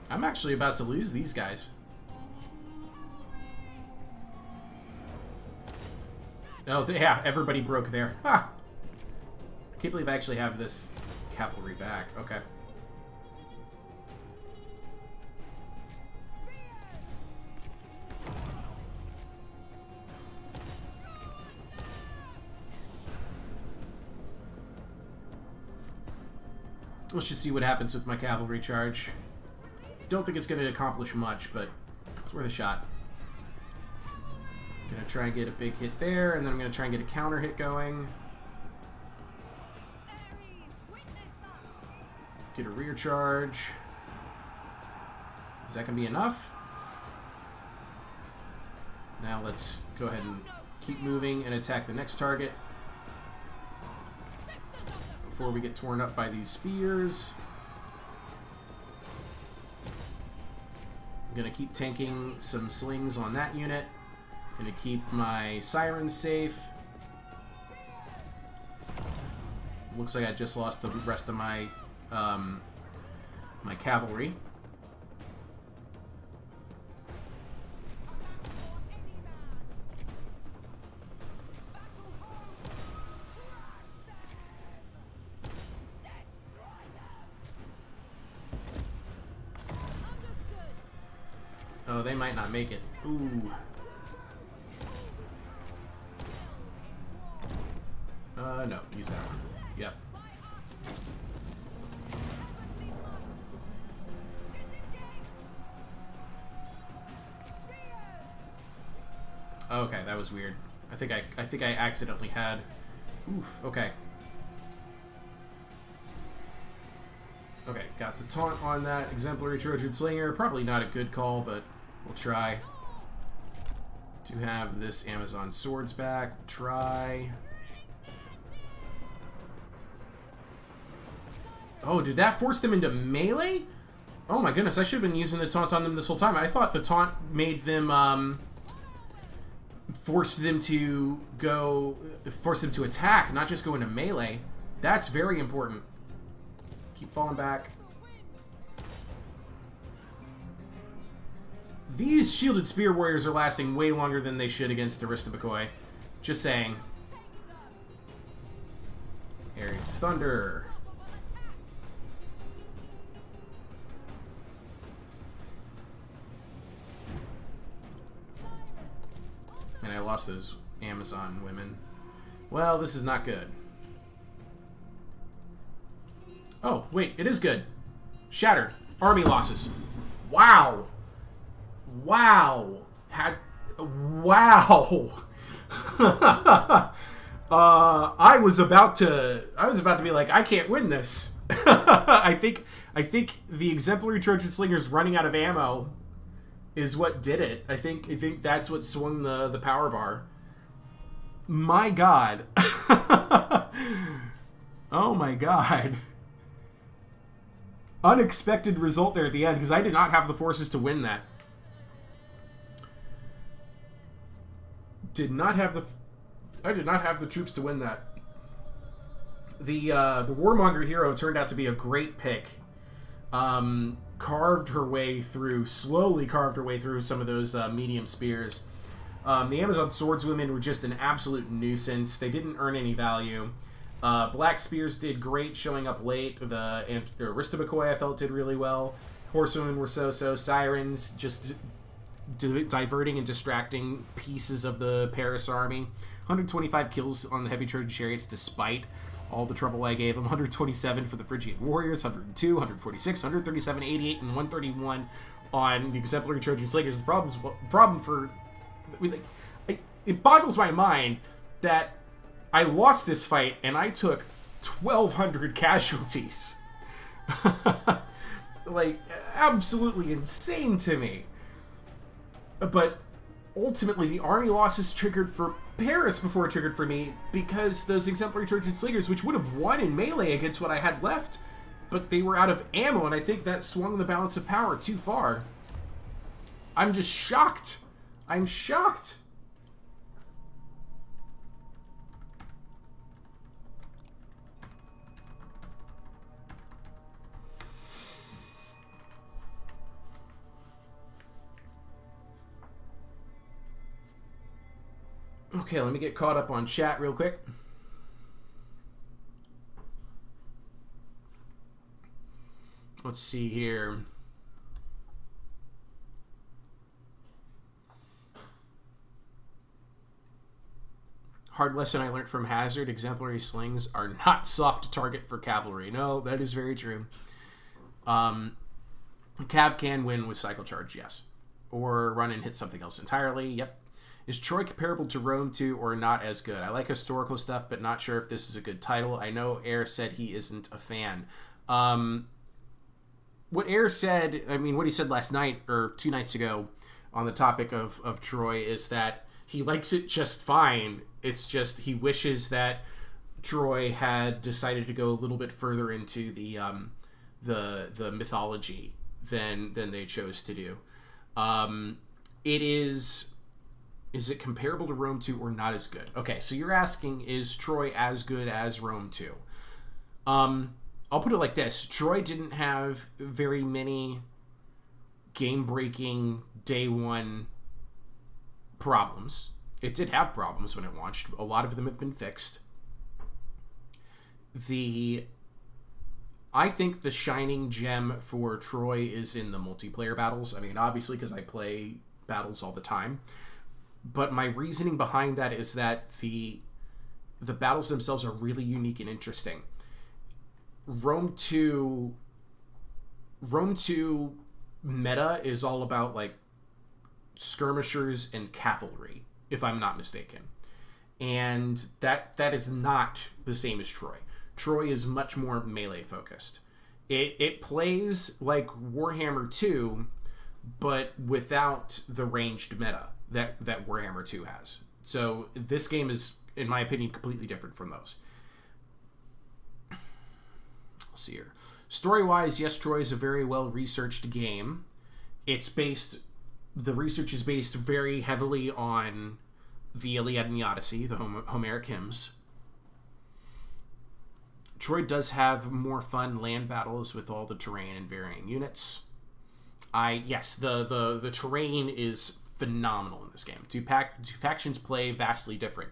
I'm actually about to lose these guys. Oh, yeah, everybody broke there. Ha! I can't believe I actually have this cavalry back. Okay. Let's just see what happens with my cavalry charge. don't think it's going to accomplish much, but it's worth a shot. I'm going to try and get a big hit there, and then I'm going to try and get a counter hit going. Get a rear charge. Is that going to be enough? Now let's go ahead and keep moving and attack the next target before we get torn up by these spears. I'm going to keep tanking some slings on that unit. Going to keep my sirens safe. Looks like I just lost the rest of my my cavalry. Oh, they might not make it. Ooh. No, use that one. Yep. Okay, that was weird. I think I accidentally had. Oof. Okay. Okay, got the taunt on that exemplary Trojan Slinger. Probably not a good call, but we'll try to have this Amazon swords back. Try. Oh, did that force them into melee? Oh my goodness, I should have been using the taunt on them this whole time. I thought the taunt made them, forced them to attack, not just go into melee. That's very important. Keep falling back. These shielded spear warriors are lasting way longer than they should against the Aristobakoi. Just saying. Ares Thunder. And I lost those Amazon women. Well, this is not good. Oh, wait, it is good. Shattered. Army losses. Wow. Wow. Wow. I was about to be like, I can't win this. I think the exemplary Trojan Slingers running out of ammo is what did it. I think that's what swung the power bar. My God. Oh my God. Unexpected result there at the end, because I did not have the forces to win that. I did not have the troops to win that. The Warmonger hero turned out to be a great pick. Slowly carved her way through some of those medium spears. The Amazon swordswomen were just an absolute nuisance. They didn't earn any value. Black spears did great showing up late. The Aristobakoi I felt did really well. Horsewomen were so-so. Sirens just diverting and distracting pieces of the Paris army. 125 kills on the heavy Trojan chariots despite all the trouble I gave them. 127 for the Phrygian warriors, 102, 146, 137, 88, and 131 on the exemplary Trojan slingers. The problem for... it boggles my mind that I lost this fight and I took 1,200 casualties. Like, absolutely insane to me. But ultimately, the army losses triggered for Paris before it triggered for me, because those exemplary Trojan slingers, which would have won in melee against what I had left, but they were out of ammo, and I think that swung the balance of power too far. I'm just shocked. I'm shocked. Okay, let me get caught up on chat real quick. Let's see here. Hard lesson I learned from Hazard: exemplary slings are not soft to target for cavalry. No, that is very true. Cav can win with Cycle Charge, yes. Or run and hit something else entirely, yep. Is Troy comparable to Rome 2 or not as good? I like historical stuff, but not sure if this is a good title. I know Air said he isn't a fan. What Air said, I mean, what he said last night, or 2 nights ago, on the topic of Troy, is that he likes it just fine. It's just he wishes that Troy had decided to go a little bit further into the mythology than they chose to do. It is it comparable to Rome 2 or not as good? Okay, so you're asking, is Troy as good as Rome 2? I'll put it like this. Troy didn't have very many game-breaking day one problems. It did have problems when it launched. A lot of them have been fixed. I think the shining gem for Troy is in the multiplayer battles. I mean, obviously, because I play battles all the time. But my reasoning behind that is that the battles themselves are really unique and interesting. Rome 2 meta is all about, like, skirmishers and cavalry, if I'm not mistaken. And that is not the same as Troy. Troy is much more melee focused. It plays like Warhammer 2, but without the ranged meta that Warhammer 2 has. So this game is, in my opinion, completely different from those. Let's see here. Story-wise, yes, Troy is a very well-researched game. The research is based very heavily on the Iliad and the Odyssey, the Homeric hymns. Troy does have more fun land battles with all the terrain and varying units. Yes, the terrain is phenomenal in this game. Two factions play vastly different.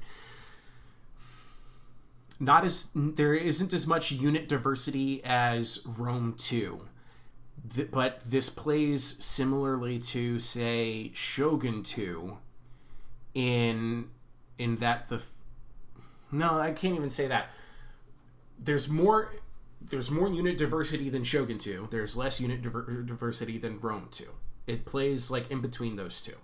There isn't as much unit diversity as Rome 2, but this plays similarly to, say, Shogun 2. In that no, I can't even say that. There's more unit diversity than Shogun 2. There's less unit diversity than Rome 2. It plays like in between those two.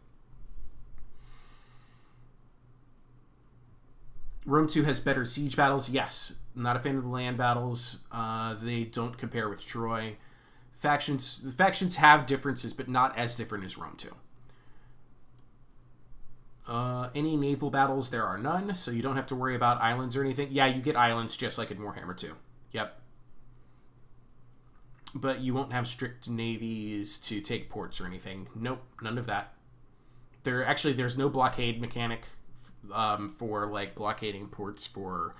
Rome 2 has better siege battles. Yes. I'm not a fan of the land battles. They don't compare with Troy. The factions have differences, but not as different as Rome 2. Any naval battles, there are none, so you don't have to worry about islands or anything. Yeah, you get islands just like in Warhammer 2. Yep. But you won't have strict navies to take ports or anything. Nope, none of that. There's no blockade mechanic for, like, blockading ports for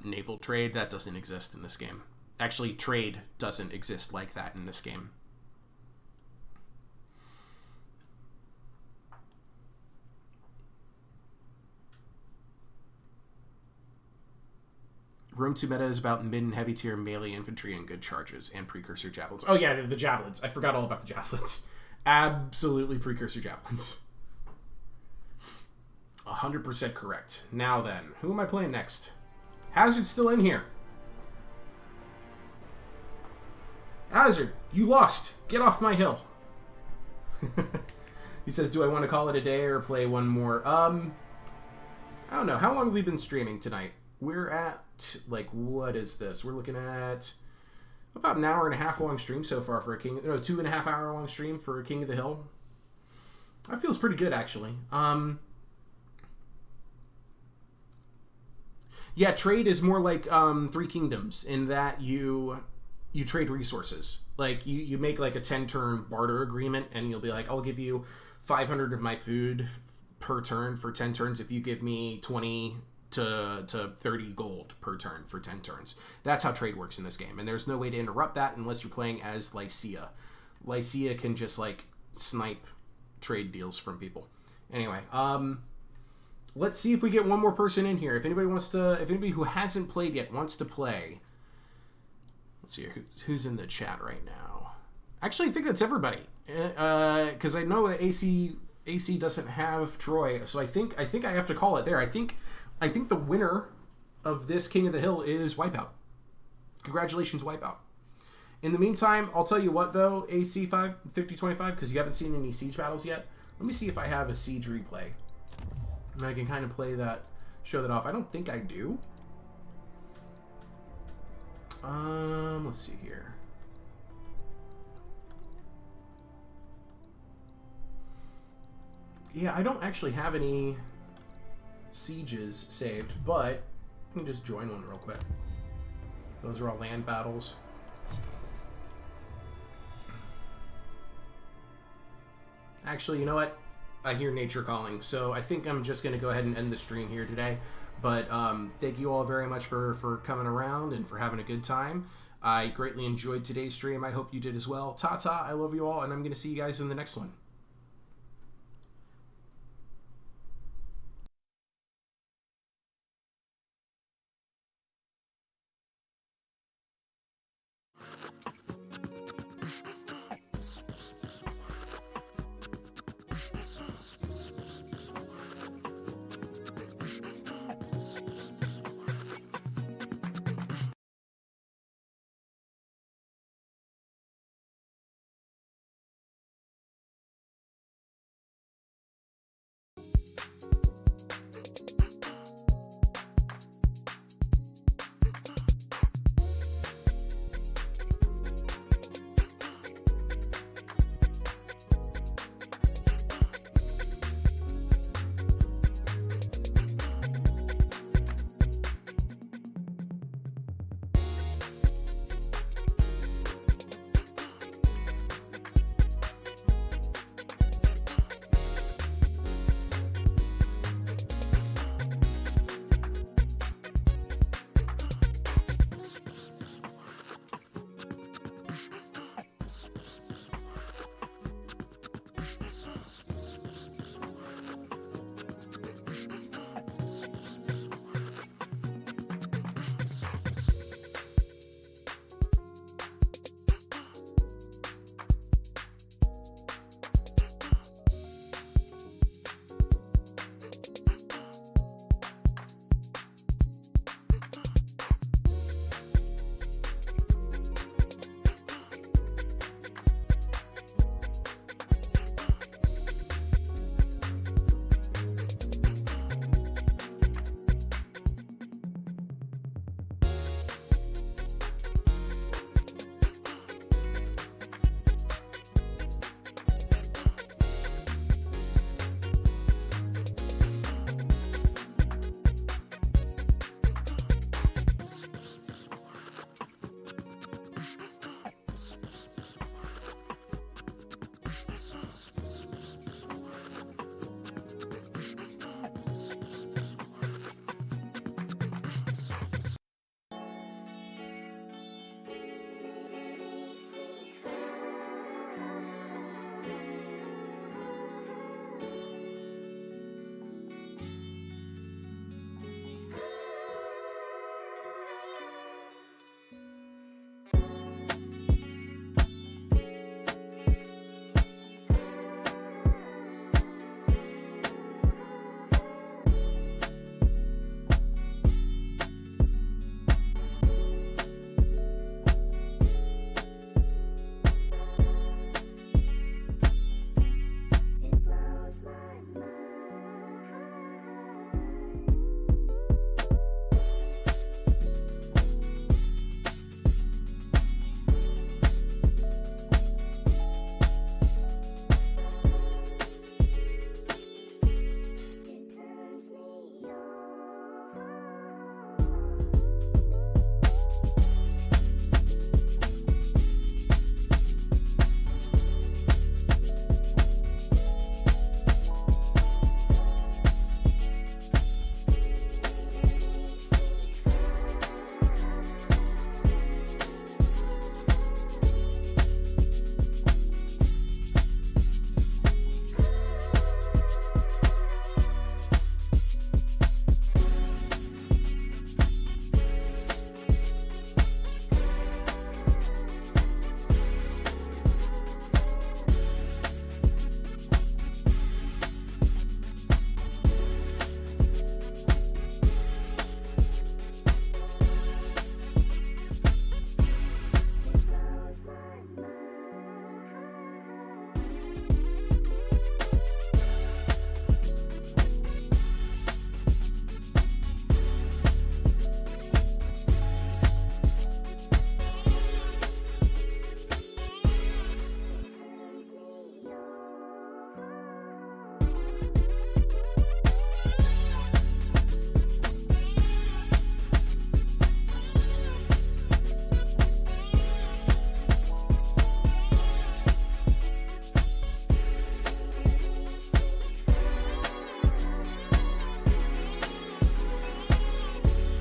naval trade. That doesn't exist in this game. Actually, trade doesn't exist like that in this game. Rome 2 meta is about mid and heavy tier melee infantry and good charges and precursor javelins. Oh yeah, the javelins. I forgot all about the javelins. Absolutely precursor javelins. 100% correct. Now then, who am I playing next? Hazard's still in here. Hazard, you lost. Get off my hill. He says, do I want to call it a day or play one more? I don't know. How long have we been streaming tonight? We're at, like, what is this? We're looking at about an hour and a half long stream so far for a 2.5 hour long stream for a King of the Hill. That feels pretty good, actually. Yeah, trade is more like Three Kingdoms in that you trade resources. Like, you make, like, a 10-turn barter agreement, and you'll be like, I'll give you 500 of my food per turn for 10 turns if you give me 20 to 30 gold per turn for 10 turns. That's how trade works in this game, and there's no way to interrupt that unless you're playing as Lycia. Lycia can just, like, snipe trade deals from people. Anyway, let's see if we get one more person in here. If anybody who hasn't played yet wants to play. Let's see here. Who's in the chat right now? Actually, I think that's everybody. Because I know that AC doesn't have Troy, so I think I have to call it there. I think the winner of this King of the Hill is Wipeout. Congratulations, Wipeout. In the meantime, I'll tell you what, though, AC5, 5025, because you haven't seen any Siege battles yet. Let me see if I have a Siege replay. And I can kind of play that, show that off. I don't think I do. Let's see here. Yeah, I don't actually have any sieges saved, but I can just join one real quick. Those are all land battles. Actually, you know what? I hear nature calling, so I think I'm just going to go ahead and end the stream here today. But thank you all very much for coming around and for having a good time. I greatly enjoyed today's stream. I hope you did as well. Ta-ta, I love you all, and I'm going to see you guys in the next one.